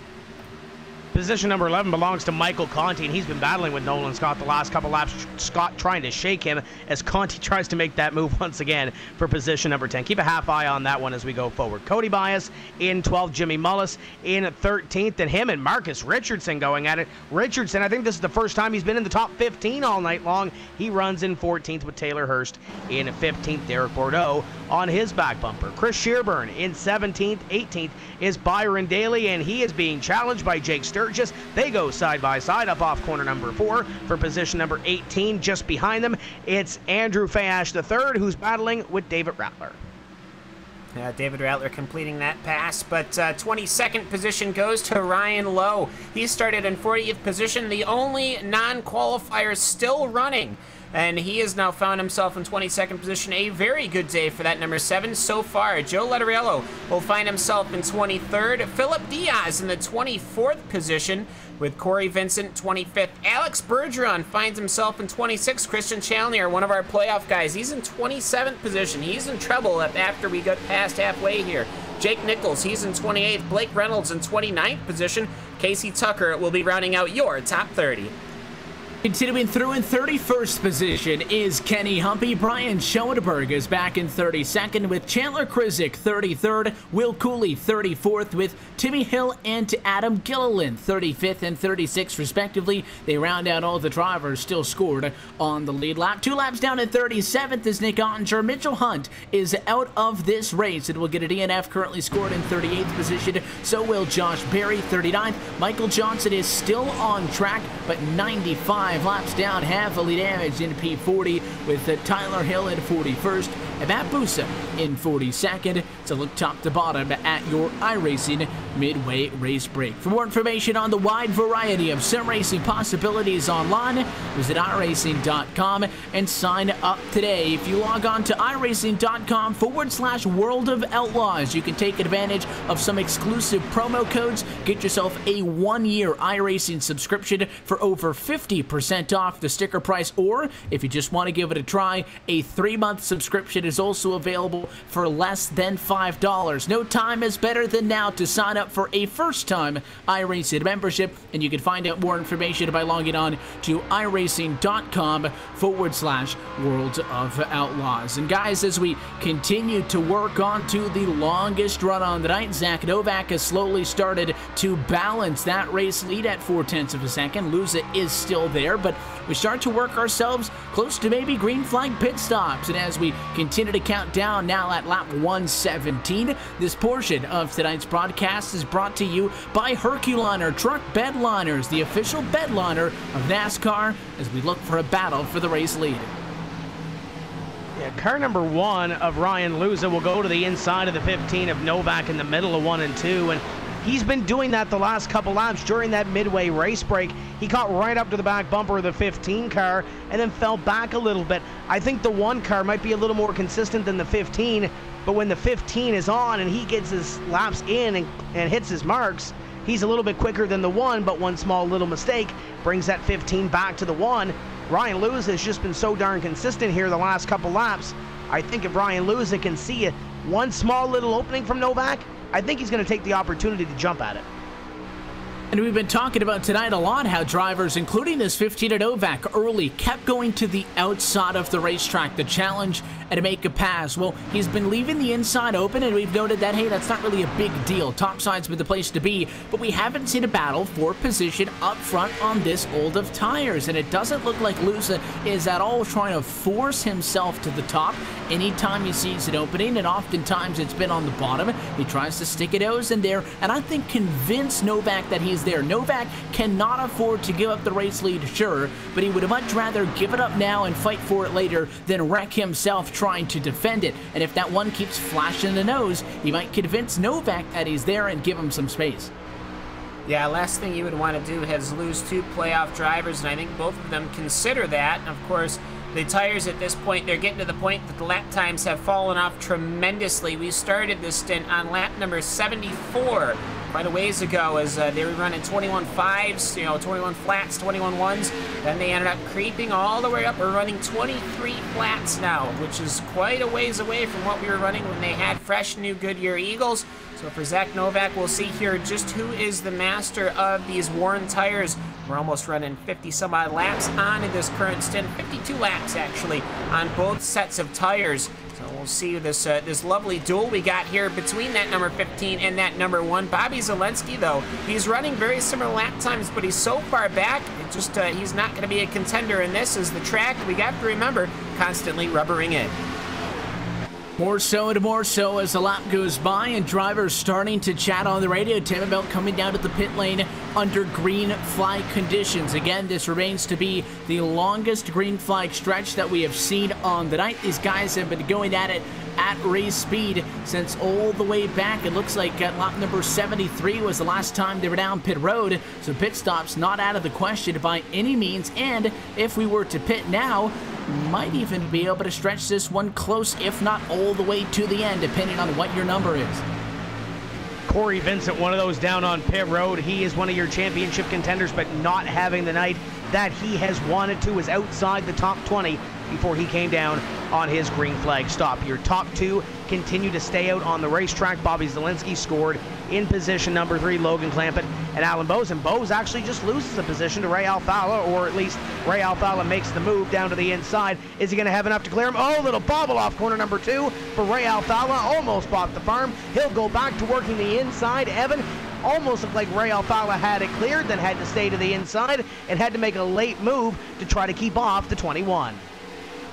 Position number 11 belongs to Michael Conti, and he's been battling with Nolan Scott the last couple laps. Scott trying to shake him as Conti tries to make that move once again for position number 10. Keep a half eye on that one as we go forward. Cody Bias in 12th, Jimmy Mullis in 13th, and him and Marcus Richardson going at it. Richardson, I think this is the first time he's been in the top 15 all night long. He runs in 14th with Taylor Hurst in 15th. Derek Bordeaux on his back bumper. Chris Shearburn in 17th. 18th is Byron Daly, and he is being challenged by Jake Sturgis. They go side by side up off corner number 4 for position number 18. Just behind them, it's Andrew Fayash III, who's battling with David Rattler. David Rattler completing that pass, but 22nd position goes to Ryan Lowe. He started in 40th position, the only non-qualifier still running. And he has now found himself in 22nd position. A very good day for that number 7 so far. Joe Letteriello will find himself in 23rd. Philip Diaz in the 24th position, with Corey Vincent 25th. Alex Bergeron finds himself in 26th. Christian Chalnier, one of our playoff guys, he's in 27th position. He's in trouble after we got past halfway here. Jake Nichols, he's in 28th. Blake Reynolds in 29th position. Casey Tucker will be rounding out your top 30. Continuing through in 31st position is Kenny Humpy. Brian Schoenberg is back in 32nd with Chandler Krizik 33rd, Will Cooley 34th with Timmy Hill and Adam Gilliland 35th and 36th respectively. They round out all the drivers still scored on the lead lap. 2 laps down at 37th is Nick Ottinger. Mitchell Hunt is out of this race and will get a DNF, currently scored in 38th position. So will Josh Berry 39th. Michael Johnson is still on track, but 95 laps down, heavily damaged in P40 with Tyler Hill in 41st and Matt Busa in 42nd. So look top to bottom at your iRacing Midway Race Break. For more information on the wide variety of sim racing possibilities online, visit iRacing.com and sign up today. If you log on to iRacing.com/World of Outlaws, you can take advantage of some exclusive promo codes. Get yourself a 1-year iRacing subscription for over 50% off the sticker price, or if you just want to give it a try, a 3-month subscription is also available for less than $5. No time is better than now to sign up for a first-time iRacing membership, and you can find out more information by logging on to iRacing.com/World of Outlaws. And guys, as we continue to work on to the longest run on the night, Zach Novak has slowly started to balance that race lead at 0.4 of a second. Luza is still there, but we start to work ourselves close to maybe green flag pit stops. And as we continue to count down now at lap 117, this portion of tonight's broadcast is brought to you by Herculiner Truck Bedliners, the official bedliner of NASCAR, as we look for a battle for the race lead. Yeah, car number 1 of Ryan Luza will go to the inside of the 15 of Novak in the middle of 1 and 2, and he's been doing that the last couple laps during that midway race break. He caught right up to the back bumper of the 15 car and then fell back a little bit. I think the 1 car might be a little more consistent than the 15, but when the 15 is on and he gets his laps in and hits his marks, he's a little bit quicker than the 1, but one small little mistake brings that 15 back to the 1. Ryan Lewis has just been so darn consistent here the last couple laps. I think if Ryan Lewis can see one small little opening from Novak, I think he's going to take the opportunity to jump at it. And we've been talking about tonight a lot how drivers, including this 15 Novak early, kept going to the outside of the racetrack, the challenge and to make a pass. Well, he's been leaving the inside open, and we've noted that, hey, that's not really a big deal. Topside's been the place to be, but we haven't seen a battle for position up front on this old of tires, and it doesn't look like Lewis is at all trying to force himself to the top anytime he sees an opening, and oftentimes it's been on the bottom. He tries to stick it nose in there, and I think convince Novak that he's there. Novak cannot afford to give up the race lead, sure, but he would much rather give it up now and fight for it later than wreck himself trying to defend it. And if that one keeps flashing the nose, he might convince Novak that he's there and give him some space. Yeah, last thing you would want to do is lose 2 playoff drivers, and I think both of them consider that. Of course, the tires at this point, they're getting to the point that the lap times have fallen off tremendously. We started this stint on lap number 74 quite a ways ago, as they were running 21 5s, 21 flats, 21 1s. Then they ended up creeping all the way up. We're running 23 flats now, which is quite a ways away from what we were running when they had fresh new Goodyear Eagles. So for Zach Novak, we'll see here just who is the master of these worn tires. We're almost running 50 some odd laps on in this current stint, 52 laps actually on both sets of tires. So we'll see this this lovely duel we got here between that number 15 and that number 1. Bobby Zelensky, though, he's running very similar lap times, but he's so far back, it just he's not going to be a contender in this, as the track, we got to remember, constantly rubbering in. More so and more so as the lap goes by, and drivers starting to chat on the radio, Tim, about coming down to the pit lane under green flag conditions. Again, this remains to be the longest green flag stretch that we have seen on the night. These guys have been going at it at race speed since all the way back. It looks like lap number 73 was the last time they were down pit road, so pit stops not out of the question by any means. And if we were to pit now, might even be able to stretch this one close, if not all the way to the end, depending on what your number is. Corey Vincent, one of those down on pit road. He is one of your championship contenders, but not having the night that he has wanted to, is outside the top 20 before he came down on his green flag stop. Your top 2 continue to stay out on the racetrack. Bobby Zelensky scored in position number 3, Logan Clampett and Alan Bowes. And Bowes actually just loses a position to Ray Alfala, or at least Ray Alfala makes the move down to the inside. Is he going to have enough to clear him? Oh, little bobble off corner number 2 for Ray Alfala. Almost bought the farm. He'll go back to working the inside. Evan, almost looked like Ray Alfala had it cleared, then had to stay to the inside and had to make a late move to try to keep off the 21.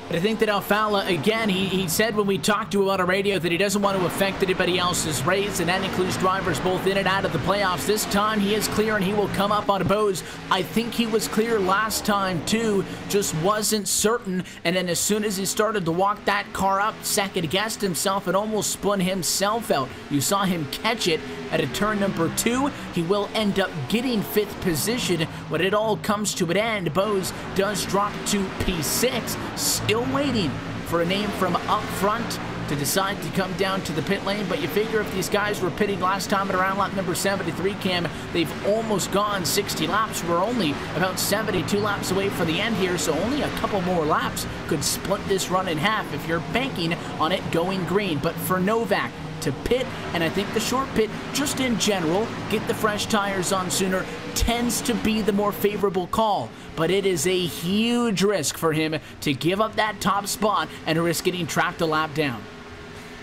I think that Alfala, again, he said when we talked to him on a radio that he doesn't want to affect anybody else's race, and that includes drivers both in and out of the playoffs. This time he is clear and he will come up on Bowes. I think he was clear last time too, just wasn't certain, and then as soon as he started to walk that car up, second guessed himself and almost spun himself out. You saw him catch it at a turn number 2. He will end up getting 5th position when it all comes to an end. Bowes does drop to P6, still waiting for a name from up front to decide to come down to the pit lane. But you figure if these guys were pitting last time at around lap number 73, Cam, they've almost gone 60 laps. We're only about 72 laps away from the end here, so only a couple more laps could split this run in half if you're banking on it going green. But for Novak to pit, and I think the short pit, just in general, get the fresh tires on sooner, tends to be the more favorable call. But it is a huge risk for him to give up that top spot and risk getting trapped a lap down.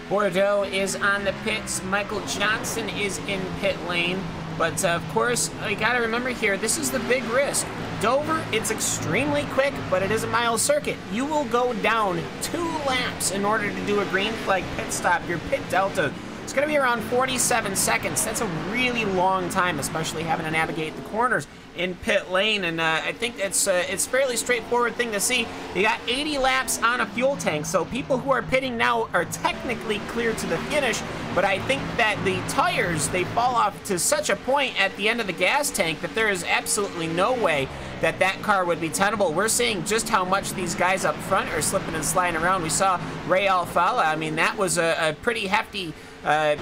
Bordeaux is on the pits. Michael Johnson is in pit lane. But of course, you got to remember here, this is the big risk. Dover, it's extremely quick, but it is a mile circuit. You will go down 2 laps in order to do a green flag pit stop. Your pit delta, it's going to be around 47 seconds. That's a really long time, especially having to navigate the corners in pit lane, and I think it's a fairly straightforward thing to see. You got 80 laps on a fuel tank, so people who are pitting now are technically clear to the finish, but I think that the tires, they fall off to such a point at the end of the gas tank that there is absolutely no way that that car would be tenable. We're seeing just how much these guys up front are slipping and sliding around. We saw Ray Alfala. I mean, that was a pretty hefty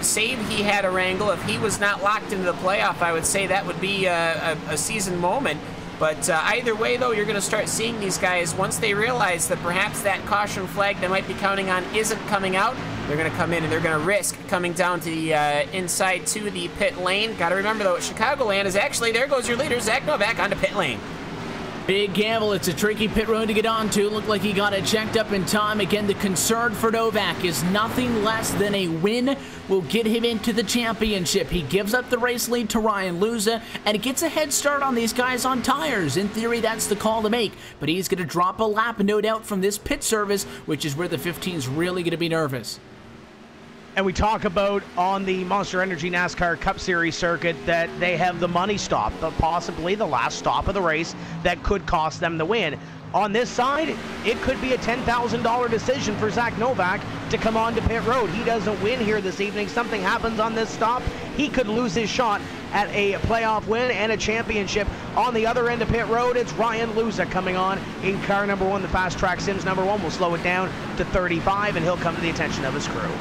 save he had to wrangle. If he was not locked into the playoff, I would say that would be a season moment. But either way, though, you're going to start seeing these guys, once they realize that perhaps that caution flag they might be counting on isn't coming out, they're going to come in and they're going to risk coming down to the inside to the pit lane. Got to remember, though, at Chicagoland is actually, there goes your leader, Zach Novak, onto pit lane. Big gamble. It's a tricky pit road to get onto. Looked like he got it checked up in time. Again, the concern for Novak is nothing less than a win will get him into the championship. He gives up the race lead to Ryan Luza, and it gets a head start on these guys on tires. In theory, that's the call to make, but he's going to drop a lap, no doubt, from this pit service, which is where the 15's really going to be nervous. And we talk about on the Monster Energy NASCAR Cup Series circuit that they have the money stop, possibly the last stop of the race that could cost them the win. On this side, it could be a $10,000 decision for Zach Novak to come on to pit road. He doesn't win here this evening. Something happens on this stop. He could lose his shot at a playoff win and a championship. On the other end of pit road, it's Ryan Luza coming on in car number 1. The Fast Track Sims number 1 will slow it down to 35, and he'll come to the attention of his crew.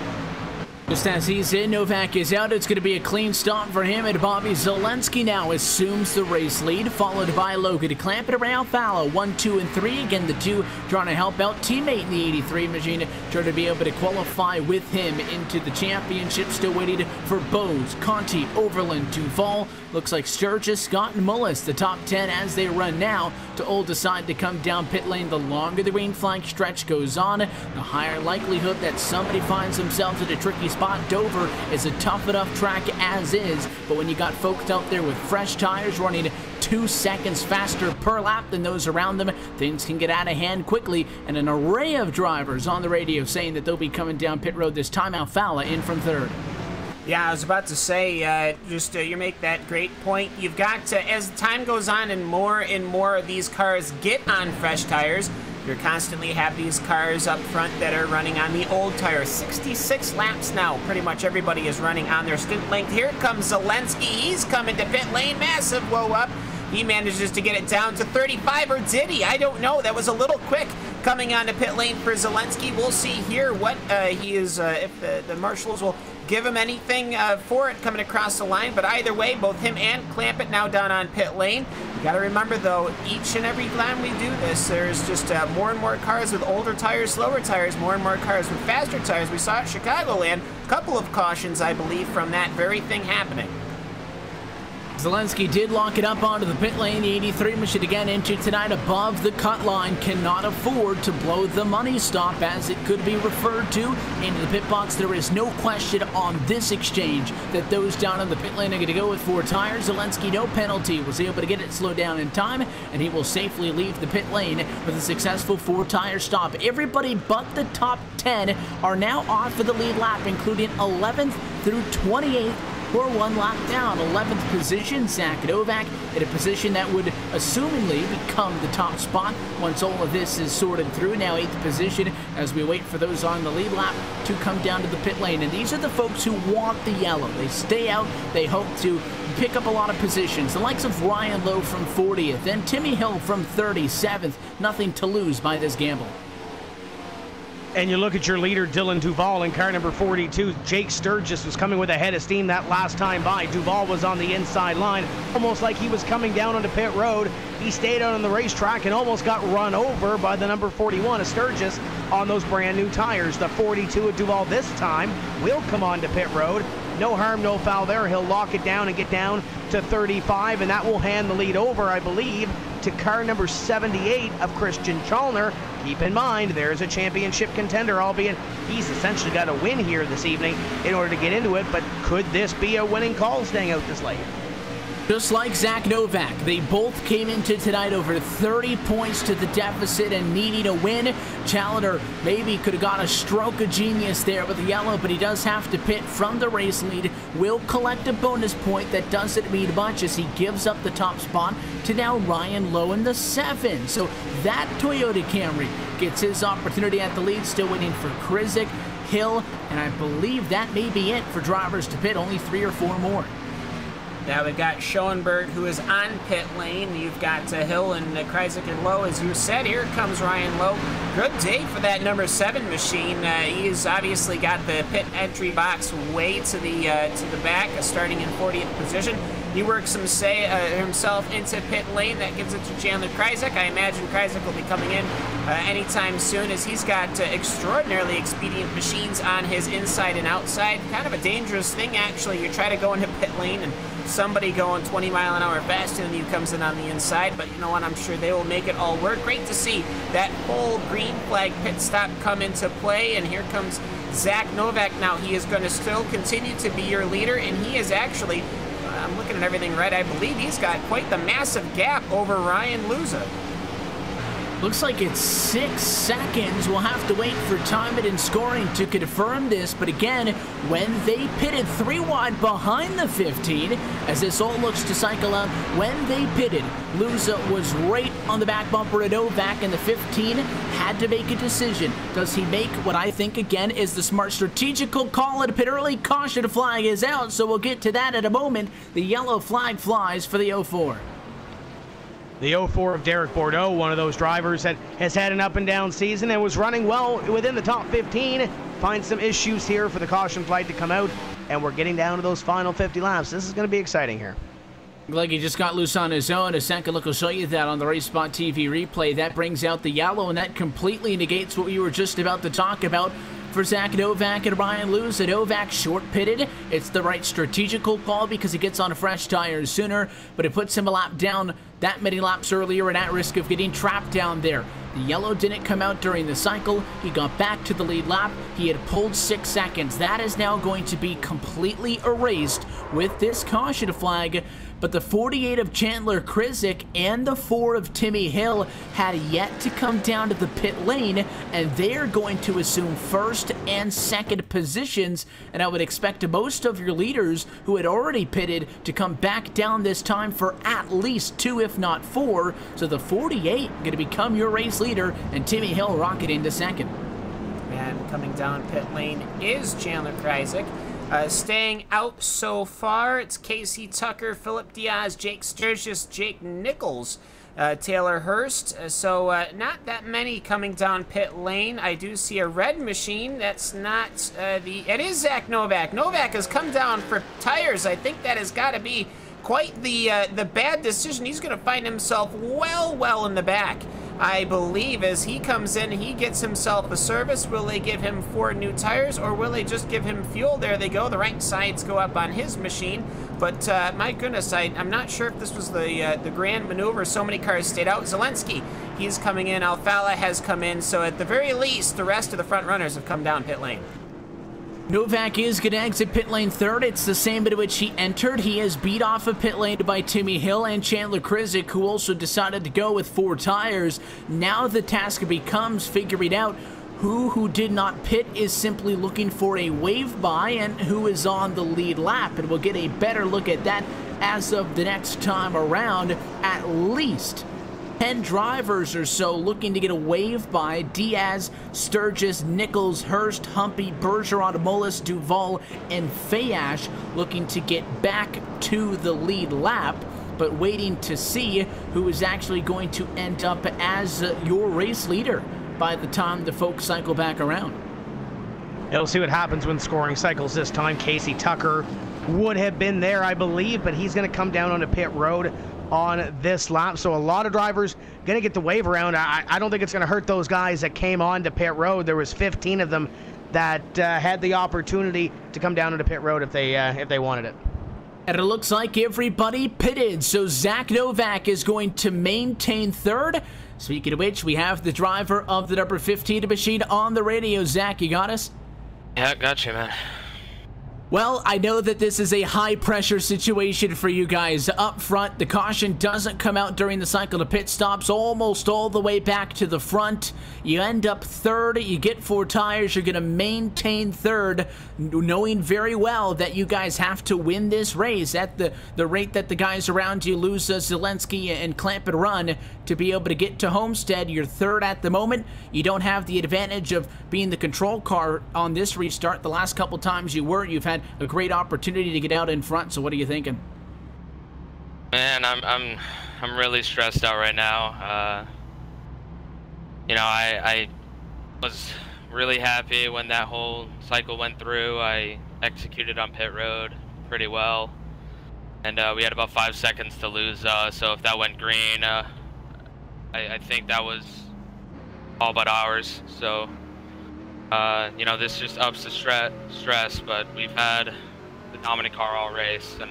Just as he's in, Novak is out. It's going to be a clean stop for him, and Bobby Zelensky now assumes the race lead, followed by Logan DeClamp and Ray Alfalo, 1, 2, and 3. Again, the 2 trying to help out teammate in the 83 machine, trying to be able to qualify with him into the championship. Still waiting for Bose, Conti, Overland, Duval. Looks like Sturgis, Scott, and Mullis, the top 10 as they run now, to all decide to come down pit lane. The longer the green flag stretch goes on, the higher likelihood that somebody finds themselves in a tricky spot. Dover is a tough enough track as is, but when you got folks out there with fresh tires running 2 seconds faster per lap than those around them, things can get out of hand quickly, and an array of drivers on the radio saying that they'll be coming down pit road this time. Alfala in from 3rd. Yeah, I was about to say, you make that great point. You've got, as time goes on and more of these cars get on fresh tires, you constantly have these cars up front that are running on the old tires. 66 laps now. Pretty much everybody is running on their stint length. Here comes Zelensky. He's coming to pit lane. Massive blow up. He manages to get it down to 35, or did he? I don't know. That was a little quick coming onto pit lane for Zelensky. We'll see here what he is, if the marshals will give him anything for it coming across the line. But either way, both him and Clampett now down on pit lane. You got to remember, though, each and every time we do this, there's just more and more cars with older tires, slower tires, more and more cars with faster tires. We saw at Chicagoland a couple of cautions, I believe, from that very thing happening. Zelensky did lock it up onto the pit lane. The 83 machine again into tonight above the cut line. Cannot afford to blow the money stop, as it could be referred to into the pit box. There is no question on this exchange that those down in the pit lane are going to go with 4 tires. Zelensky, no penalty, was able to get it slowed down in time, and he will safely leave the pit lane with a successful 4-tire stop. Everybody but the top 10 are now off for the lead lap, including 11th through 28th. We're 1 lap down. 11th position, Zach Novak, in a position that would assumingly become the top spot once all of this is sorted through. Now 8th position as we wait for those on the lead lap to come down to the pit lane. And these are the folks who want the yellow. They stay out. They hope to pick up a lot of positions. The likes of Ryan Lowe from 40th and Timmy Hill from 37th. Nothing to lose by this gamble. And you look at your leader, Dylan Duval, in car number 42. Jake Sturgis was coming with a head of steam that last time by. Duval was on the inside line, almost like he was coming down onto pit road. He stayed out on the racetrack and almost got run over by the number 41 of Sturgis on those brand new tires. The 42 of Duval this time will come on to pit road. No harm, no foul there. He'll lock it down and get down to 35, and that will hand the lead over, I believe, to car number 78 of Christian Chalner. Keep in mind, there's a championship contender, albeit he's essentially got to win here this evening in order to get into it, but could this be a winning call staying out this late? Just like Zach Novak, they both came into tonight over 30 points to the deficit and needing a win. Challenger maybe could have got a stroke of genius there with the yellow, but he does have to pit from the race lead. Will collect a bonus point that doesn't mean much as he gives up the top spot to now Ryan Lowe in the 7. So that Toyota Camry gets his opportunity at the lead. Still waiting for Krizik, Hill, and I believe that may be it for drivers to pit. Only 3 or 4 more. Now we've got Schoenberg, who is on pit lane. You've got Hill and Kreisig and Lowe, as you said. Here comes Ryan Lowe. Good day for that number 7 machine. He's obviously got the pit entry box way to the back, starting in 40th position. He works himself into pit lane. That gives it to Chandler Kryzak. I imagine Kryzak will be coming in anytime soon, as he's got extraordinarily expedient machines on his inside and outside. Kind of a dangerous thing, actually. You try to go into pit lane and somebody going 20-mile-an-hour faster than you comes in on the inside, but you know what, I'm sure they will make it all work. Great to see that whole green flag pit stop come into play, and here comes Zach Novak. Now he is going to still continue to be your leader, and he is actually, I'm looking at everything right, I believe he's got quite the massive gap over Ryan Luza. Looks like it's 6 seconds. We'll have to wait for timing and scoring to confirm this, but again, when they pitted 3 wide behind the 15, as this all looks to cycle out, when they pitted, Luza was right on the back bumper of Novak, and the 15 had to make a decision. Does he make what I think, again, is the smart strategical call at a pit early? Caution flag is out, so we'll get to that in a moment. The yellow flag flies for the 04. The 04 of Derek Bordeaux, one of those drivers that has had an up-and-down season and was running well within the top 15. Finds some issues here for the caution flag to come out, and we're getting down to those final 50 laps. This is going to be exciting here. Like he just got loose on his own. A second look will show you that on the Race Spot TV replay. That brings out the yellow, and that completely negates what we were just about to talk about for Zach Novak and Ryan Luza. Novak short pitted. It's the right strategical call because he gets on fresh tires sooner, but it puts him a lap down that many laps earlier and at risk of getting trapped down there. The yellow didn't come out during the cycle. He got back to the lead lap. He had pulled 6 seconds. That is now going to be completely erased with this caution flag. But the 48 of Chandler Kryzak and the 4 of Timmy Hill had yet to come down to the pit lane, and they are going to assume first and second positions. And I would expect most of your leaders who had already pitted to come back down this time for at least 2, if not 4. So the 48 going to become your race leader, and Timmy Hill rocket into second. And coming down pit lane is Chandler Kryzak. Staying out so far, it's Casey Tucker, Philip Diaz, Jake Sturgis, Jake Nichols, Taylor Hurst. Not that many coming down pit lane. I do see a red machine. That's not it is Zach Novak. Novak has come down for tires. I think that has got to be quite the bad decision. He's going to find himself well in the back, I believe. As he comes in, he gets himself a service. Will they give him 4 new tires, or will they just give him fuel? There they go. The right sides go up on his machine. But my goodness, I'm not sure if this was the grand maneuver. So many cars stayed out. Zelensky, he's coming in. Alfala has come in. So at the very least, the rest of the front runners have come down pit lane. Novak is going to exit pit lane third. It's the same at which he entered. He is beat off of pit lane by Timmy Hill and Chandler Kryzak, who also decided to go with 4 tires. Now the task becomes figuring out who did not pit is simply looking for a wave by and who is on the lead lap. And we'll get a better look at that as of the next time around. At least 10 drivers or so looking to get a wave by. Diaz, Sturgis, Nichols, Hurst, Humpy, Bergeron, Mullis, Duval, and Fayash looking to get back to the lead lap, but waiting to see who is actually going to end up as your race leader by the time the folks cycle back around. We'll see what happens when scoring cycles this time. Casey Tucker would have been there, I believe, but he's going to come down onto pit road on this lap. So a lot of drivers going to get the wave around. I don't think it's going to hurt those guys that came on to pit road. There was 15 of them that had the opportunity to come down into pit road if they wanted it. And it looks like everybody pitted, so Zach Novak is going to maintain third. Speaking of which, we have the driver of the number 15 machine on the radio. Zach, you got us? Yeah, got you, man. Well, I know that this is a high-pressure situation for you guys up front. The caution doesn't come out during the cycle. The pit stops almost all the way back to the front. You end up third. You get 4 tires. You're going to maintain third, knowing very well that you guys have to win this race at the rate that the guys around you lose Zelensky and Clamp and Run to be able to get to Homestead. You're third at the moment. You don't have the advantage of being the control car on this restart. The last couple times you were, you've had a great opportunity to get out in front. So what are you thinking? Man, I'm really stressed out right now. You know, I was really happy when that whole cycle went through. I executed on pit road pretty well. and we had about 5 seconds to lose. So if that went green, I think that was all but ours. So you know, this just ups the stress, but we've had the dominant car all race, and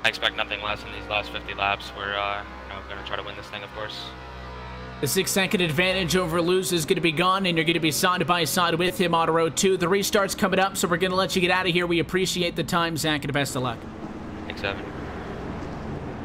I expect nothing less in these last 50 laps. We're you know, going to try to win this thing, of course. The 6-second advantage over Luz is going to be gone, and you're going to be side by side with him on road 2. The restart's coming up, so we're going to let you get out of here. We appreciate the time, Zach, and best of luck. Thanks, Evan.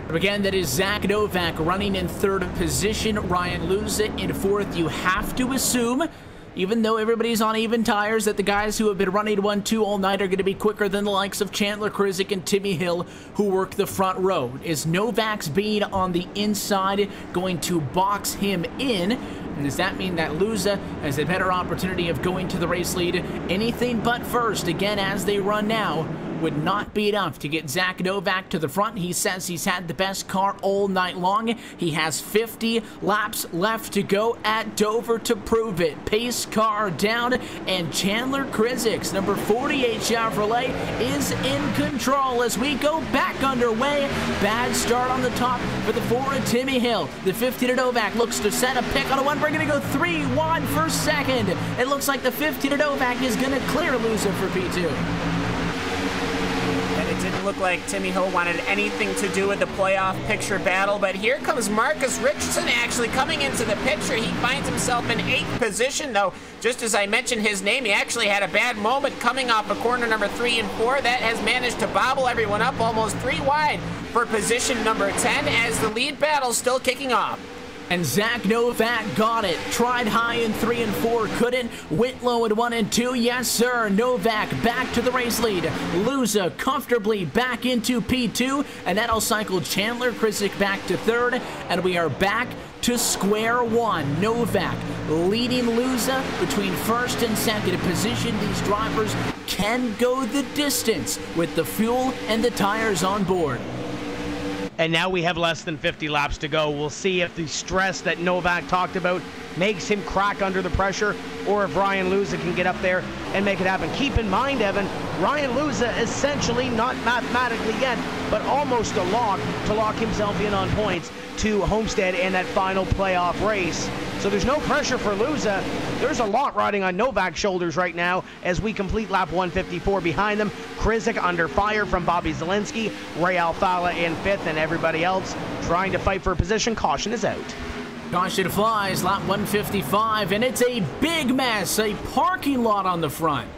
Again, that is Zach Novak running in 3rd position, Ryan Luz in 4th. You have to assume, even though everybody's on even tires, that the guys who have been running 1-2 all night are going to be quicker than the likes of Chandler Krizik and Timmy Hill, who work the front row. Is Novak's being on the inside going to box him in? And does that mean that Luza has a better opportunity of going to the race lead? Anything but first, again, as they run now, would not be enough to get Zach Novak to the front. He says he's had the best car all night long. He has 50 laps left to go at Dover to prove it. Pace car down, and Chandler Krizik's number 48 Chevrolet is in control as we go back underway. Bad start on the top for the 4 of Timmy Hill. The 50 to Novak looks to set a pick on a 1. We're going to go 3-1 for second. It looks like the 50 to Novak is going to clear Luza for P2. It didn't look like Timmy Hill wanted anything to do with the playoff picture battle, but here comes Marcus Richardson actually coming into the picture. He finds himself in 8th position, though just as I mentioned his name, he actually had a bad moment coming off of corner number 3 and 4. That has managed to bobble everyone up almost 3 wide for position number 10 as the lead battle still kicking off. And Zach Novak got it. Tried high in 3 and 4, couldn't. Went low in 1 and 2. Yes, sir. Novak back to the race lead. Luza comfortably back into P2, and that'll cycle Chandler Krizik back to 3rd, and we are back to square one. Novak leading Luza between 1st and 2nd position. These drivers can go the distance with the fuel and the tires on board. And now we have less than 50 laps to go. We'll see if the stress that Novak talked about makes him crack under the pressure, or if Ryan Luza can get up there and make it happen. Keep in mind, Evan, Ryan Luza essentially, not mathematically yet, but almost a lock to lock himself in on points to Homestead in that final playoff race. So there's no pressure for Luza. There's a lot riding on Novak's shoulders right now as we complete lap 154 behind them. Krizik under fire from Bobby Zielinski, Ray Alfala in 5th, and everybody else trying to fight for a position. Caution is out. Caution flies, lap 155, and it's a big mess, a parking lot on the front.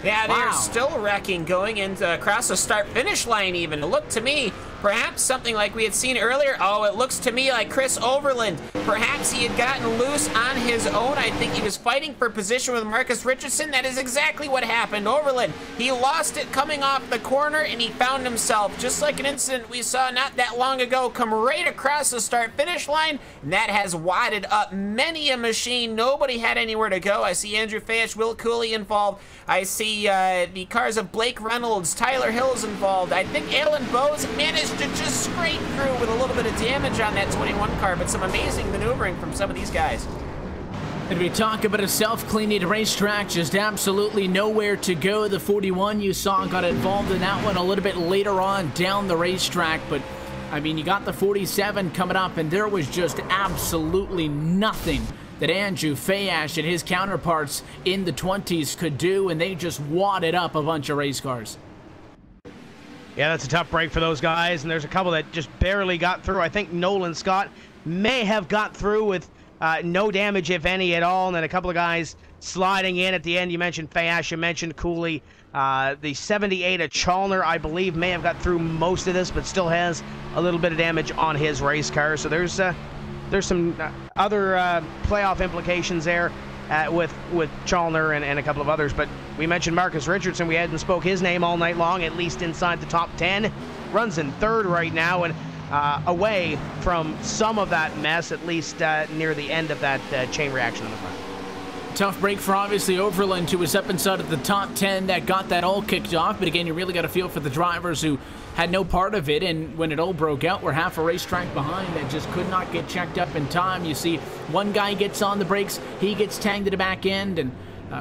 Yeah, they're still wrecking going into across the start-finish line even. It looked to me, perhaps something like we had seen earlier. Oh, it looks to me like Chris Overland. Perhaps he had gotten loose on his own. I think he was fighting for position with Marcus Richardson. That is exactly what happened. Overland, he lost it coming off the corner, and he found himself, just like an incident we saw not that long ago, come right across the start-finish line, and that has wadded up many a machine. Nobody had anywhere to go. I see Andrew Fayette, Will Cooley involved. I see the cars of Blake Reynolds, Tyler Hill's involved. I think Alan Bowes managed to just scrape through with a little bit of damage on that 21 car, but some amazing maneuvering from some of these guys. And we talk about a self-cleaning racetrack, just absolutely nowhere to go. The 41 you saw got involved in that one a little bit later on down the racetrack, but I mean, you got the 47 coming up, and there was just absolutely nothing that Andrew Fayash and his counterparts in the 20s could do, and they just wadded up a bunch of race cars. Yeah, that's a tough break for those guys, and there's a couple that just barely got through. I think Nolan Scott may have got through with no damage, if any, at all, and then a couple of guys sliding in at the end. You mentioned Fayash, you mentioned Cooley. The 78 of Chalner, I believe, may have got through most of this, but still has a little bit of damage on his race car. So there's some other playoff implications there with Chalner and a couple of others. But we mentioned Marcus Richardson. We hadn't spoke his name all night long, at least inside the top 10. Runs in 3rd right now, and away from some of that mess, at least near the end of that chain reaction on the front. Tough break for obviously Overland, who was up inside of the top 10 that got that all kicked off. But again, you really got to feel for the drivers who had no part of it, and when it all broke out, we're half a racetrack behind that just could not get checked up in time. You see one guy gets on the brakes, he gets tagged to the back end, and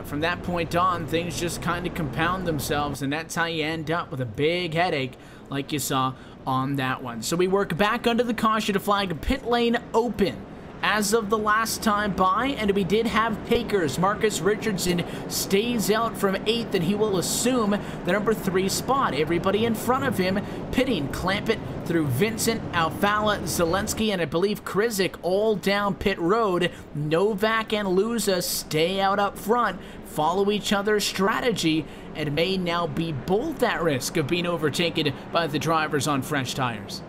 from that point on, things just kind of compound themselves, and that's how you end up with a big headache like you saw on that one. So we work back under the caution flag, pit lane open as of the last time by, and we did have takers. Marcus Richardson stays out from 8th, and he will assume the number 3 spot. Everybody in front of him pitting. Clampett through Vincent, Alfala, Zelensky, and I believe Krizik all down pit road. Novak and Luza stay out up front, follow each other's strategy, and may now be both at risk of being overtaken by the drivers on fresh tires.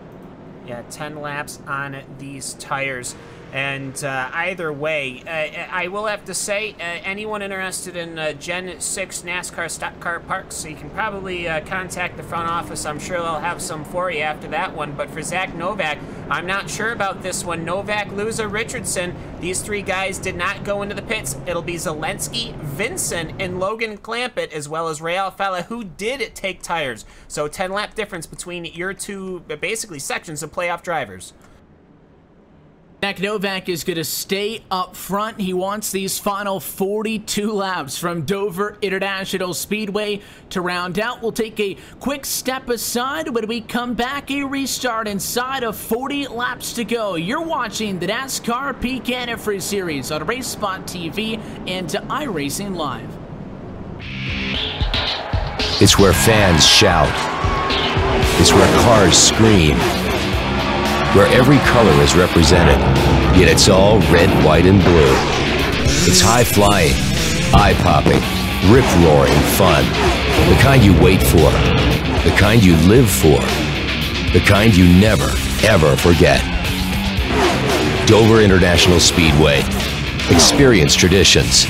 Yeah, 10 laps on these tires. And either way, I will have to say, anyone interested in Gen 6 NASCAR stock car parts, you can probably contact the front office. I'm sure they'll have some for you after that one. But for Zach Novak, I'm not sure about this one. Novak, Luza, Richardson, these 3 guys did not go into the pits. It'll be Zelensky, Vincent, and Logan Clampett, as well as Ray Alfala, who did take tires. So 10-lap difference between your 2, basically, sections of playoff drivers. Zach Novak is going to stay up front. He wants these final 42 laps from Dover International Speedway to round out. We'll take a quick step aside. When we come back, a restart inside of 40 laps to go. You're watching the NASCAR Peak Antifreeze Series on RaceSpot TV and iRacing Live. It's where fans shout. It's where cars scream. Where every color is represented, yet it's all red, white, and blue. It's high-flying, eye-popping, rip-roaring fun. The kind you wait for, the kind you live for, the kind you never, ever forget. Dover International Speedway. Experience traditions,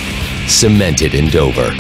cemented in Dover.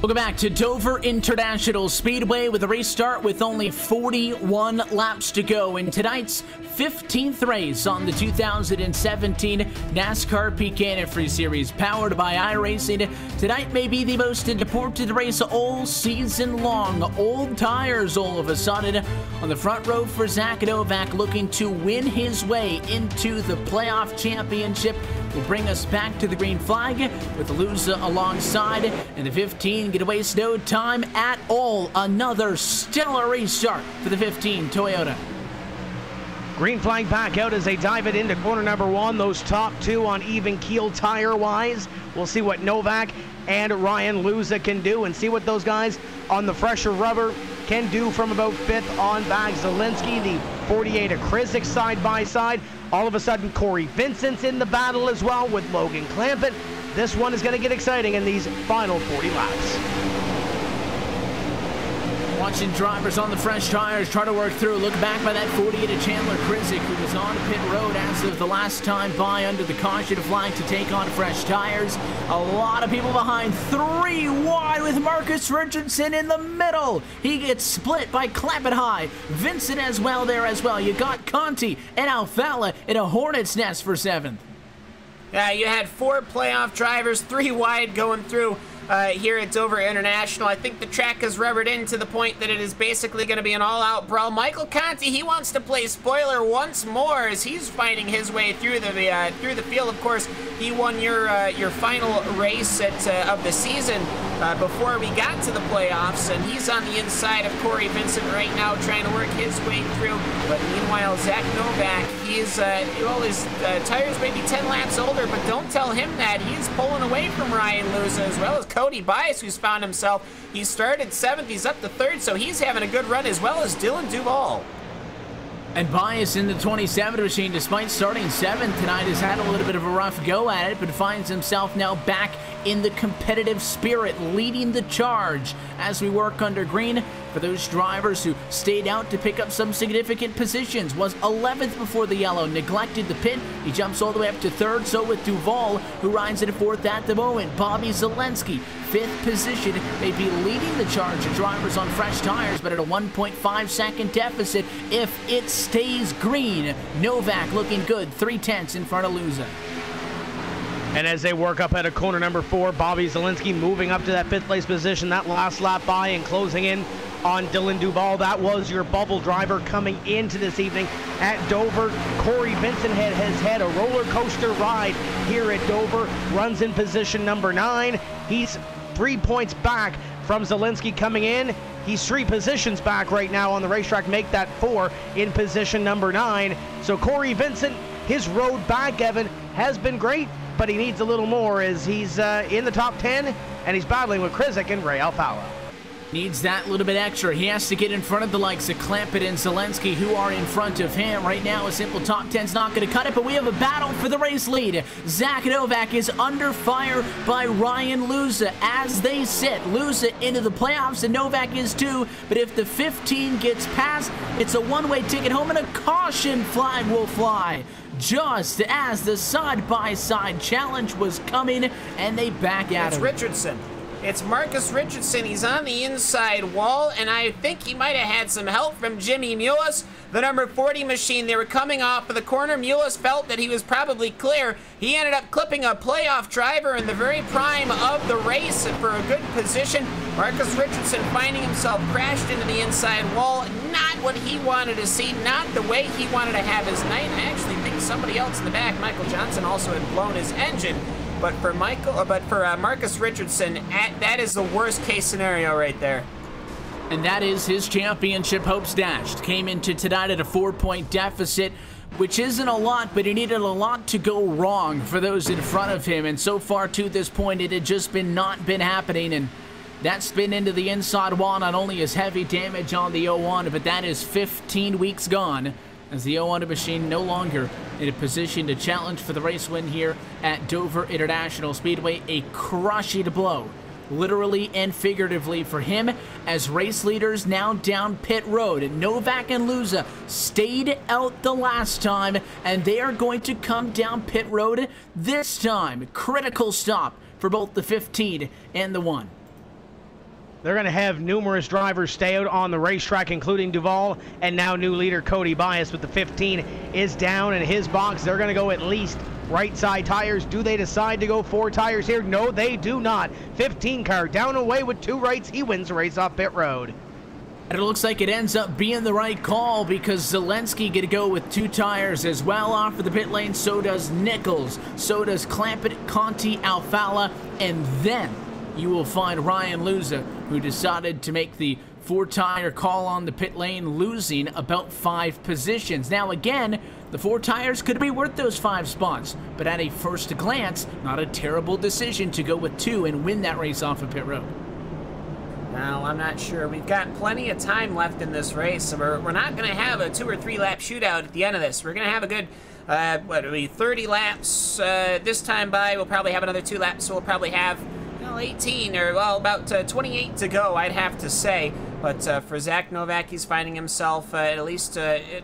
Welcome back to Dover International Speedway with a restart with only 41 laps to go in tonight's 15th race on the 2017 NASCAR Peak Antifreeze Series, powered by iRacing. Tonight may be the most important race all season long. Old tires all of a sudden on the front row for Zach Novak, looking to win his way into the playoff championship. Will bring us back to the green flag with Luza alongside, and the 15 get to waste no time at all. Another stellar restart for the 15 Toyota. Green flag back out as they dive it into corner number 1. Those top 2 on even keel tire-wise. We'll see what Novak and Ryan Luza can do, and see what those guys on the fresher rubber can do from about 5th on back. Zelensky, the 48 of Krizik side by side. All of a sudden, Corey Vincent's in the battle as well with Logan Clampett. This one is going to get exciting in these final 40 laps. Watching drivers on the fresh tires try to work through. Look back by that 48 of Chandler Krizik, who was on pit road as of the last time by under the caution flag to take on fresh tires. A lot of people behind, 3 wide with Marcus Richardson in the middle. He gets split by Clampett High. Vincent as well there as well. You got Conti and Alfala in a hornet's nest for 7th. Yeah, you had 4 playoff drivers, 3 wide going through here at Dover International. I think the track is rubbered in to the point that it is basically going to be an all-out brawl. Michael Conti, he wants to play spoiler once more as he's fighting his way through the field. Of course, he won your final race of the season before we got to the playoffs, and he's on the inside of Corey Vincent right now, trying to work his way through. But meanwhile, Zach Novak, he's well, his tires may be 10 laps older, but don't tell him that. He's pulling away from Ryan Luza, as well as Cody Bias, who's found himself. He started 7th, he's up to 3rd, so he's having a good run, as well as Dylan Duvall. And Bias in the 27 machine, despite starting 7th tonight, has had a little bit of a rough go at it, but finds himself now back in the competitive spirit, leading the charge as we work under green. For those drivers who stayed out to pick up some significant positions, was 11th before the yellow, neglected the pit. He jumps all the way up to 3rd, so with Duval, who rides in 4th at the moment. Bobby Zelensky, 5th position, may be leading the charge of drivers on fresh tires, but at a 1.5-second deficit if it stays green. Novak looking good, 3/10 in front of Luza. And as they work up at a corner number 4, Bobby Zelensky moving up to that 5th place position, that last lap by, and closing in on Dylan Duval. That was your bubble driver coming into this evening at Dover. Corey Vincent has had a roller coaster ride here at Dover, runs in position number 9. He's 3 points back from Zelensky coming in. He's 3 positions back right now on the racetrack, make that 4 in position number 9. So Corey Vincent, his road back, Evan, has been great, but he needs a little more as he's in the top 10, and he's battling with Krizik and Ray Alfala. Needs that little bit extra. He has to get in front of the likes of Clampett and Zelensky, who are in front of him. Right now, a simple top 10's not going to cut it, but we have a battle for the race lead. Zach Novak is under fire by Ryan Luza as they sit. Luza into the playoffs, and Novak is too, but if the 15 gets past, it's a one-way ticket home, and a caution flag will fly just as the side-by-side challenge was coming, and they back at him. It's Richardson. It's Marcus Richardson. He's on the inside wall, and I think he might have had some help from Jimmy Mullis, the number 40 machine. They were coming off of the corner. Mullis felt that he was probably clear. He ended up clipping a playoff driver in the very prime of the race for a good position. Marcus Richardson finding himself crashed into the inside wall. Not what he wanted to see, not the way he wanted to have his night. I actually think somebody else in the back, Michael Johnson, also had blown his engine. But for Marcus Richardson, that is the worst case scenario right there. And that is his championship hopes dashed. Came into tonight at a 4-point deficit, which isn't a lot, but he needed a lot to go wrong for those in front of him. And so far to this point, it had just not been happening. And that spin into the inside wall not only is heavy damage on the 01, but that is 15 weeks gone, as the 01 machine no longer in a position to challenge for the race win here at Dover International Speedway. A crushing blow, literally and figuratively, for him, as race leaders now down pit road. And Novak and Luza stayed out the last time, and they are going to come down pit road this time. Critical stop for both the 15 and the 1. They're going to have numerous drivers stay out on the racetrack, including Duval, and now new leader Cody Bias, with the 15 is down in his box. They're going to go at least right side tires. Do they decide to go 4 tires here? No, they do not. 15 car down away with 2 rights. He wins the race off pit road. And it looks like it ends up being the right call, because Zelensky get to go with 2 tires as well off of the pit lane. So does Nichols. So does Clampett, Conti, Alfala, and then you will find Ryan Luza, who decided to make the 4-tire call on the pit lane, losing about 5 positions. Now again, the 4 tires could be worth those 5 spots, but at a first glance, not a terrible decision to go with 2 and win that race off of pit road. Well, I'm not sure. We've got plenty of time left in this race, so we're not going to have a 2 or 3 lap shootout at the end of this. We're going to have a good 30 laps this time by. We'll probably have another 2 laps, so we'll probably have 18 or, well, about 28 to go, I'd have to say. But for Zach Novak, he's finding himself at least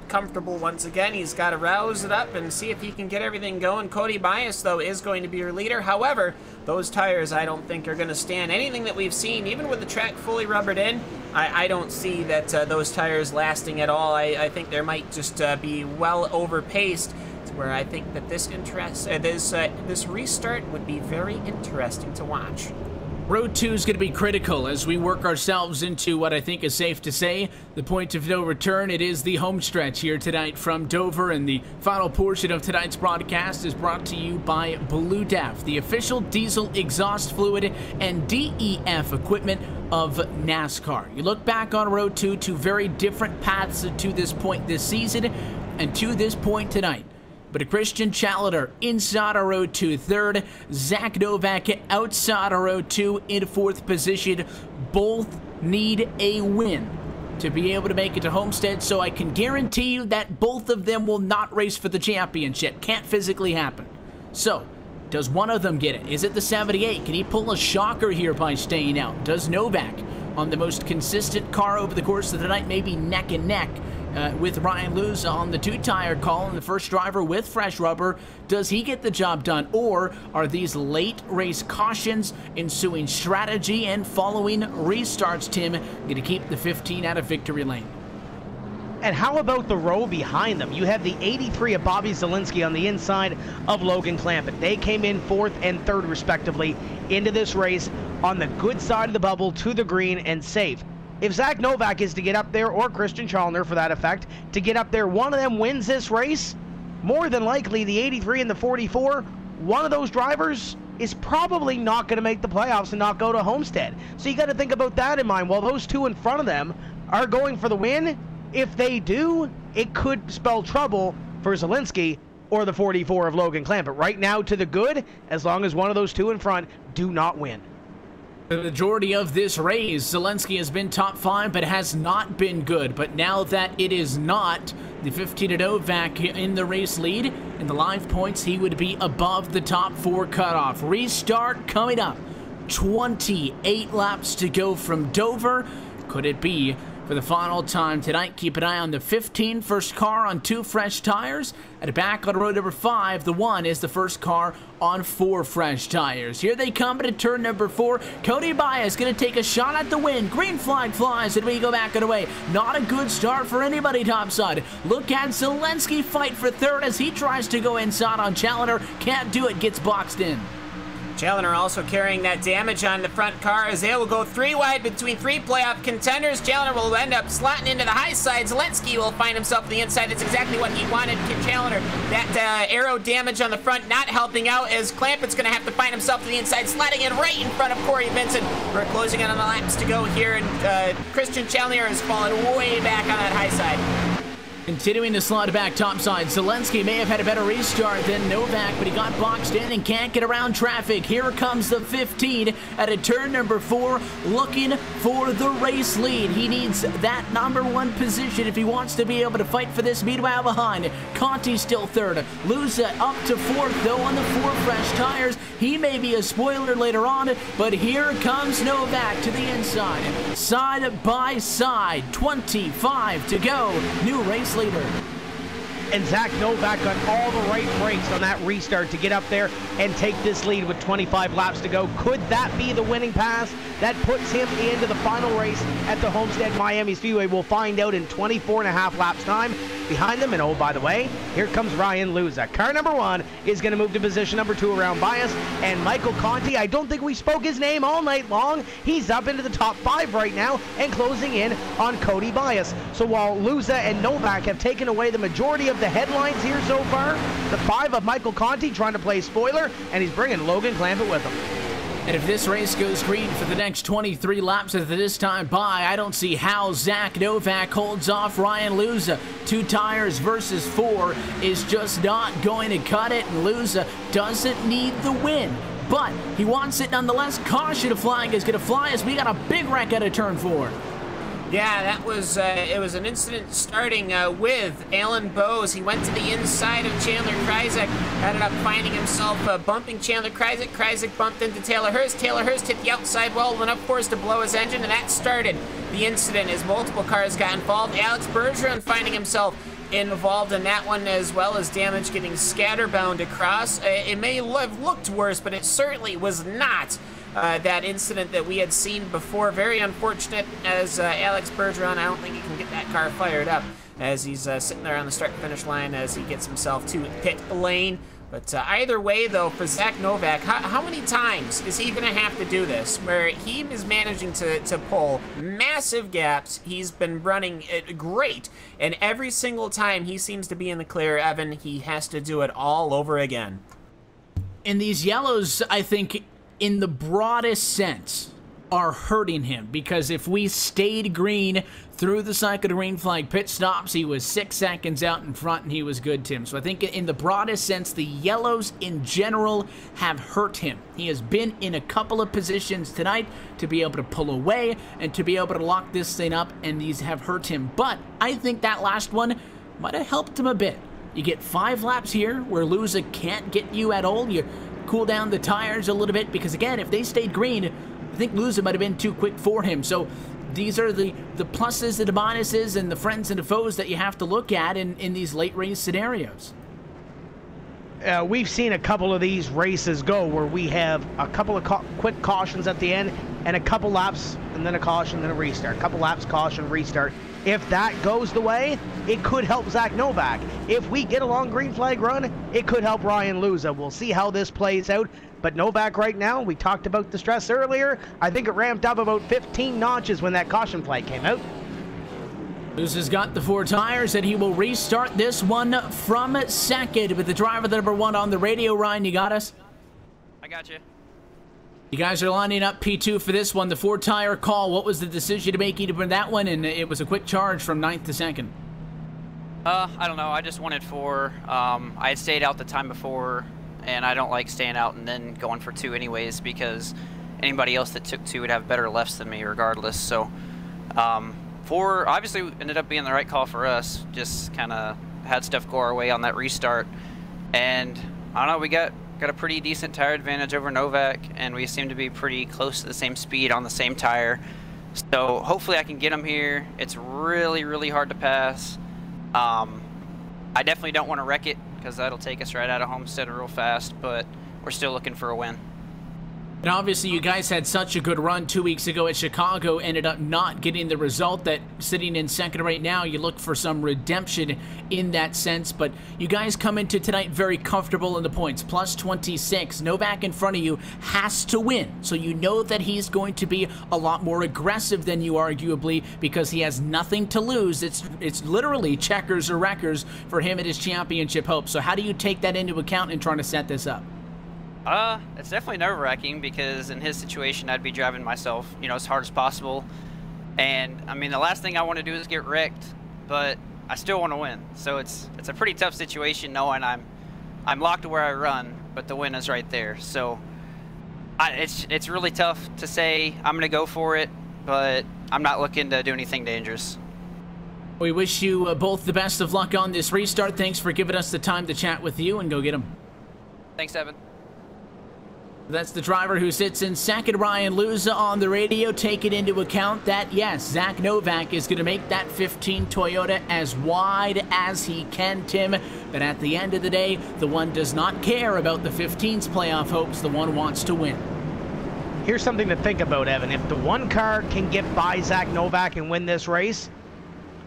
comfortable once again. He's got to rouse it up and see if he can get everything going. Cody Bias, though, is going to be your leader. However, those tires, I don't think, are going to stand anything that we've seen. Even with the track fully rubbered in, I don't see that those tires lasting at all. I think there might just be well overpaced, where I think that this restart would be very interesting to watch. Road 2 is going to be critical as we work ourselves into what I think is safe to say the point of no return. It is the home stretch here tonight from Dover, and the final portion of tonight's broadcast is brought to you by Blue Def, the official diesel exhaust fluid and DEF equipment of NASCAR. You look back on Road 2, 2 very different paths to this point this season and to this point tonight. But a Christian Challenger inside of Road 2 third, Zach Novak outside of Road 2 in 4th position. Both need a win to be able to make it to Homestead, so I can guarantee you that both of them will not race for the championship. Can't physically happen. So, Does one of them get it? Is it the 78? Can he pull a shocker here by staying out? Does Novak, on the most consistent car over the course of the night, maybe neck and neck with Ryan Luza on the 2-tire call and the first driver with fresh rubber? Does he get the job done? Or are these late race cautions, ensuing strategy, and following restarts, Tim, going to keep the 15 out of victory lane? And how about the row behind them? You have the 83 of Bobby Zielinski on the inside of Logan Clampett. They came in 4th and 3rd, respectively, into this race on the good side of the bubble to the green and safe. If Zach Novak is to get up there, or Christian Chalner for that effect, to get up there, one of them wins this race, more than likely the 83 and the 44, one of those drivers is probably not going to make the playoffs and not go to Homestead. So you got to think about that in mind. While those two in front of them are going for the win, if they do, it could spell trouble for Zielinski or the 44 of Logan Clampett. Right now, to the good, as long as one of those two in front do not win. The majority of this race, Zielinski has been top 5, but has not been good. But now that it is not, the 15 of Novak in the race lead, in the live points, he would be above the top 4 cutoff. Restart coming up. 28 laps to go from Dover. Could it be for the final time tonight? Keep an eye on the 15, first car on 2 fresh tires. At back on row number 5, the 1 is the first car on 4 fresh tires. Here they come into turn number 4. Cody Bias going to take a shot at the win. Green flag flies, and we go back and away. Not a good start for anybody topside. Look at Zielinski fight for 3rd as he tries to go inside on Challenger. Can't do it, gets boxed in. Challenger also carrying that damage on the front car as they will go 3 wide between 3 playoff contenders. Challenger will end up slotting into the high side. Zielinski will find himself on the inside. That's exactly what he wanted. Challenger, that arrow damage on the front not helping out as Clampett's going to have to find himself to the inside, sliding in right in front of Corey Vincent. We're closing in on the laps to go here, and Christian Challenger has fallen way back on that high side. Continuing to slide back topside, Zielinski may have had a better restart than Novak, but he got boxed in and can't get around traffic. Here comes the 15 at a turn number 4, looking for the race lead. He needs that number 1 position if he wants to be able to fight for this. Meanwhile behind, Conti still 3rd. Luza up to 4th, though, on the 4 fresh tires. He may be a spoiler later on, but here comes Novak to the inside. Side by side, 25 to go. New race leader. And Zach Novak got all the right brakes on that restart to get up there and take this lead with 25 laps to go. Could that be the winning pass that puts him into the final race at the Homestead Miami Speedway? We'll find out in 24.5 laps time. Behind them, and oh, by the way, here comes Ryan Luza. Car number 1 is going to move to position number 2 around Bias. And Michael Conti, I don't think we spoke his name all night long. He's up into the top 5 right now and closing in on Cody Bias. So while Luza and Novak have taken away the majority of the headlines here so far, the 5 of Michael Conti trying to play spoiler, and he's bringing Logan Clampett with him. And if this race goes green for the next 23 laps at this time by, I don't see how Zach Novak holds off Ryan Luza. 2 tires versus 4 is just not going to cut it, and Luza doesn't need the win, but he wants it nonetheless. Caution flag is going to fly as we got a big wreck out of turn 4. Yeah, that was it was an incident starting with Alan Bowes. He went to the inside of Chandler Kryzak, ended up finding himself bumping Chandler Kryzak. Kryzak bumped into Taylor Hurst. Taylor Hurst hit the outside wall with enough force to blow his engine, and that started the incident as multiple cars got involved. Alex Bergeron finding himself involved in that one, as well as damage getting scatterbound across. It may have looked worse, but it certainly was not that incident that we had seen before. Very unfortunate as Alex Bergeron, I don't think he can get that car fired up as he's sitting there on the start-finish line as he gets himself to pit lane. But either way, though, for Zach Novak, how many times is he going to have to do this, where he is managing to pull massive gaps? He's been running it great, and every single time he seems to be in the clear, Evan, he has to do it all over again. In these yellows, I think, in the broadest sense, are hurting him, because if we stayed green through the cycle to green flag pit stops, he was 6 seconds out in front and he was good, Tim. So I think in the broadest sense, the yellows in general have hurt him. He has been in a couple of positions tonight to be able to pull away and to be able to lock this thing up, and these have hurt him. But I think that last one might have helped him a bit. You get 5 laps here where Luza can't get you at all. You cool down the tires a little bit, because again, if they stayed green, I think Luza might have been too quick for him. So these are the pluses and the minuses and the friends and the foes that you have to look at in these late race scenarios. We've seen a couple of these races go where we have a couple of quick cautions at the end and a couple laps and then a caution, then a restart. A couple laps, caution, restart. If that goes the way, it could help Zach Novak. If we get a long green flag run, it could help Ryan Luza. We'll see how this plays out. But Novak right now, we talked about the stress earlier. I think it ramped up about 15 notches when that caution flag came out. Luza's got the 4 tires, and he will restart this one from second with the driver number 1 on the radio. Ryan, you got us? I got you. You guys are lining up P2 for this one, the 4-tire call. What was the decision to make to win that one? And it was a quick charge from 9th to 2nd. I don't know. I just wanted 4. I had stayed out the time before, and I don't like staying out and then going for 2 anyways, because anybody else that took 2 would have better lefts than me regardless. So 4 obviously ended up being the right call for us. Just kind of had stuff go our way on that restart, and I don't know, we got a pretty decent tire advantage over Novak, and we seem to be pretty close to the same speed on the same tire. So hopefully I can get him here. It's really, really hard to pass. I definitely don't want to wreck it, because that'll take us right out of Homestead real fast, but we're still looking for a win. And obviously you guys had such a good run 2 weeks ago at Chicago, ended up not getting the result. That sitting in second right now, you look for some redemption in that sense. But you guys come into tonight very comfortable in the points, plus 26. Novak in front of you has to win, so you know that he's going to be a lot more aggressive than you, arguably, because he has nothing to lose. It's literally checkers or wreckers for him at his championship hopes. So how do you take that into account in trying to set this up? It's definitely nerve-wracking, because in his situation, I'd be driving myself, you know, as hard as possible. And I mean, the last thing I want to do is get wrecked, but I still want to win. So it's a pretty tough situation, knowing I'm locked to where I run, but the win is right there. So it's really tough to say I'm going to go for it, but I'm not looking to do anything dangerous. We wish you both the best of luck on this restart. Thanks for giving us the time to chat with you, and go get him. Thanks, Evan. That's the driver who sits in second, Ryan Luza, on the radio, taking into account that, yes, Zach Novak is going to make that 15 Toyota as wide as he can, Tim. But at the end of the day, the one does not care about the 15's playoff hopes. The one wants to win. Here's something to think about, Evan. If the one car can get by Zach Novak and win this race,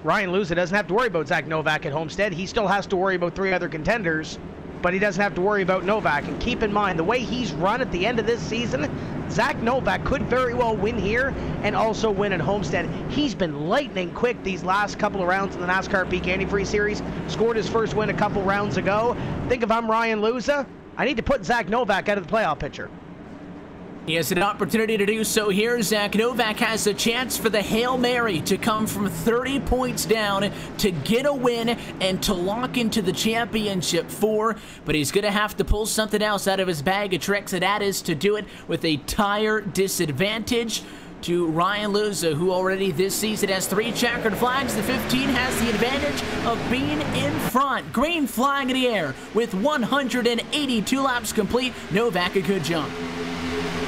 Ryan Luza doesn't have to worry about Zach Novak at Homestead. He still has to worry about 3 other contenders, but he doesn't have to worry about Novak. And keep in mind, the way he's run at the end of this season, Zach Novak could very well win here and also win at Homestead. He's been lightning quick these last couple of rounds in the NASCAR Peak Antifreeze Series. Scored his first win a couple rounds ago. Think if I'm Ryan Luza, I need to put Zach Novak out of the playoff picture. He has an opportunity to do so here. Zach Novak has a chance for the Hail Mary to come from 30 points down to get a win and to lock into the championship 4. But he's going to have to pull something else out of his bag of tricks, and that is to do it with a tire disadvantage to Ryan Luza, who already this season has 3 checkered flags. The 15 has the advantage of being in front. Green flag in the air with 182 laps complete. Novak, a good jump.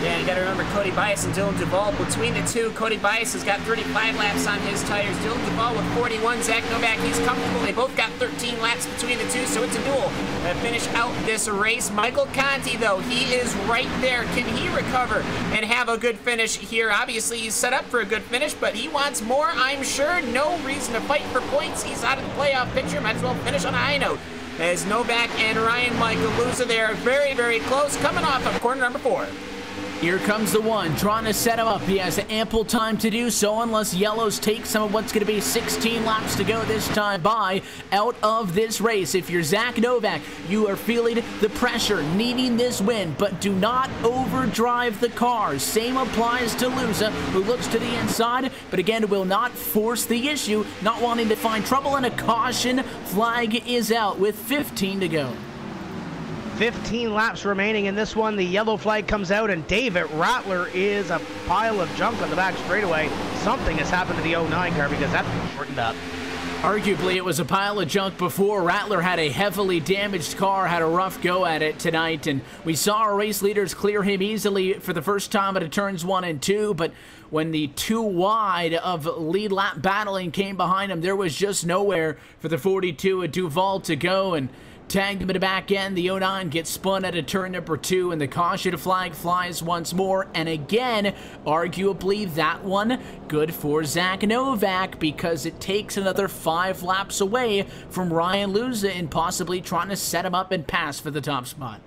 Yeah, you got to remember Cody Bias and Dylan Duvall. Between the two, Cody Bias has got 35 laps on his tires. Dylan Duvall with 41. Zach Novak, he's comfortable. They both got 13 laps between the two, so it's a duel to finish out this race. Michael Conti, though, he is right there. Can he recover and have a good finish here? Obviously, he's set up for a good finish, but he wants more, I'm sure. No reason to fight for points. He's out of the playoff picture. Might as well finish on a high note. As Novak and Ryan Michael Luza, they are very, very close, coming off of corner number 4. Here comes the one, trying to set him up. He has ample time to do so, unless yellows take some of what's going to be 16 laps to go this time by out of this race. If you're Zach Novak, you are feeling the pressure, needing this win, but do not overdrive the car. Same applies to Luza, who looks to the inside, but again, will not force the issue, not wanting to find trouble, and a caution flag is out with 15 to go. 15 laps remaining in this one. The yellow flag comes out, and David Rattler is a pile of junk on the back straightaway. Something has happened to the 09 car, because that's been shortened up. Arguably, it was a pile of junk before. Rattler had a heavily damaged car, had a rough go at it tonight, and we saw our race leaders clear him easily for the first time at turns 1 and 2, but when the 2 wide of lead lap battling came behind him, there was just nowhere for the 42 at Duval to go, and tagged him at the back end. The 09 gets spun at turn number 2, and the caution flag flies once more. And again, arguably that one good for Zach Novak, because it takes another 5 laps away from Ryan Luza and possibly trying to set him up and pass for the top spot.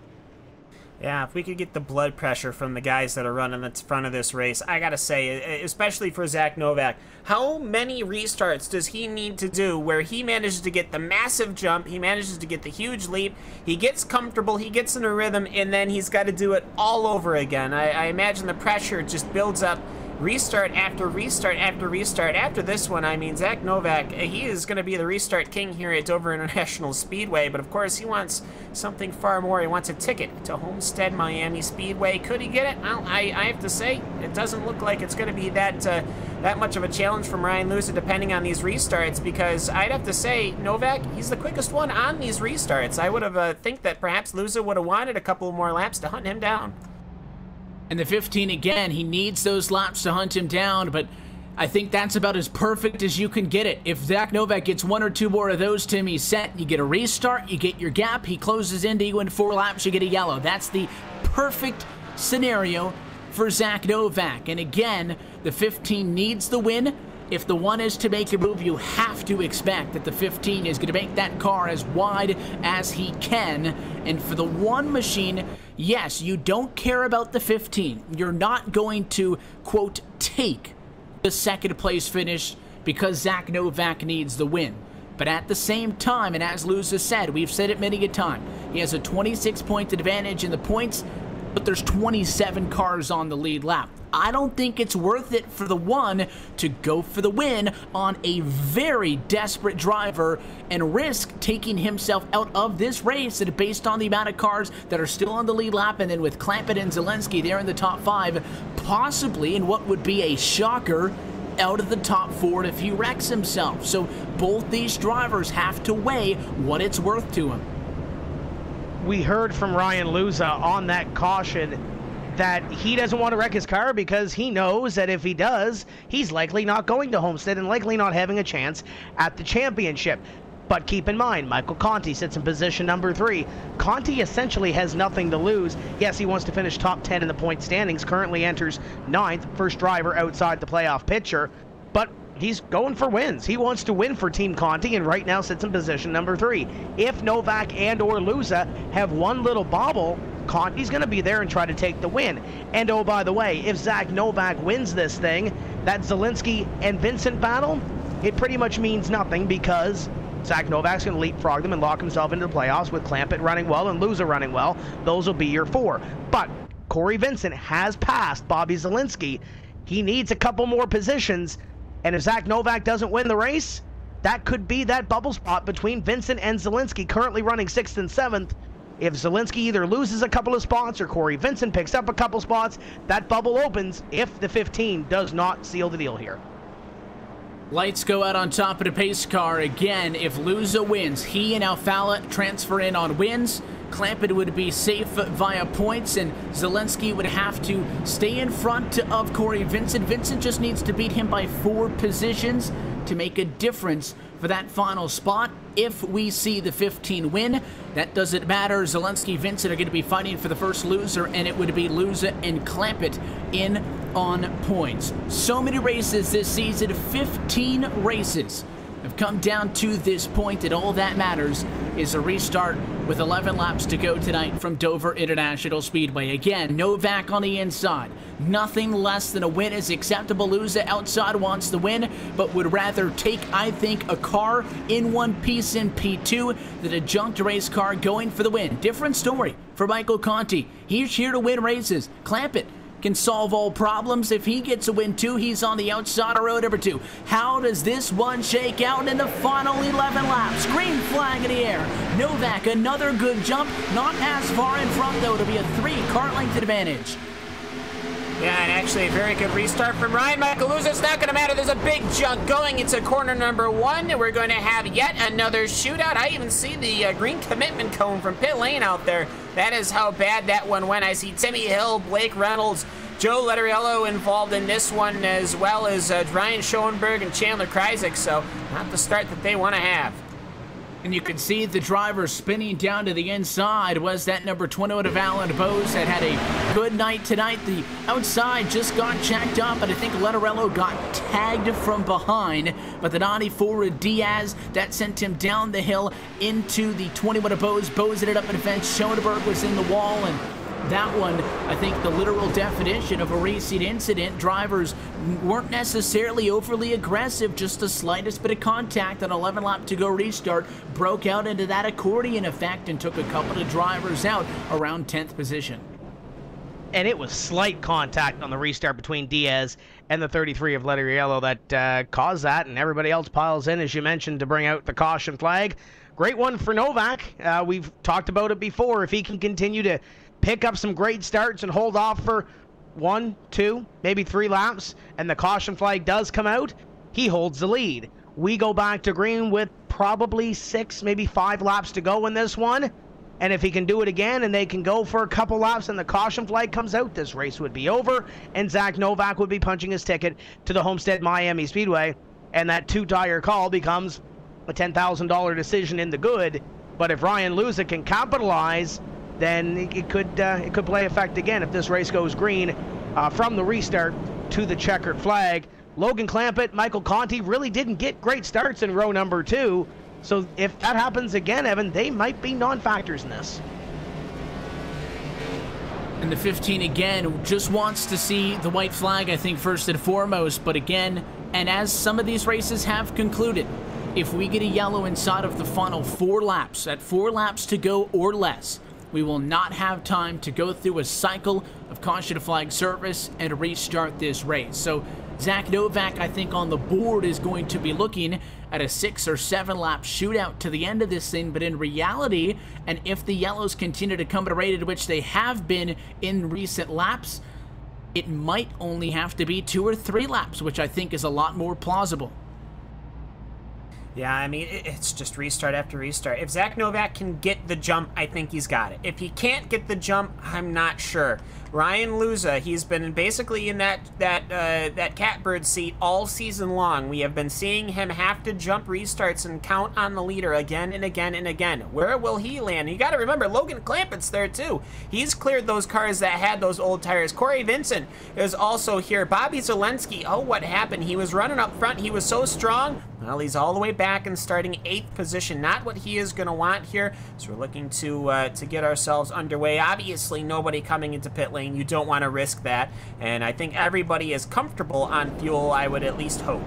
Yeah, if we could get the blood pressure from the guys that are running at the front of this race, I gotta say, especially for Zach Novak, how many restarts does he need to do where he manages to get the massive jump, he manages to get the huge leap, he gets comfortable, he gets in a rhythm, and then he's got to do it all over again? I imagine the pressure just builds up. Restart after restart after restart. After this one, I mean, Zach Novak, he is going to be the restart king here at Dover International Speedway, but of course he wants something far more. He wants a ticket to Homestead Miami Speedway. Could he get it? Well, I have to say, it doesn't look like it's going to be that much of a challenge from Ryan Luza depending on these restarts, because I'd have to say, Novak, he's the quickest one on these restarts. I would have think that perhaps Luza would have wanted a couple more laps to hunt him down. And the 15 again, he needs those laps to hunt him down, but I think that's about as perfect as you can get it. If Zach Novak gets 1 or 2 more of those, Tim, he's set. You get a restart, you get your gap, he closes into you in 4 laps, you get a yellow. That's the perfect scenario for Zach Novak. And again, the 15 needs the win. If the 1 is to make a move, you have to expect that the 15 is going to make that car as wide as he can. And for the 1 machine, yes, you don't care about the 15. You're not going to, quote, take the 2nd place finish because Zach Novak needs the win. But at the same time, and as Luza said, we've said it many a time, he has a 26-point advantage in the points, but there's 27 cars on the lead lap. I don't think it's worth it for the 1 to go for the win on a very desperate driver and risk taking himself out of this race based on the amount of cars that are still on the lead lap, and then with Clampett and Zelensky there in the top 5, possibly in what would be a shocker, out of the top 4 if he wrecks himself. So both these drivers have to weigh what it's worth to him. We heard from Ryan Luza on that caution that he doesn't want to wreck his car because he knows that if he does, he's likely not going to Homestead and likely not having a chance at the championship. But keep in mind, Michael Conti sits in position number 3. Conti essentially has nothing to lose. Yes, he wants to finish top 10 in the point standings, currently enters 9th, first driver outside the playoff picture, but he's going for wins. He wants to win for Team Conti, and right now sits in position number 3. If Novak and or Luza have one little bobble, Conti's going to be there and try to take the win. And oh, by the way, if Zach Novak wins this thing, that Zelensky and Vincent battle, it pretty much means nothing because Zach Novak's going to leapfrog them and lock himself into the playoffs with Clampett running well and Luza running well. Those will be your 4. But Corey Vincent has passed Bobby Zelensky. He needs a couple more positions, and if Zach Novak doesn't win the race, that could be that bubble spot between Vincent and Zelensky, currently running 6th and 7th. If Zelensky either loses a couple of spots or Corey Vincent picks up a couple spots, that bubble opens if the 15 does not seal the deal here. Lights go out on top of the pace car again. If Luza wins, he and Alfala transfer in on wins. Clampett would be safe via points, and Zelensky would have to stay in front of Corey Vincent. Vincent just needs to beat him by 4 positions to make a difference for that final spot. If we see the 15 win, that doesn't matter. Zelensky, Vincent are going to be fighting for the first loser, and it would be Luza and Clampett in on points. So many races this season, 15 races have come down to this point, and all that matters is a restart with 11 laps to go tonight from Dover International Speedway. Again, Novak on the inside. Nothing less than a win is acceptable. Luza outside wants the win, but would rather take, I think, a car in one piece in P2 than a junked race car going for the win. Different story for Michael Conti. He's here to win races. Clampett can solve all problems. If he gets a win too, he's on the outside of row number 2. How does this one shake out in the final 11 laps? Green flag in the air. Novak, another good jump. Not as far in front, though, to be a 3 car length advantage. Yeah, and actually a very good restart from Ryan Macaluza. It's not going to matter. There's a big jump going into corner number 1. We're going to have yet another shootout. I even see the green commitment cone from pit lane out there. That is how bad that one went. I see Timmy Hill, Blake Reynolds, Joe Letteriello involved in this one, as well as Ryan Schoenberg and Chandler Kreisig. So not the start that they want to have. And you can see the driver spinning down to the inside was that number 21 of Alan Bose that had a good night tonight. The outside just got jacked up, and I think Letterello got tagged from behind. But the 94 of Diaz, that sent him down the hill into the 21 of Bose. Bose ended up in fence. Schoenberg was in the wall, and that one, I think the literal definition of a racing incident. Drivers weren't necessarily overly aggressive, just the slightest bit of contact. An 11 lap to go restart broke out into that accordion effect and took a couple of drivers out around 10th position. And it was slight contact on the restart between Diaz and the 33 of Letteriello that caused that, and everybody else piles in, as you mentioned, to bring out the caution flag. Great one for Novak. We've talked about it before. If he can continue to pick up some great starts and hold off for 1, 2, maybe 3 laps, and the caution flag does come out, he holds the lead. We go back to green with probably 6, maybe 5 laps to go in this one, and if he can do it again and they can go for a couple laps and the caution flag comes out, this race would be over, and Zach Novak would be punching his ticket to the Homestead Miami Speedway, and that 2-tire call becomes a $10,000 decision in the good. But if Ryan Luza can capitalize, then it could play effect again if this race goes green from the restart to the checkered flag. Logan Clampett, Michael Conti really didn't get great starts in row number 2. So if that happens again, Evan, they might be non-factors in this. And the 15 again just wants to see the white flag, I think, first and foremost. But again, and as some of these races have concluded, if we get a yellow inside of the final 4 laps, at 4 laps to go or less, we will not have time to go through a cycle of caution flag service and restart this race. So Zach Novak, I think, on the board is going to be looking at a 6 or 7 lap shootout to the end of this thing. But in reality, and if the yellows continue to come at a rate at which they have been in recent laps, it might only have to be 2 or 3 laps, which I think is a lot more plausible. Yeah, I mean, it's just restart after restart. If Zach Novak can get the jump, I think he's got it. If he can't get the jump, I'm not sure. Ryan Luza, he's been basically in that catbird seat all season long. We have been seeing him have to jump restarts and count on the leader again and again and again. Where will he land? You got to remember, Logan Clampett's there too. He's cleared those cars that had those old tires. Corey Vincent is also here. Bobby Zelensky, oh, what happened? He was running up front. He was so strong. Well, he's all the way back and starting 8th position. Not what he is going to want here. So we're looking to get ourselves underway. Obviously, nobody coming into pit lane. You don't want to risk that. And I think everybody is comfortable on fuel, I would at least hope.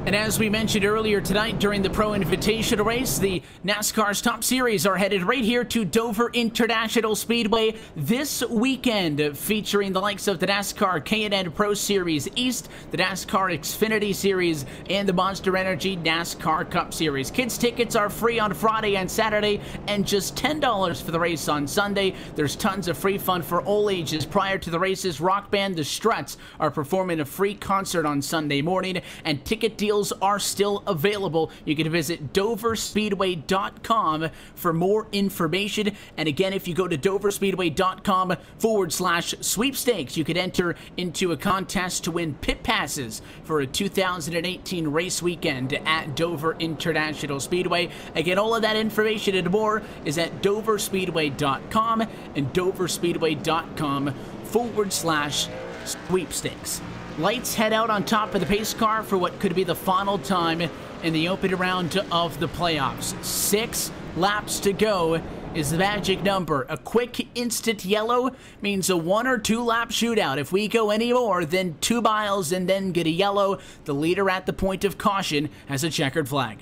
And as we mentioned earlier tonight during the Pro Invitational race, the NASCAR's top series are headed right here to Dover International Speedway this weekend, featuring the likes of the NASCAR K&N Pro Series East, the NASCAR XFINITY Series, and the Monster Energy NASCAR Cup Series. Kids tickets are free on Friday and Saturday, and just $10 for the race on Sunday. There's tons of free fun for all ages. Prior to the races, rock band The Struts are performing a free concert on Sunday morning, and ticket deals are still available. You can visit doverspeedway.com for more information. And again, if you go to doverspeedway.com/sweepstakes, you could enter into a contest to win pit passes for a 2018 race weekend at Dover International Speedway. Again, all of that information and more is at doverspeedway.com and doverspeedway.com/sweepstakes. Lights head out on top of the pace car for what could be the final time in the opening round of the playoffs. 6 laps to go is the magic number. A quick instant yellow means a 1 or 2 lap shootout. If we go any more than 2 miles and then get a yellow, the leader at the point of caution has a checkered flag.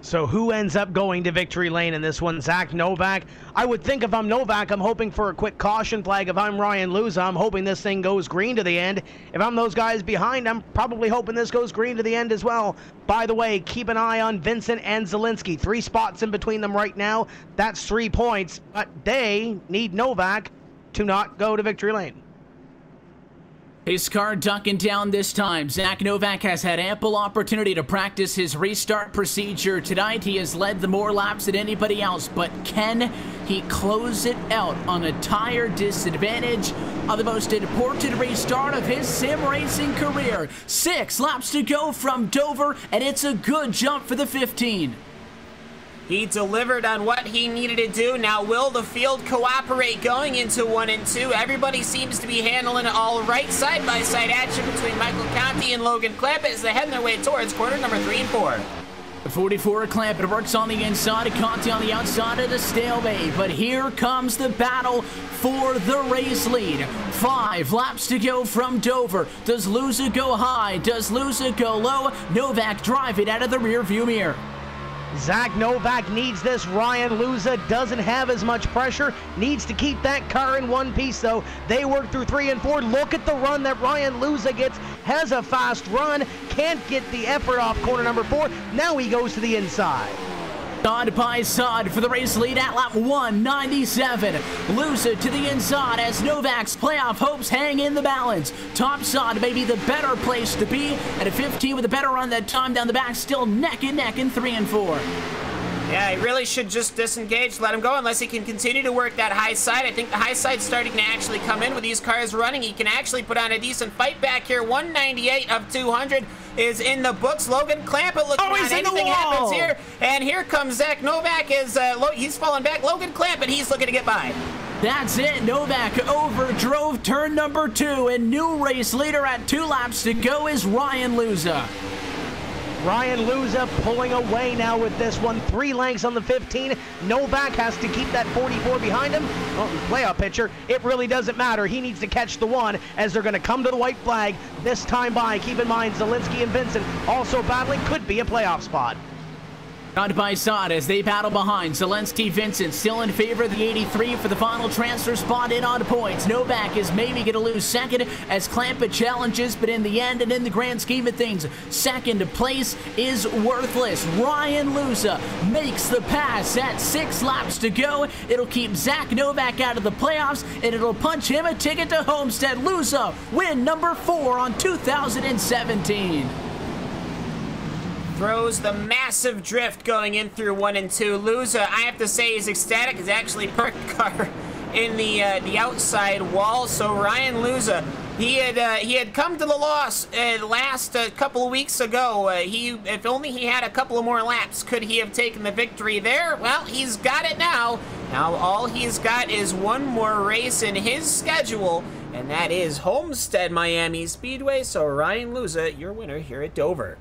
So who ends up going to victory lane in this one? Zach Novak? I would think if I'm Novak, I'm hoping for a quick caution flag. If I'm Ryan Luza, I'm hoping this thing goes green to the end. If I'm those guys behind, I'm probably hoping this goes green to the end as well. By the way, keep an eye on Vincent and Zelensky. 3 spots in between them right now. That's 3 points, but they need Novak to not go to victory lane. Pace car ducking down this time. Zach Novak has had ample opportunity to practice his restart procedure tonight. He has led the more laps than anybody else, but can he close it out on a tire disadvantage on the most important restart of his sim racing career? 6 laps to go from Dover, and it's a good jump for the 15. He delivered on what he needed to do. Now, will the field cooperate going into 1 and 2? Everybody seems to be handling it all right. Side-by-side action between Michael Conti and Logan Clampett as they head their way towards corner number 3 and 4. The 44 Clampett works on the inside, Conti on the outside of the stalemate. But here comes the battle for the race lead. 5 laps to go from Dover. Does Luza go high? Does Luza go low? Novak drive it out of the rear view mirror. Zach Novak needs this. Ryan Luza doesn't have as much pressure. Needs to keep that car in one piece, though. They work through 3 and 4. Look at the run that Ryan Luza gets. Has a fast run. Can't get the effort off corner number 4. Now he goes to the inside. Side by side for the race lead at lap 197. Luza to the inside as Novak's playoff hopes hang in the balance. Top side may be the better place to be. At a 15 with a better run that time down the back, still neck and neck in 3 and 4. Yeah, he really should just disengage, let him go, unless he can continue to work that high side. I think the high side's starting to actually come in with these cars running. He can actually put on a decent fight back here. 198 of 200 is in the books. Logan Clampett looking on anything happens here. And here comes Zach Novak. He's falling back. Logan Clampett, he's looking to get by. That's it. Novak overdrove turn number 2, and new race leader at 2 laps to go is Ryan Luza. Ryan Luza pulling away now with this one. 3 lengths on the 15. Novak has to keep that 44 behind him. Well, playoff picture, it really doesn't matter. He needs to catch the 1 as they're going to come to the white flag this time by. Keep in mind, Zielinski and Vincent also battling. Could be a playoff spot. Side by side as they battle behind. Zielinski, Vincent still in favor of the 83 for the final transfer spot in on points. Novak is maybe going to lose second as Clampett challenges, but in the end and in the grand scheme of things, second place is worthless. Ryan Luza makes the pass at 6 laps to go. It'll keep Zach Novak out of the playoffs, and it'll punch him a ticket to Homestead. Luza win number 4 on 2017. Throws the massive drift going in through 1 and 2. Luza, I have to say, is ecstatic. He's actually parked the car in the outside wall. So Ryan Luza, he had come to the loss last couple of weeks ago. If only he had a couple of more laps, could he have taken the victory there? Well, he's got it now. Now all he's got is 1 more race in his schedule, and that is Homestead Miami Speedway. So Ryan Luza, your winner here at Dover.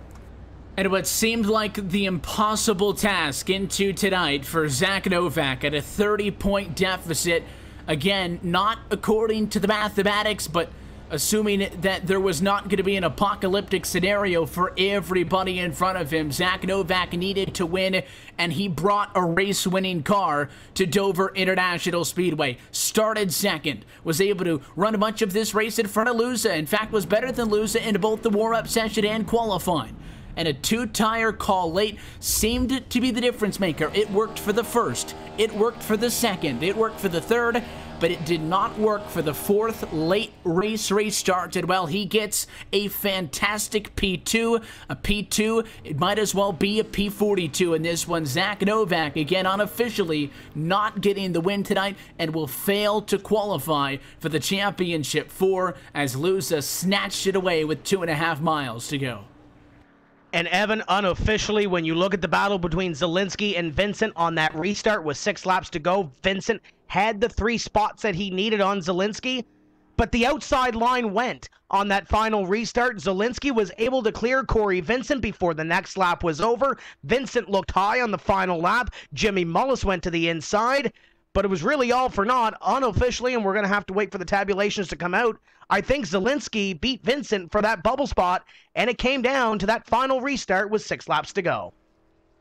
And what seemed like the impossible task into tonight for Zach Novak at a 30-point deficit. Again, not according to the mathematics, but assuming that there was not going to be an apocalyptic scenario for everybody in front of him. Zach Novak needed to win, and he brought a race-winning car to Dover International Speedway. Started second, was able to run a bunch of this race in front of Luza. In fact, was better than Luza in both the warm-up session and qualifying. And a 2-tire call late seemed to be the difference maker. It worked for the first, it worked for the second, it worked for the third, but it did not work for the 4th late race restart. And well, he gets a fantastic P2. A P2, it might as well be a P42 in this one. Zach Novak, again, unofficially not getting the win tonight and will fail to qualify for the championship 4 as Luza snatched it away with 2.5 miles to go. And Evan, unofficially, when you look at the battle between Zielinski and Vincent on that restart with 6 laps to go, Vincent had the 3 spots that he needed on Zielinski, but the outside line went on that final restart. Zielinski was able to clear Corey Vincent before the next lap was over. Vincent looked high on the final lap. Jimmy Mullis went to the inside, but it was really all for naught unofficially, and we're going to have to wait for the tabulations to come out. I think Zielinski beat Vincent for that bubble spot, and it came down to that final restart with 6 laps to go.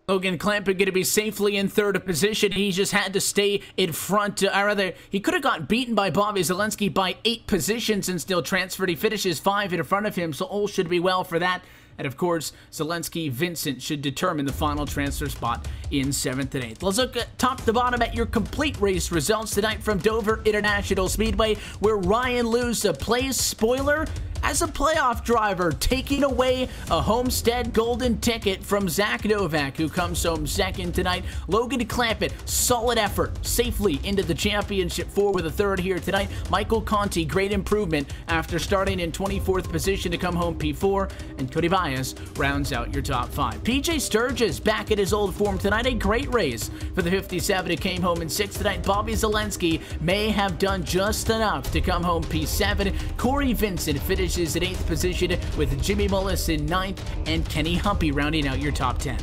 Logan Clampett going to be safely in 3rd position. He just had to stay in front. Or rather, he could have got beaten by Bobby Zielinski by 8 positions and still transferred. He finishes 5 in front of him, so all should be well for that. And of course, Zielinski, Vincent should determine the final transfer spot in 7th and 8th. Let's look at top to bottom at your complete race results tonight from Dover International Speedway, where Ryan Luza plays spoiler as a playoff driver, taking away a Homestead Golden ticket from Zach Novak, who comes home second tonight. Logan Clampett, solid effort, safely into the championship four with a third here tonight. Michael Conti, great improvement after starting in 24th position to come home P4, and Cody Bias rounds out your top five. PJ Sturgis back at his old form tonight, a great race for the 57 who came home in sixth tonight. Bobby Zelensky may have done just enough to come home P7. Corey Vincent finishes in 8th position with Jimmy Mullis in 9th, and Kenny Humpy rounding out your top 10.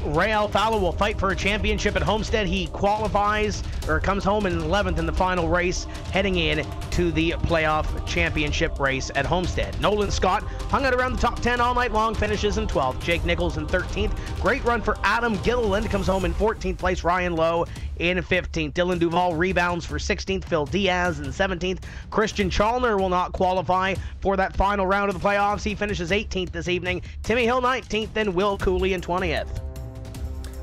Ray Alfalo will fight for a championship at Homestead. He qualifies, or comes home in 11th in the final race, heading in to the playoff championship race at Homestead. Nolan Scott hung out around the top 10 all night long, finishes in 12th. Jake Nichols in 13th. Great run for Adam Gilliland, comes home in 14th place. Ryan Lowe in 15th. Dylan Duvall rebounds for 16th. Phil Diaz in 17th. Christian Chalner will not qualify for that final round of the playoffs. He finishes 18th this evening. Timmy Hill 19th, and Will Cooley in 20th.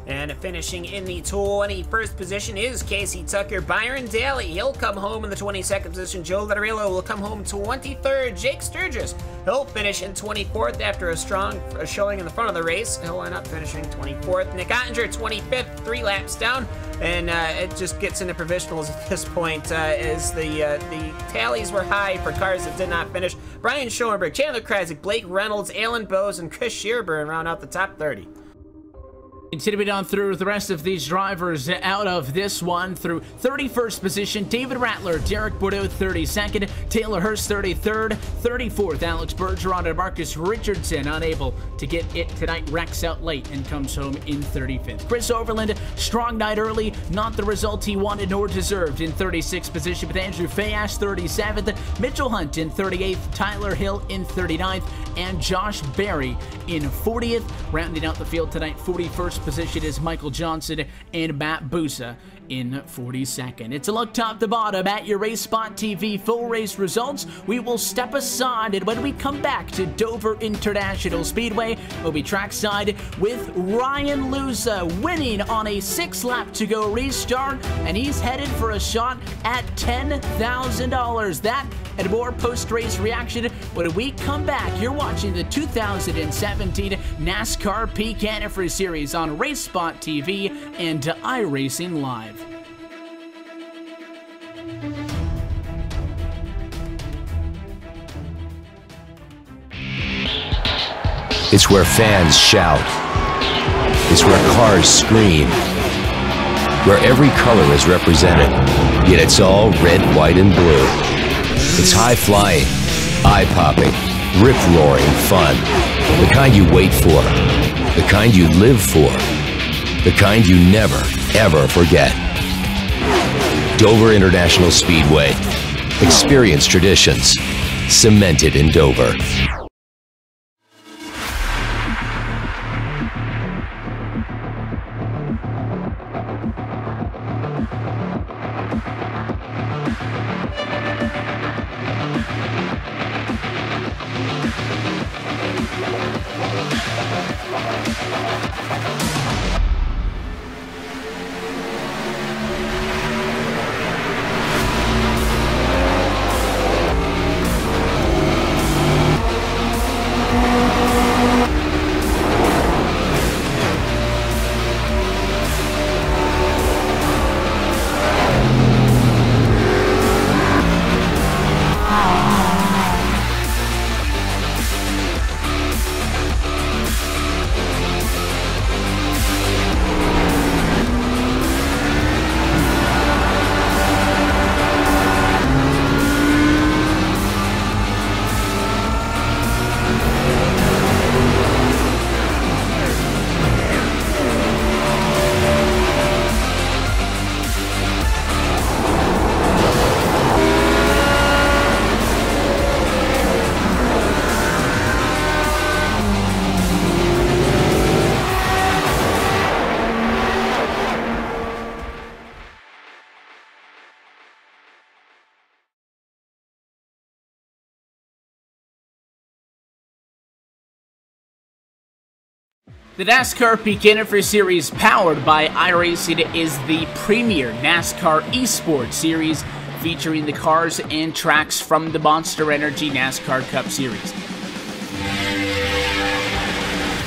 And finishing in the 21st position is Casey Tucker. Byron Daly, he'll come home in the 22nd position. Joe Latarillo will come home 23rd. Jake Sturgis, he'll finish in 24th after a strong showing in the front of the race. He'll end up finishing 24th. Nick Ottinger, 25th, 3 laps down. And it just gets into provisionals at this point as the tallies were high for cars that did not finish. Brian Schoenberg, Chandler Kreisig, Blake Reynolds, Alan Bowes, and Chris Shearburn round out the top 30. Continuing on through the rest of these drivers out of this one through 31st position, David Rattler, Derek Bordeaux 32nd, Taylor Hurst 33rd, 34th, Alex Bergeron and Marcus Richardson unable to get it tonight, wrecks out late and comes home in 35th. Chris Overland, strong night early, not the result he wanted nor deserved in 36th position with Andrew Fayash 37th, Mitchell Hunt in 38th, Tyler Hill in 39th, and Josh Berry in 40th. Rounding out the field tonight, 41st position is Michael Johnson and Matt Busa in 42nd. It's a look top to bottom at your Race Spot TV full race results. We will step aside, and when we come back to Dover International Speedway, we'll be trackside with Ryan Luza winning on a 6-lap to go restart, and he's headed for a shot at $10,000. That and more post-race reaction when we come back. You're watching the 2017 NASCAR Peak Antifreeze Series on Race Spot TV and iRacing Live. It's where fans shout. It's where cars scream. Where every color is represented, yet it's all red, white, and blue. It's high-flying, eye-popping, rip-roaring fun. The kind you wait for. The kind you live for. The kind you never, ever forget. Dover International Speedway. Experience traditions. Cemented in Dover. The NASCAR Peak Antifreeze Series, powered by iRacing, is the premier NASCAR eSport series featuring the cars and tracks from the Monster Energy NASCAR Cup Series.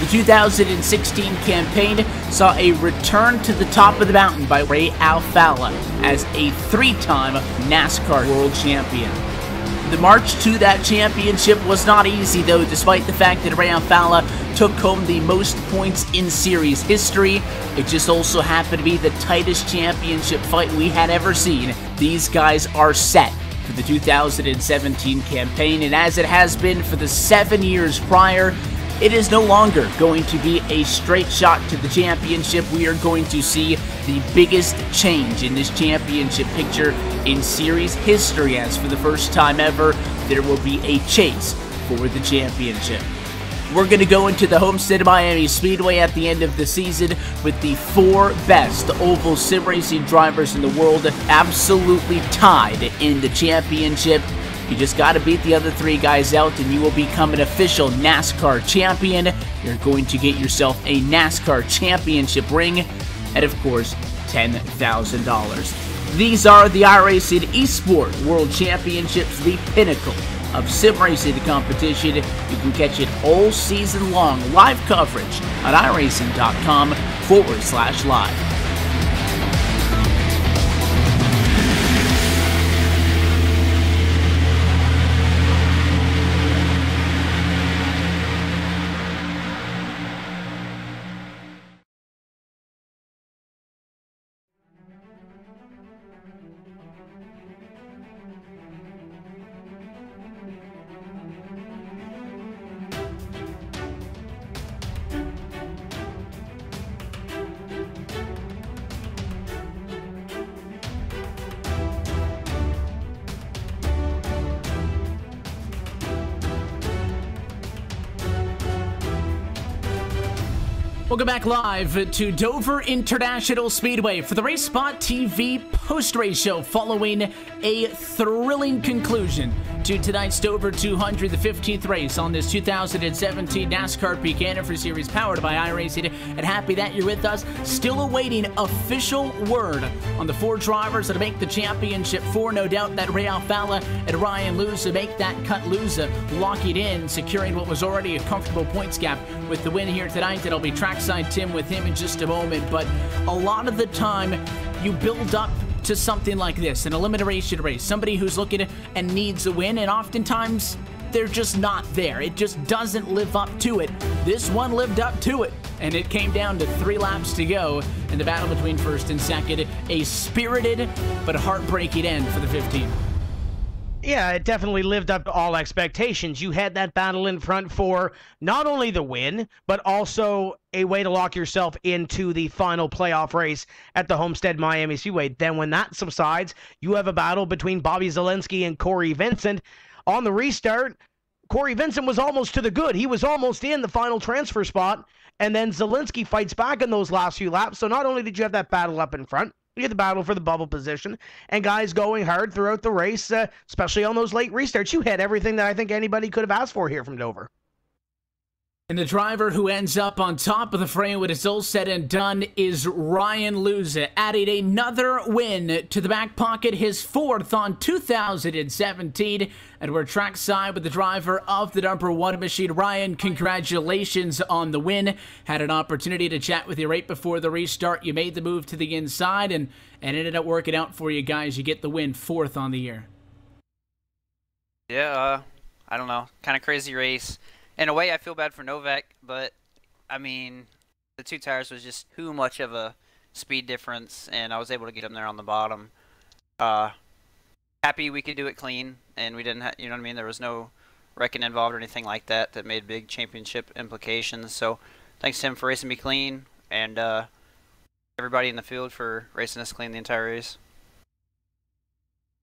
The 2016 campaign saw a return to the top of the mountain by Ray Alfalla as a 3-time NASCAR World Champion. The march to that championship was not easy, though, despite the fact that Ray Alfalla took home the most points in series history. It just also happened to be the tightest championship fight we had ever seen. These guys are set for the 2017 campaign, and as it has been for the 7 years prior, it is no longer going to be a straight shot to the championship. We are going to see the biggest change in this championship picture in series history, as for the first time ever, there will be a chase for the championship. We're going to go into the Homestead Miami Speedway at the end of the season with the 4 best oval sim racing drivers in the world absolutely tied in the championship. You just got to beat the other 3 guys out and you will become an official NASCAR champion. You're going to get yourself a NASCAR championship ring and, of course, $10,000. These are the iRacing eSport World Championships, the pinnacle of sim racing competition. You can catch it all season long, live coverage on iRacing.com/live. Welcome back live to Dover International Speedway for the Race Spot TV post-race show following a thrilling conclusion to tonight's Dover 200, the 15th race on this 2017 NASCAR PEAK Antifreeze Series powered by iRacing, and happy that you're with us. Still awaiting official word on the 4 drivers that make the championship 4. No doubt that Ray Alfalla and Ryan Luza make that cut. Luza locking in, securing what was already a comfortable points gap with the win here tonight. It'll be trackside Tim with him in just a moment, but a lot of the time you build up to something like this, an elimination race, somebody who's looking and needs a win, and oftentimes they're just not there. It just doesn't live up to it. This one lived up to it, and it came down to 3 laps to go in the battle between first and second. A spirited but heartbreaking end for the 15. Yeah, it definitely lived up to all expectations. You had that battle in front for not only the win, but also a way to lock yourself into the final playoff race at the Homestead Miami Speedway. Then when that subsides, you have a battle between Bobby Zalenski and Corey Vincent. On the restart, Corey Vincent was almost to the good. He was almost in the final transfer spot, and then Zalenski fights back in those last few laps. So not only did you have that battle up in front, you had the battle for the bubble position, and guys going hard throughout the race, especially on those late restarts. You had everything that I think anybody could have asked for here from Dover. And the driver who ends up on top of the frame when it's all said and done is Ryan Luza, adding another win to the back pocket, his 4th on 2017. And we're trackside with the driver of the number 1 machine. Ryan, congratulations on the win. Had an opportunity to chat with you right before the restart. You made the move to the inside and ended up working out for you guys. You get the win, 4th on the year. Yeah, I don't know. Kind of crazy race. In a way, I feel bad for Novak, but, I mean, the 2 tires was just too much of a speed difference, and I was able to get him there on the bottom. Happy we could do it clean, and we didn't, you know what I mean? There was no wrecking involved or anything like that that made big championship implications. So, thanks to him for racing me clean, and everybody in the field for racing us clean the entire race.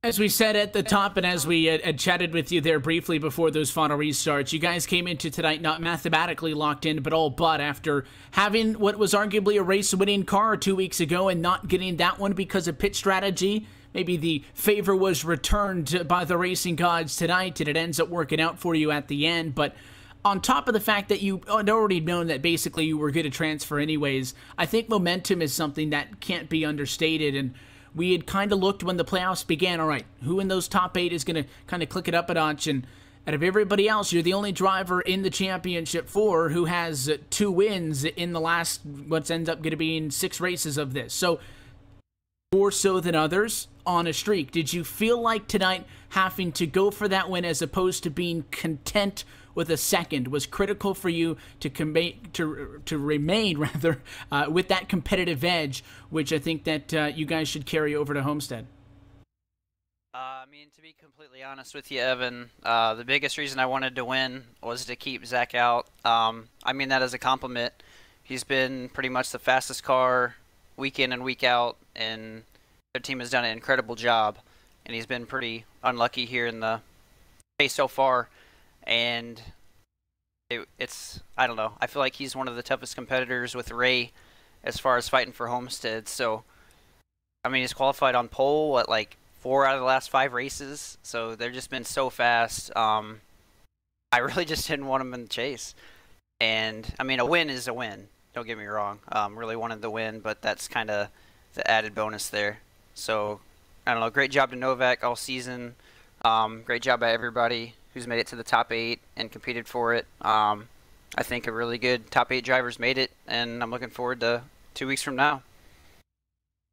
As we said at the top, and as we had chatted with you there briefly before those final restarts, you guys came into tonight not mathematically locked in, but all but after having what was arguably a race-winning car 2 weeks ago and not getting that one because of pit strategy. Maybe the favor was returned by the racing gods tonight, and it ends up working out for you at the end. But on top of the fact that you had already known that basically you were going to transfer anyways, I think momentum is something that can't be understated. And we had kind of looked when the playoffs began, all right, who in those top 8 is going to kind of click it up a notch? And out of everybody else, you're the only driver in the championship 4 who has 2 wins in the last, what ends up going to be in 6 races of this. So more so than others on a streak. Did you feel like tonight having to go for that win as opposed to being content with a second was critical for you to remain rather with that competitive edge, which I think that you guys should carry over to Homestead? I mean, to be completely honest with you, Evan, the biggest reason I wanted to win was to keep Zach out. I mean that as a compliment. He's been pretty much the fastest car week in and week out, and their team has done an incredible job. And he's been pretty unlucky here in the race so far. And it's, I don't know, I feel like he's one of the toughest competitors with Ray as far as fighting for Homestead. So, I mean, he's qualified on pole at like 4 out of the last 5 races. So they've just been so fast. I really just didn't want him in the chase. And, I mean, a win is a win. Don't get me wrong. Really wanted the win, but that's kind of the added bonus there. So, I don't know, great job to Novak all season. Great job by everybody who's made it to the top 8 and competed for it. I think a really good top 8 drivers made it, and I'm looking forward to 2 weeks from now.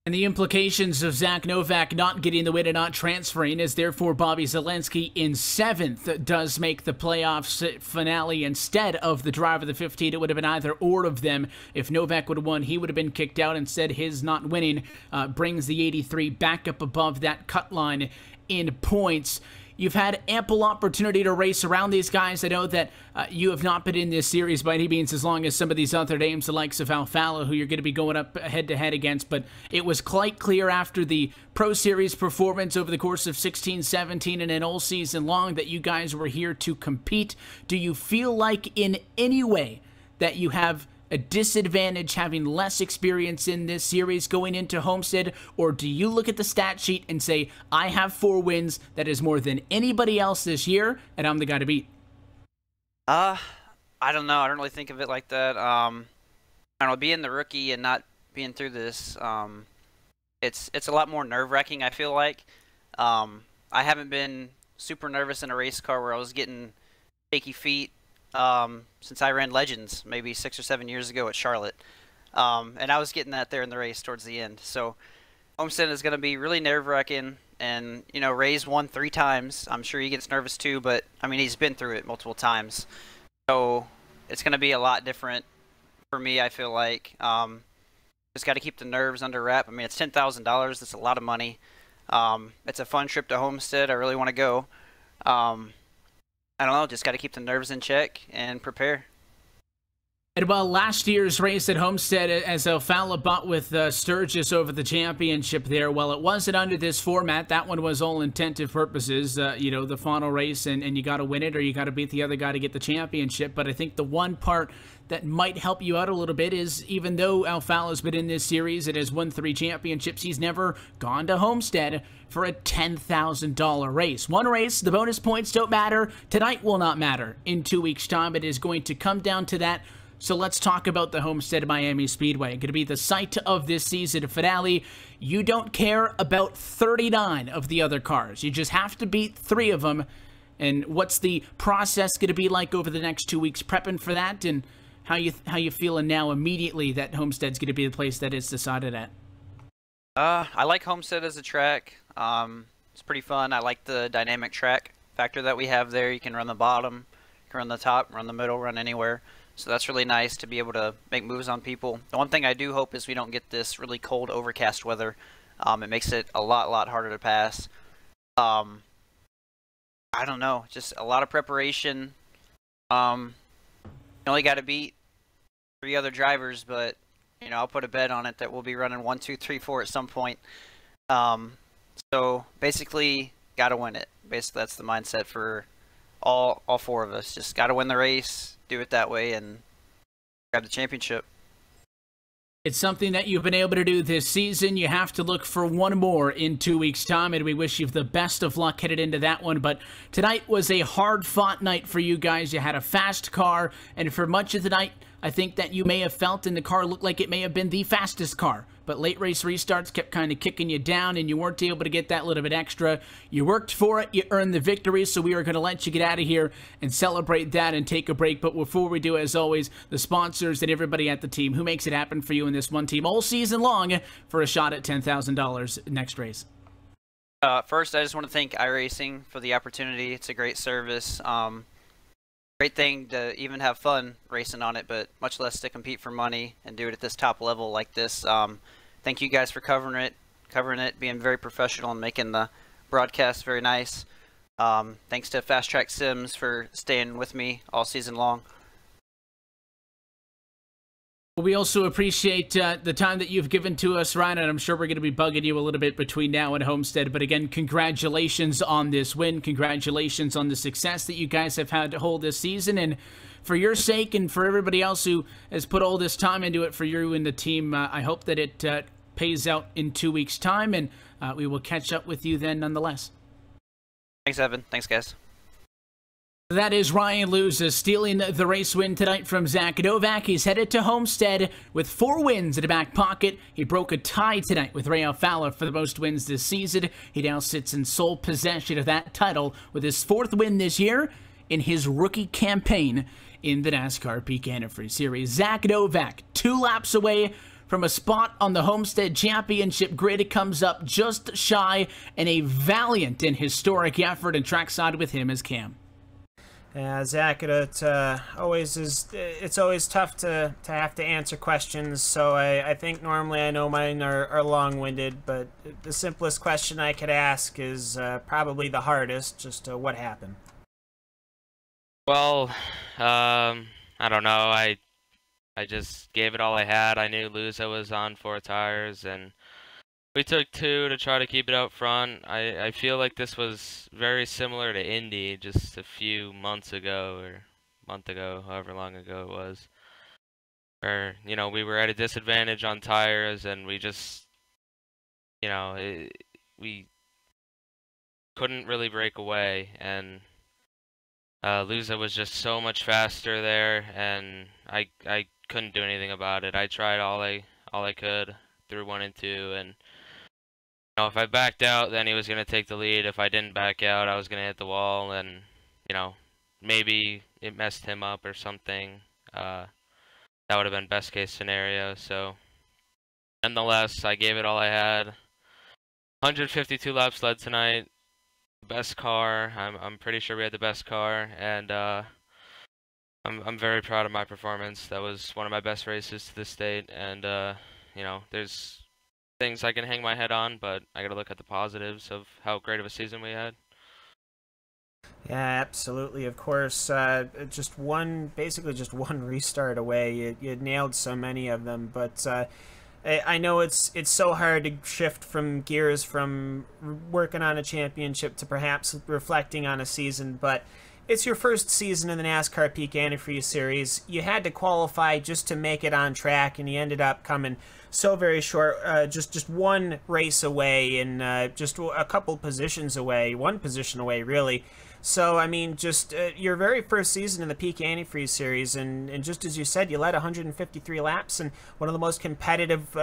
And the implications of Zach Novak not getting the win and not transferring is therefore Bobby Zalenski in 7th does make the playoffs finale instead of the driver of the 15. It would have been either or of them. If Novak would have won, he would have been kicked out. Instead, his not winning brings the 83 back up above that cut line in points. You've had ample opportunity to race around these guys. I know that you have not been in this series by any means as long as some of these other names, the likes of Alfala, who you're going to be going up head-to-head against, but it was quite clear after the Pro Series performance over the course of 16-17 and an all season long that you guys were here to compete. Do you feel like in any way that you have a disadvantage having less experience in this series going into Homestead, or do you look at the stat sheet and say, I have 4 wins, that is more than anybody else this year, and I'm the guy to beat? I don't know. I don't really think of it like that. I don't know, being the rookie and not being through this, it's a lot more nerve-wracking, I feel like. I haven't been super nervous in a race car where I was getting shaky feet since I ran Legends maybe 6 or 7 years ago at Charlotte. And I was getting that there in the race towards the end. So Homestead is going to be really nerve-wracking. And, you know, Ray's won 3 times. I'm sure he gets nervous too, but, I mean, he's been through it multiple times. So it's going to be a lot different for me, I feel like. Just got to keep the nerves under wrap. I mean, it's $10,000. That's a lot of money. It's a fun trip to Homestead. I really want to go. I don't know, just got to keep the nerves in check and prepare. And well, last year's race at Homestead, as Alfala bought with Sturgis over the championship there, well, it wasn't under this format. That one was all intensive purposes, you know, the final race, and you got to win it or you got to beat the other guy to get the championship. But I think the one part that might help you out a little bit is even though Alfala's been in this series and has won 3 championships, he's never gone to Homestead for a $10,000 race. One race, the bonus points don't matter. Tonight will not matter. In 2 weeks' time, it is going to come down to that. So let's talk about the Homestead Miami Speedway. Going to be the site of this season finale. You don't care about 39 of the other cars. You just have to beat 3 of them. And what's the process going to be like over the next 2 weeks prepping for that? And how you feeling now immediately that Homestead's going to be the place that it's decided at? I like Homestead as a track. It's pretty fun. I like the dynamic track factor that we have there. You can run the bottom, you can run the top, run the middle, run anywhere. So that's really nice to be able to make moves on people. The one thing I do hope is we don't get this really cold, overcast weather. It makes it a lot harder to pass. I don't know, just a lot of preparation. You only got to beat 3 other drivers, but you know, I'll put a bet on it that we'll be running 1, 2, 3, 4 at some point. So basically, got to win it. Basically, that's the mindset for all 4 of us. Just got to win the race. Do it that way and grab the championship. It's something that you've been able to do this season. You have to look for one more in 2 weeks' time, and we wish you the best of luck headed into that one. But tonight was a hard-fought night for you guys. You had a fast car, and for much of the night, I think that you may have felt, and the car looked like it may have been the fastest car. But late race restarts kept kind of kicking you down, and you weren't able to get that little bit extra. You worked for it. You earned the victory, so we are going to let you get out of here and celebrate that and take a break. But before we do, as always, the sponsors and everybody at the team who makes it happen for you in this one team all season long for a shot at $10,000 next race. First, I just want to thank iRacing for the opportunity. It's a great service. Great thing to even have fun racing on it, but much less to compete for money and do it at this top level like this. Thank you guys for covering it, being very professional and making the broadcast very nice. Thanks to Fast Track Sims for staying with me all season long. We also appreciate the time that you've given to us, Ryan, and I'm sure we're going to be bugging you a little bit between now and Homestead. But again, congratulations on this win. Congratulations on the success that you guys have had to hold this season. And for your sake and for everybody else who has put all this time into it for you and the team, I hope that it pays out in 2 weeks' time, and we will catch up with you then nonetheless. Thanks, Evan. Thanks, guys. That is Ryan Luza stealing the race win tonight from Zach Novak. He's headed to Homestead with 4 wins in the back pocket. He broke a tie tonight with Rael Fowler for the most wins this season. He now sits in sole possession of that title with his 4th win this year in his rookie campaign in the NASCAR Peak Antifreeze Series. Zach Novak, 2 laps away from a spot on the Homestead Championship grid. Comes up just shy, and a valiant and historic effort, and trackside with him is Cam. Zach, it's always tough to have to answer questions, so I think normally I know mine are long-winded, but the simplest question I could ask is probably the hardest, just what happened? Well, I don't know, I just gave it all I had. I knew Luza was on 4 tires, and we took 2 to try to keep it out front. I feel like this was very similar to Indy just a few months ago, or a month ago, however long ago it was. Where, you know, we were at a disadvantage on tires, and we just, you know, we couldn't really break away, and Luza was just so much faster there, and I couldn't do anything about it. I tried all I could through 1 and 2, and you know, if I backed out, then he was going to take the lead. If I didn't back out, I was going to hit the wall, and, you know, maybe it messed him up or something. That would have been best case scenario. So, nonetheless, I gave it all I had. 152 laps led tonight. Best car. I'm pretty sure we had the best car, and I'm very proud of my performance. That was one of my best races to this date, and you know, there's things I can hang my head on, but I gotta look at the positives of how great of a season we had. Yeah, absolutely. Of course, basically just one restart away. You nailed so many of them, but I know it's so hard to shift from gears from working on a championship to perhaps reflecting on a season, but it's your first season in the NASCAR Peak Antifreeze Series. You had to qualify just to make it on track, and you ended up coming so very short, just 1 race away and just a couple positions away, 1 position away, really. So, I mean, just your very first season in the Peak Antifreeze Series, and just as you said, you led 153 laps and one of the most competitive,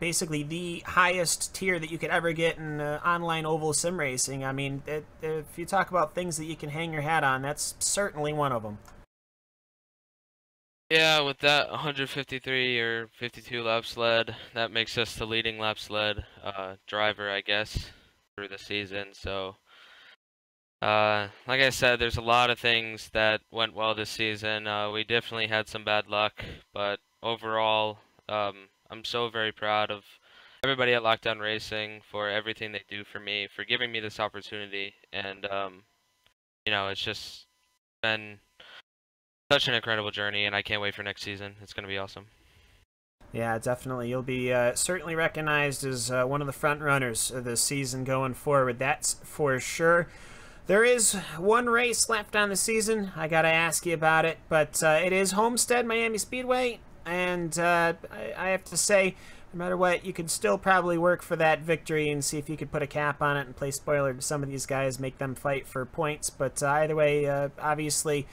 basically the highest tier that you could ever get in online oval sim racing. I mean, if you talk about things that you can hang your hat on, that's certainly one of them. Yeah, with that 153 or 52 laps led, that makes us the leading laps led driver, I guess, through the season. So, like I said, there's a lot of things that went well this season. We definitely had some bad luck, but overall, I'm so very proud of everybody at Lockdown Racing for everything they do for me, for giving me this opportunity, and you know, it's just been such an incredible journey, and I can't wait for next season. It's going to be awesome. Yeah, definitely. You'll be certainly recognized as one of the front runners of the season going forward. That's for sure. There is 1 race left on the season. I got to ask you about it, but it is Homestead Miami Speedway, and I have to say, no matter what, you could still probably work for that victory and see if you could put a cap on it and play spoiler to some of these guys, make them fight for points. But either way, obviously,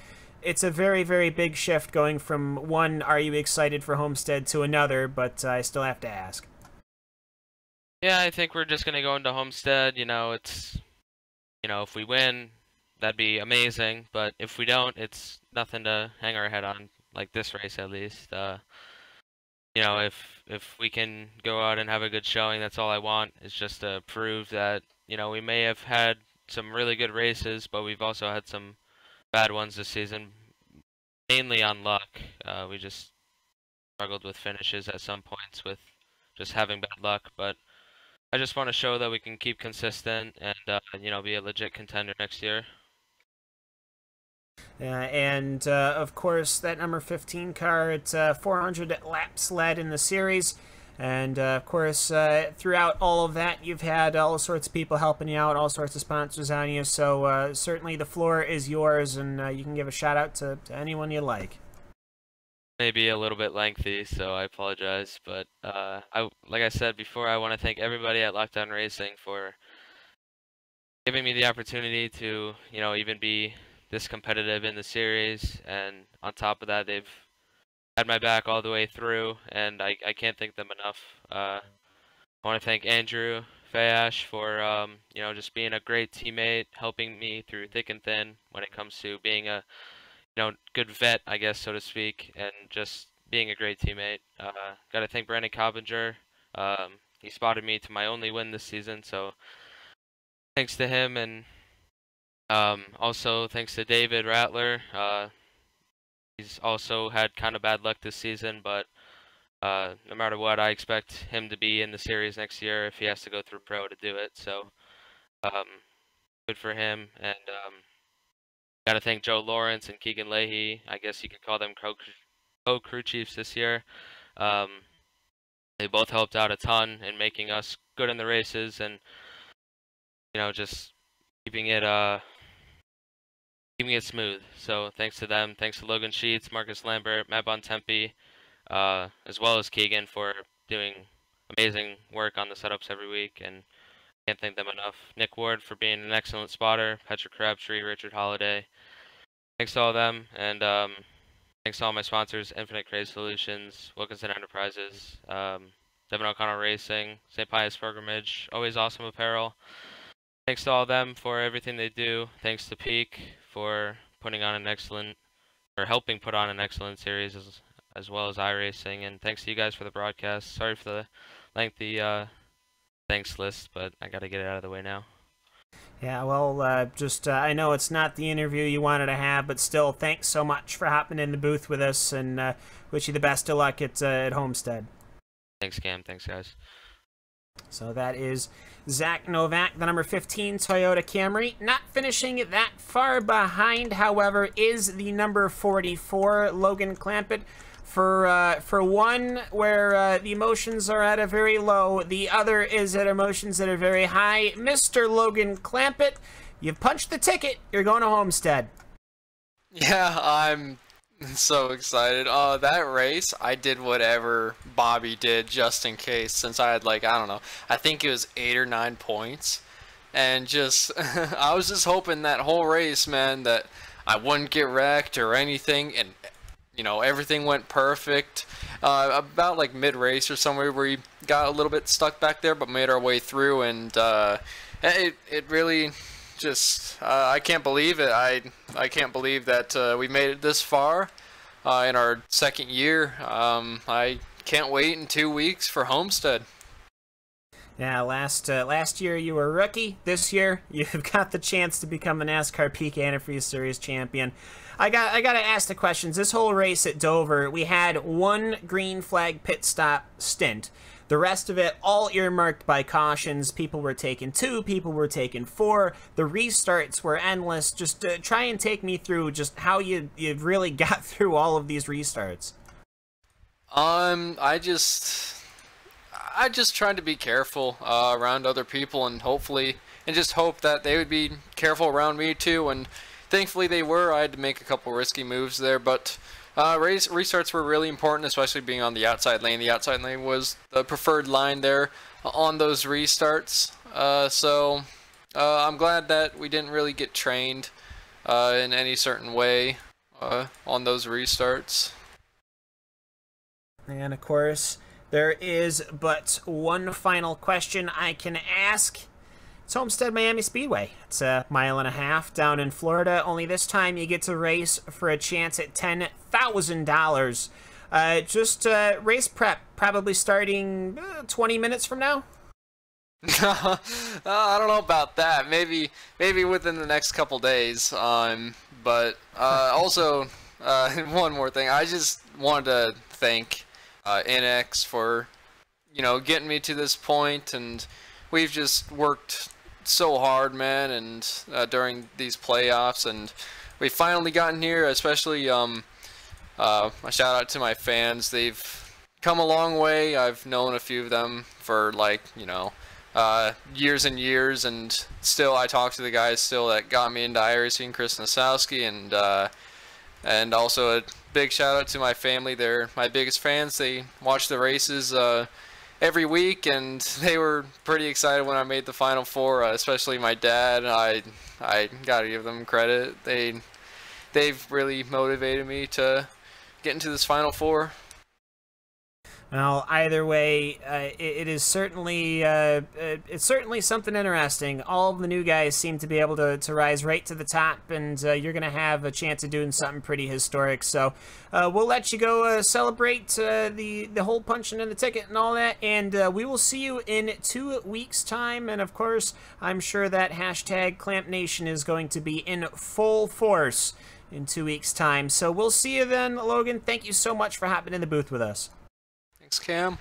it's a very, very big shift going from one, are you excited for Homestead, to another, but I still have to ask. Yeah, I think we're just going to go into Homestead. You know, it's, you know, if we win, that'd be amazing. But if we don't, it's nothing to hang our head on, like this race at least. You know, if we can go out and have a good showing, that's all I want, is just to prove that, you know, we may have had some really good races, but we've also had some bad ones this season, mainly on luck. We just struggled with finishes at some points with just having bad luck, but I just want to show that we can keep consistent and, you know, be a legit contender next year. And of course, that number 15 car, it's 400 laps led in the series. And of course, throughout all of that, you've had all sorts of people helping you out, all sorts of sponsors on you. So certainly the floor is yours, and you can give a shout out to anyone you like. Maybe a little bit lengthy, so I apologize. But like I said before, I want to thank everybody at Lockdown Racing for giving me the opportunity to, you know, even be this competitive in the series. And on top of that, they've had my back all the way through, and I can't thank them enough. I want to thank Andrew Fayash for, you know, just being a great teammate, helping me through thick and thin when it comes to being a, you know, good vet, I guess, so to speak, and just being a great teammate. Got to thank Brandon Coppinger. He spotted me to my only win this season, so thanks to him, and also thanks to David Rattler. He's also had kind of bad luck this season, but no matter what, I expect him to be in the series next year if he has to go through pro to do it. So good for him. And got to thank Joe Lawrence and Keegan Leahy. I guess you could call them co-crew chiefs this year. They both helped out a ton in making us good in the races, and, you know, just keeping it smooth. So thanks to them. Thanks to Logan Sheets, Marcus Lambert, Matt Bontempi, as well as Keegan for doing amazing work on the setups every week, and can't thank them enough. Nick Ward for being an excellent spotter, Patrick Crabtree, Richard Holiday. Thanks to all of them, and thanks to all my sponsors, Infinite Craze Solutions, Wilkinson Enterprises, Devin O'Connell Racing, St. Pius Pilgrimage, Always Awesome Apparel. Thanks to all of them for everything they do. Thanks to Peak for putting on an excellent, or helping put on an excellent series, as well as iRacing. And thanks to you guys for the broadcast. Sorry for the lengthy thanks list, but I got to get it out of the way now. Yeah, well, just I know it's not the interview you wanted to have, but still, thanks so much for hopping in the booth with us, and wish you the best of luck at Homestead. Thanks, Cam. Thanks, guys. So that is Zach Novak, the number 15 Toyota Camry. Not finishing that far behind, however, is the number 44 Logan Clampett. For one where the emotions are at a very low, the other is at emotions that are very high. Mr. Logan Clampett, you've punched the ticket. You're going to Homestead. Yeah, I'm so excited. That race, I did whatever Bobby did just in case, since I had, like, I don't know, I think it was 8 or 9 points. And just, I was just hoping that whole race, man, that I wouldn't get wrecked or anything, and, you know, everything went perfect. About, like, mid-race or somewhere where we got a little bit stuck back there, but made our way through, and it really just, I can't believe it. I can't believe that we made it this far in our second year. I can't wait in 2 weeks for Homestead. Yeah, last year you were a rookie. This year you've got the chance to become the NASCAR PEAK Antifreeze Series champion. I got to ask the questions. This whole race at Dover, we had one green flag pit stop stint. The rest of it, all earmarked by cautions. People were taking 2, people were taking 4. The restarts were endless. Just try and take me through just how you really got through all of these restarts. I just tried to be careful around other people, and hopefully, and just hope that they would be careful around me too. And thankfully they were. I had to make a couple risky moves there, but restarts were really important, especially being on the outside lane. The outside lane was the preferred line there on those restarts. So I'm glad that we didn't really get trained in any certain way on those restarts. And of course, there is but one final question I can ask. It's Homestead Miami Speedway. It's a 1.5 miles down in Florida. Only this time you get to race for a chance at $10,000. Just race prep, probably starting 20 minutes from now. I don't know about that. Maybe within the next couple days. But also, one more thing. I just wanted to thank NX for, getting me to this point, and we've just worked so hard, man, and during these playoffs, and we finally gotten here. Especially a shout out to my fans. They've come a long way. I've known a few of them for years and years, and still I talk to the guys still that got me into iRacing, Chris Nosowski, and also a big shout out to my family. They're my biggest fans. They watch the races every week, and they were pretty excited when I made the Final Four, especially my dad. I gotta give them credit. They've really motivated me to get into this Final Four. Well, either way, it is certainly it's certainly something interesting. All of the new guys seem to be able to rise right to the top, and you're going to have a chance of doing something pretty historic. So we'll let you go celebrate the hole punching in the ticket and all that, and we will see you in 2 weeks' time. And of course, I'm sure that hashtag Clamp Nation is going to be in full force in 2 weeks' time. So we'll see you then, Logan. Thank you so much for hopping in the booth with us. Thanks, Cam.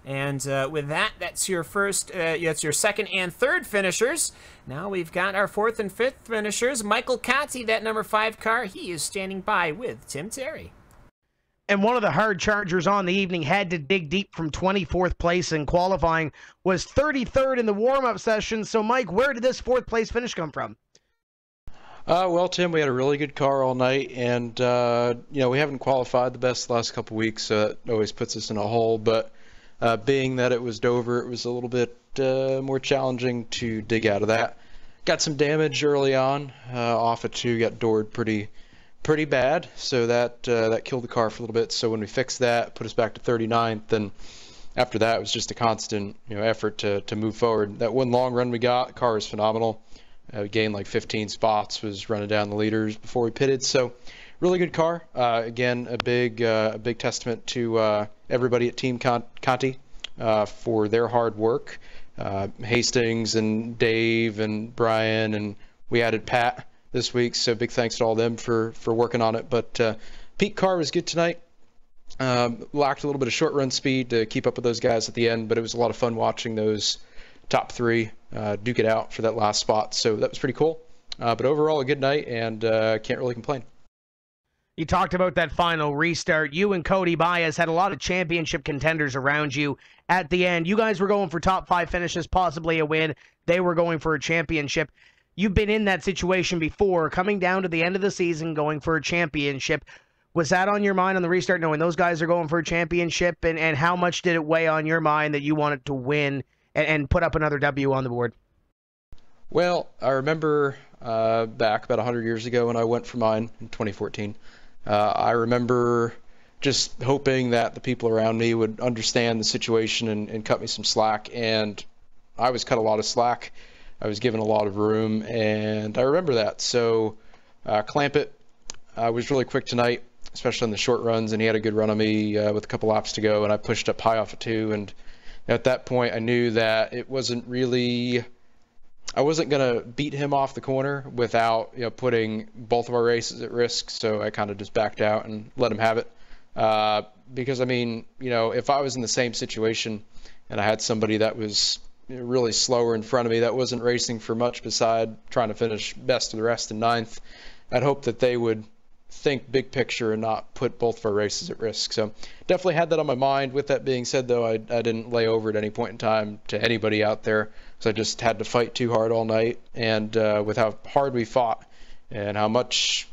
And with that, that's your second and third finishers. Now we've got our fourth and fifth finishers. Michael Conti, that number 5 car, he is standing by with Tim Terry. And one of the hard chargers on the evening had to dig deep from 24th place in qualifying, was 33rd in the warm-up session. So, Mike, where did this 4th place finish come from? Well, Tim, we had a really good car all night, and we haven't qualified the best the last couple weeks, so that always puts us in a hole. But being that it was Dover, it was a little bit more challenging to dig out of that. Got some damage early on, off of 2, got doored pretty bad, so that killed the car for a little bit. So when we fixed that, put us back to 39th, and after that, it was just a constant effort to move forward. That one long run we got, the car was phenomenal. We gained like 15 spots, was running down the leaders before we pitted. So really good car. Again, a big testament to everybody at Team Conti for their hard work. Hastings and Dave and Brian, and we added Pat this week, so big thanks to all of them for working on it. But Peak car was good tonight. Lacked a little bit of short run speed to keep up with those guys at the end, but it was a lot of fun watching those top 3 duke it out for that last spot, so that was pretty cool. But overall, a good night, and can't really complain. You talked about that final restart. You and Cody Baez had a lot of championship contenders around you at the end. You guys were going for top 5 finishes, possibly a win. They were going for a championship. You've been in that situation before, coming down to the end of the season, going for a championship. Was that on your mind on the restart, knowing those guys are going for a championship, and how much did it weigh on your mind that you wanted to win and put up another W on the board? Well, I remember back about 100 years ago when I went for mine in 2014. I remember just hoping that the people around me would understand the situation and cut me some slack, and I was cut a lot of slack. I was given a lot of room, and I remember that. So Clamp It was really quick tonight, especially on the short runs, and he had a good run on me with a couple laps to go, and I pushed up high off of 2, and at that point I knew that it wasn't really, I wasn't going to beat him off the corner without putting both of our races at risk, so I kind of just backed out and let him have it. Because I mean, if I was in the same situation and I had somebody that was really slower in front of me that wasn't racing for much beside trying to finish best of the rest in 9th, I'd hope that they would think big picture and not put both of our races at risk. So definitely had that on my mind. With that being said, though, I didn't lay over at any point in time to anybody out there, so I just had to fight too hard all night. And with how hard we fought and how much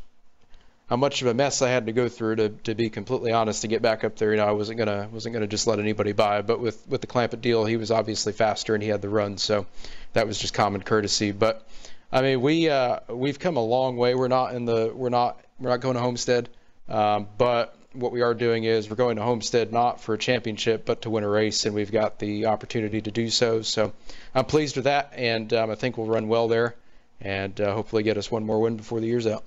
of a mess I had to go through to be completely honest, to get back up there, I wasn't gonna just let anybody by. But with the Clamp It deal, he was obviously faster and he had the run, so that was just common courtesy. But I mean, we've come a long way. We're not We're not going to Homestead. But what we are doing is we're going to Homestead not for a championship, but to win a race, and we've got the opportunity to do so. So I'm pleased with that, and I think we'll run well there and hopefully get us one more win before the year's out.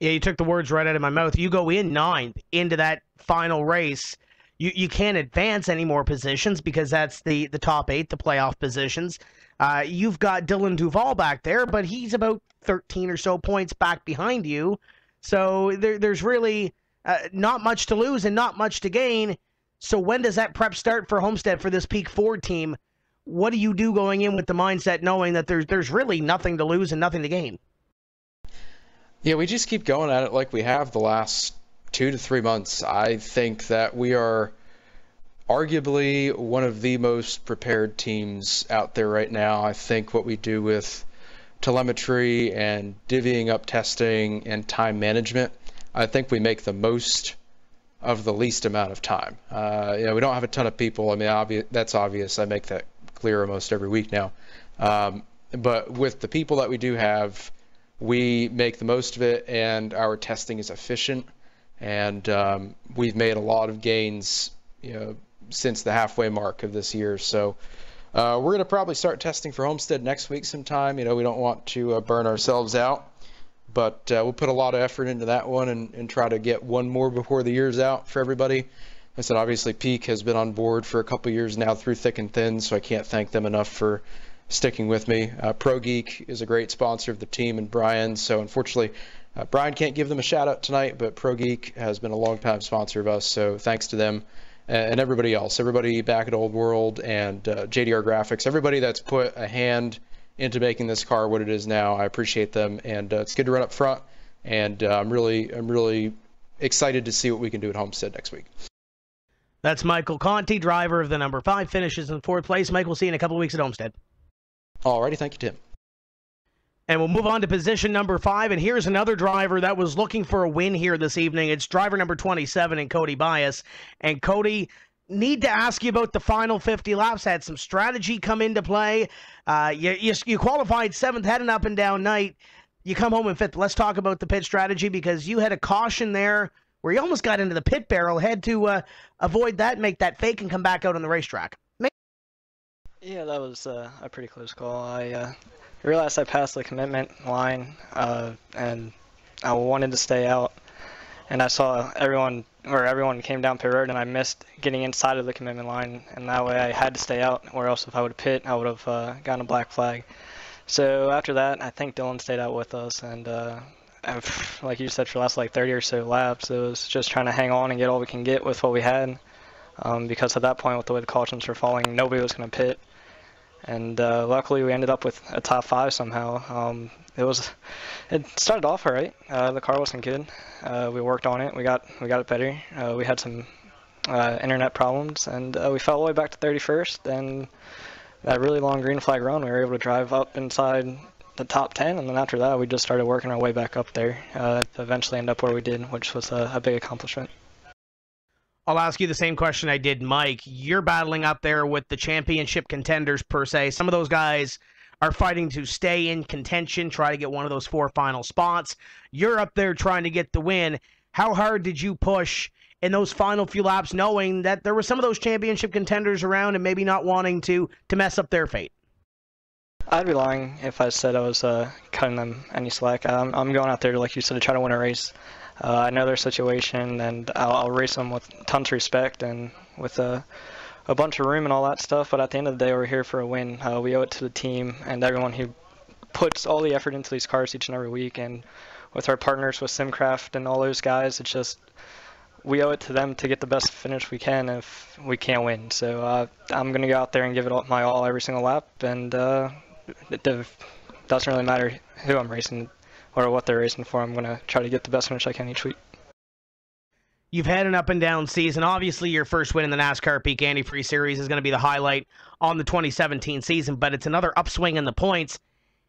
Yeah, you took the words right out of my mouth. You go in 9th into that final race. You can't advance any more positions because that's the top 8, the playoff positions. You've got Dylan Duval back there, but he's about 13 or so points back behind you. So there's really not much to lose and not much to gain. So when does that prep start for Homestead for this Peak Ford team? What do you do going in with the mindset knowing that there's really nothing to lose and nothing to gain? Yeah, we just keep going at it like we have the last 2 to 3 months. I think that we are arguably one of the most prepared teams out there right now. I think what we do with telemetry and divvying up testing and time management, I think we make the most of the least amount of time. We don't have a ton of people. I mean, that's obvious. I make that clear almost every week now. But with the people that we do have, we make the most of it, and our testing is efficient. And we've made a lot of gains, since the halfway mark of this year. So we're going to probably start testing for Homestead next week sometime. We don't want to burn ourselves out, but we'll put a lot of effort into that one and try to get one more before the year's out for everybody. I said, obviously, Peak has been on board for a couple years now through thick and thin, so I can't thank them enough for sticking with me. Pro Geek is a great sponsor of the team, and Brian. So unfortunately, Brian can't give them a shout out tonight, but Pro Geek has been a long-time sponsor of us, so thanks to them. And everybody else, everybody back at Old World and JDR Graphics, everybody that's put a hand into making this car what it is now. I appreciate them, and it's good to run up front. And I'm really excited to see what we can do at Homestead next week. That's Michael Conti, driver of the number 5, finishes in 4th place. Mike, we'll see you in a couple of weeks at Homestead. Alrighty, thank you, Tim. And we'll move on to position number 5, and here's another driver that was looking for a win here this evening. It's driver number 27 and Cody Bias. And Cody, need to ask you about the final 50 laps. Had some strategy come into play. You qualified 7th, had an up and down night. You come home in 5th. Let's talk about the pit strategy, because you had a caution there where you almost got into the pit barrel. Had to avoid that, make that fake, and come back out on the racetrack. Yeah, that was a pretty close call. I realized I passed the commitment line, and I wanted to stay out. And I saw everyone came down pit road, and I missed getting inside of the commitment line, and that way I had to stay out, or else if I would have pit, I would have gotten a black flag. So after that, I think Dylan stayed out with us, and like you said, for the last 30 or so laps, it was just trying to hang on and get all we can get with what we had. Because at that point, with the way the cautions were falling, nobody was going to pit. And luckily, we ended up with a top 5 somehow. It started off all right. The car wasn't good. We worked on it. We got it better. We had some internet problems, and we fell all the way back to 31st. And that really long green flag run, we were able to drive up inside the top 10. And then after that, we just started working our way back up there to eventually end up where we did, which was a big accomplishment. I'll ask you the same question I did Mike. You're battling up there with the championship contenders, per se. Some of those guys are fighting to stay in contention, try to get one of those 4 final spots. You're up there trying to get the win. How hard did you push in those final few laps, knowing that there were some of those championship contenders around and maybe not wanting to mess up their fate? I'd be lying if I said I was cutting them any slack. I'm going out there, like you said, to try to win a race. I know their situation, and I'll race them with tons of respect and with a bunch of room and all that stuff. But at the end of the day, we're here for a win. We owe it to the team and everyone who puts all the effort into these cars each and every week. And with our partners with Simcraft and all those guys, it's just we owe it to them to get the best finish we can if we can't win. So I'm going to go out there and give it my all every single lap. And it doesn't really matter who I'm racing or what they're racing for. I'm going to try to get the best finish I can each week. You've had an up-and-down season. Obviously, your first win in the NASCAR PEAK Antifreeze Series is going to be the highlight on the 2017 season, but it's another upswing in the points.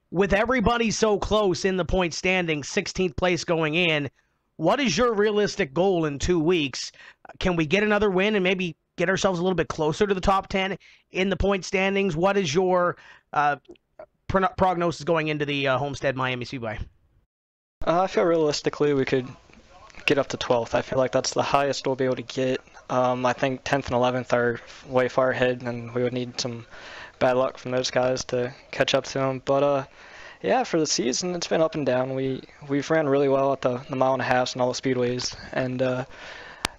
With everybody so close in the point standing, 16th place going in, what is your realistic goal in 2 weeks? Can we get another win and maybe get ourselves a little bit closer to the top 10 in the point standings? What is your prognosis going into the Homestead Miami Speedway? I feel realistically we could get up to 12th. I feel like that's the highest we'll be able to get. I think 10th and 11th are way far ahead, and we would need some bad luck from those guys to catch up to them. But yeah, for the season, it's been up and down. We've ran really well at the mile and a half and all the speedways, and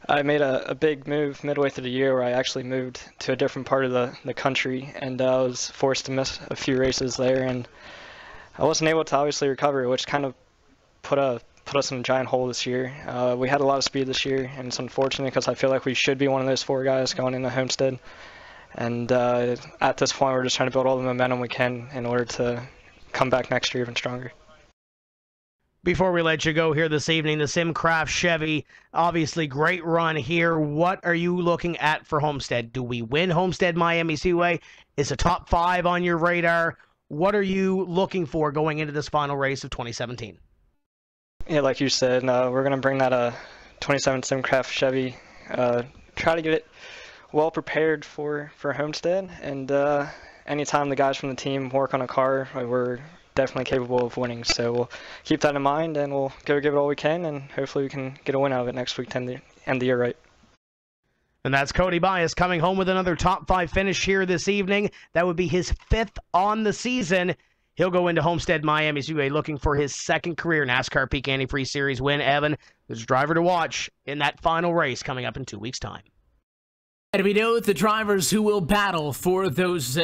I made a big move midway through the year where I actually moved to a different part of the country, and I was forced to miss a few races there, and I wasn't able to obviously recover, which kind of put us in a giant hole this year. We had a lot of speed this year, and it's unfortunate because I feel like we should be one of those 4 guys going into Homestead. And at this point, we're just trying to build all the momentum we can in order to come back next year even stronger. Before we let you go here this evening, the Simcraft Chevy, obviously great run here. What are you looking at for Homestead? Do we win Homestead Miami Speedway? Is a top 5 on your radar? What are you looking for going into this final race of 2017? Yeah, like you said, we're going to bring that 27 Simcraft Chevy, try to get it well prepared for Homestead, and anytime the guys from the team work on a car, we're definitely capable of winning. So we'll keep that in mind, and we'll go give it all we can, and hopefully we can get a win out of it next week to end the year right. And that's Cody Bias coming home with another top 5 finish here this evening. That would be his 5th on the season. He'll go into Homestead Miami Speedway looking for his 2nd career NASCAR PEAK Antifreeze Series win. Evan, there's a driver to watch in that final race coming up in 2 weeks' time. And we know the drivers who will battle for those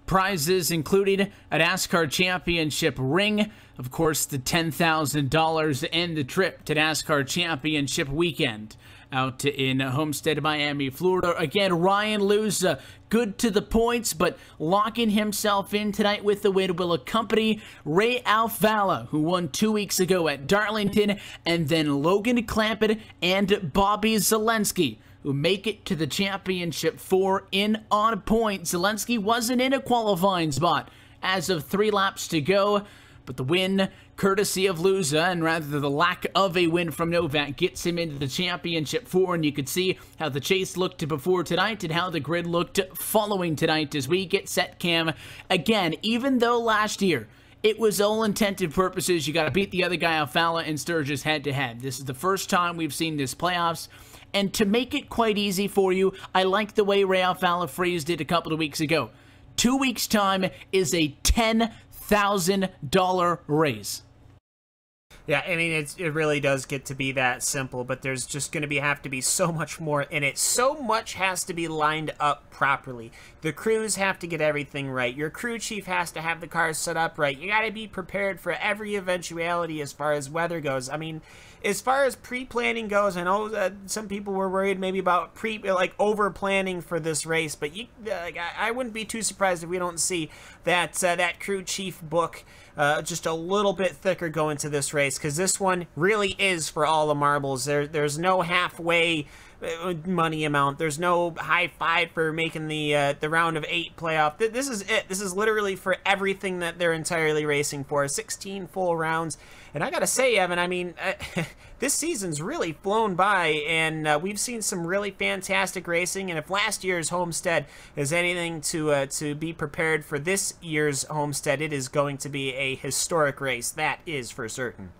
prizes, including a NASCAR Championship ring, of course, the $10,000 and the trip to NASCAR Championship weekend out in Homestead, Miami, Florida. Again, Ryan Luza, good to the points, but locking himself in tonight with the win will accompany Ray Alfalla, who won 2 weeks ago at Darlington, and then Logan Clampett and Bobby Zelensky, who make it to the championship 4 in on point. Zelensky wasn't in a qualifying spot as of 3 laps to go, but the win, courtesy of Luza, and rather the lack of a win from Novak, gets him into the championship 4, and you could see how the chase looked before tonight and how the grid looked following tonight as we get set cam. Again, even though last year it was all intent and purposes, you got to beat the other guy, Alfalla and Sturgis, head-to-head. This is the first time we've seen this playoffs. And to make it quite easy for you, I like the way Ray Alfalla phrased it a couple of weeks ago. 2 weeks' time is a $10,000 raise. Yeah, I mean, it really does get to be that simple, but there's just going to have to be so much more in it. So much has to be lined up properly. The crews have to get everything right. Your crew chief has to have the cars set up right. You got to be prepared for every eventuality as far as weather goes. I mean, as far as pre-planning goes, I know that some people were worried maybe about over-planning for this race, but I wouldn't be too surprised if we don't see that that crew chief book just a little bit thicker going to this race, because this one really is for all the marbles. There's no halfway money amount. There's no high 5 for making the round of 8 playoff. This is it. This is literally for everything that they're entirely racing for. 16 full rounds. And I gotta say, Evan, I mean, this season's really flown by, and we've seen some really fantastic racing. And if last year's Homestead is anything to be prepared for this year's Homestead, it is going to be a historic race. That is for certain.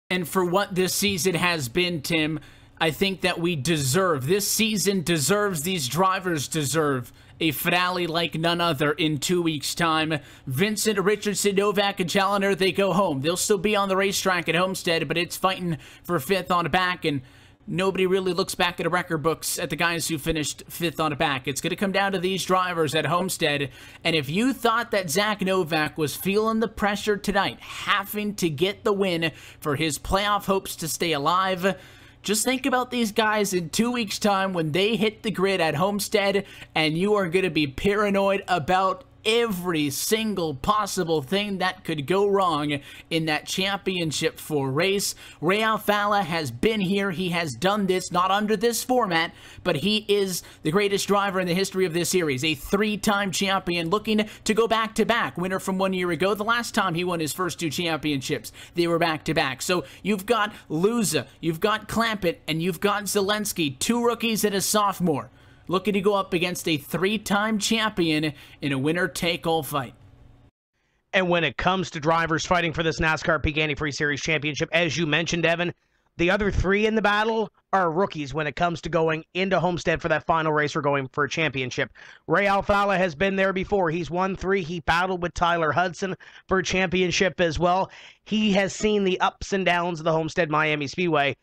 And for what this season has been, Tim, I think that this season deserves, these drivers deserve a finale like none other in 2 weeks' time. Vincent, Richardson, Novak, and Challenger, they go home. They'll still be on the racetrack at Homestead, but it's fighting for 5th on the back, and nobody really looks back at the record books at the guys who finished 5th on the back. It's going to come down to these drivers at Homestead, and if you thought that Zach Novak was feeling the pressure tonight, having to get the win for his playoff hopes to stay alive, just think about these guys in 2 weeks' time when they hit the grid at Homestead, and you are going to be paranoid about every single possible thing that could go wrong in that championship 4 race. Ray Alfalla has been here. He has done this, not under this format, but he is the greatest driver in the history of this series. A 3-time champion looking to go back-to-back. Winner from 1 year ago. The last time he won his first 2 championships, they were back-to-back. So you've got Luza, you've got Clampett, and you've got Zelensky, 2 rookies and a sophomore, looking to go up against a 3-time champion in a winner-take-all fight. And when it comes to drivers fighting for this NASCAR Peak Antifreeze Series championship, as you mentioned, Evan, the other three in the battle are rookies when it comes to going into Homestead for that final race or going for a championship. Ray Alfalla has been there before. He's won 3. He battled with Tyler Hudson for a championship as well. He has seen the ups and downs of the Homestead Miami Speedway.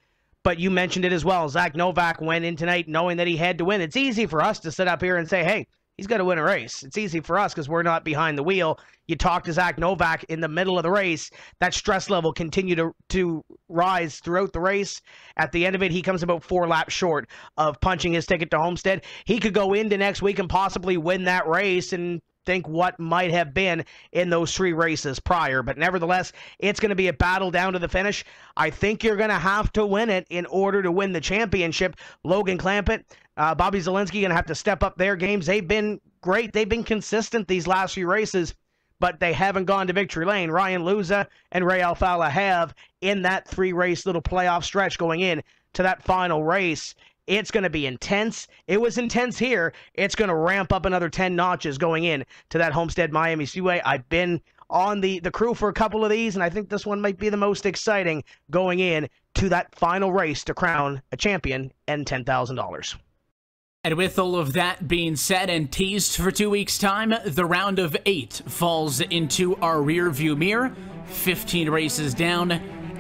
But you mentioned it as well. Zach Novak went in tonight knowing that he had to win. It's easy for us to sit up here and say, hey, he's got to win a race. It's easy for us because we're not behind the wheel. You talk to Zach Novak in the middle of the race, that stress level continued to rise throughout the race. At the end of it, he comes about 4 laps short of punching his ticket to Homestead. He could go into next week and possibly win that race and think what might have been in those 3 races prior. But nevertheless, it's going to be a battle down to the finish. I think you're going to have to win it in order to win the championship. Logan Clampett, Bobby Zielinski going to have to step up their games. They've been great. They've been consistent these last few races, but they haven't gone to victory lane. Ryan Luza and Ray Alfalla have in that 3-race little playoff stretch going in to that final race. It's going to be intense. It was intense here. It's going to ramp up another 10 notches going in to that Homestead Miami Speedway. I've been on the crew for a couple of these, and I think this one might be the most exciting going in to that final race to crown a champion and $10,000. And with all of that being said and teased for 2 weeks' time, the round of 8 falls into our rear view mirror. 15 races down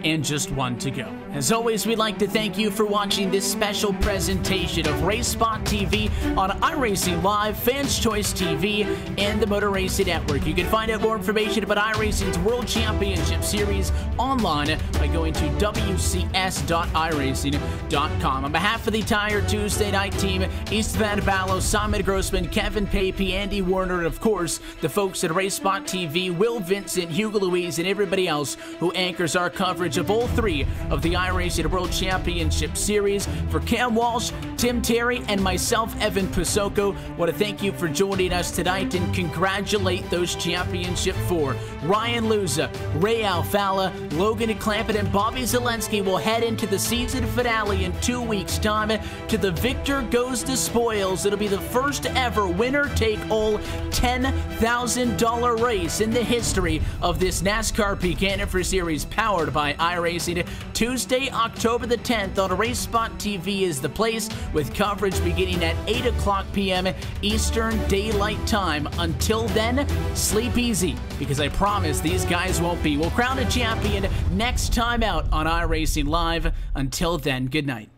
and just 1 to go. As always, we'd like to thank you for watching this special presentation of RaceSpot TV on iRacing Live, Fans Choice TV, and the Motor Racing Network. You can find out more information about iRacing's World Championship Series online by going to wcs.iracing.com. On behalf of the entire Tuesday night team, Istvan Ballo, Simon Grossman, Kevin Pape, Andy Warner, and of course, the folks at RaceSpot TV, Will Vincent, Hugo Louise, and everybody else who anchors our coverage of all 3 of the iRacing World Championship Series. For Cam Walsh, Tim Terry, and myself, Evan Pasoko, want to thank you for joining us tonight and congratulate those championship 4. Ryan Luza, Ray Alfalla, Logan Clampett, and Bobby Zielinski will head into the season finale in 2 weeks' time to the Victor Goes the Spoils. It'll be the first ever winner-take-all $10,000 race in the history of this NASCAR Peak Antifreeze Series powered by iRacing. Tuesday, October the 10th on RaceSpot TV is the place, with coverage beginning at 8 o'clock p.m. Eastern Daylight Time. Until then, sleep easy, because I promise these guys won't be. We'll crown a champion next time out on iRacing Live. Until then, good night.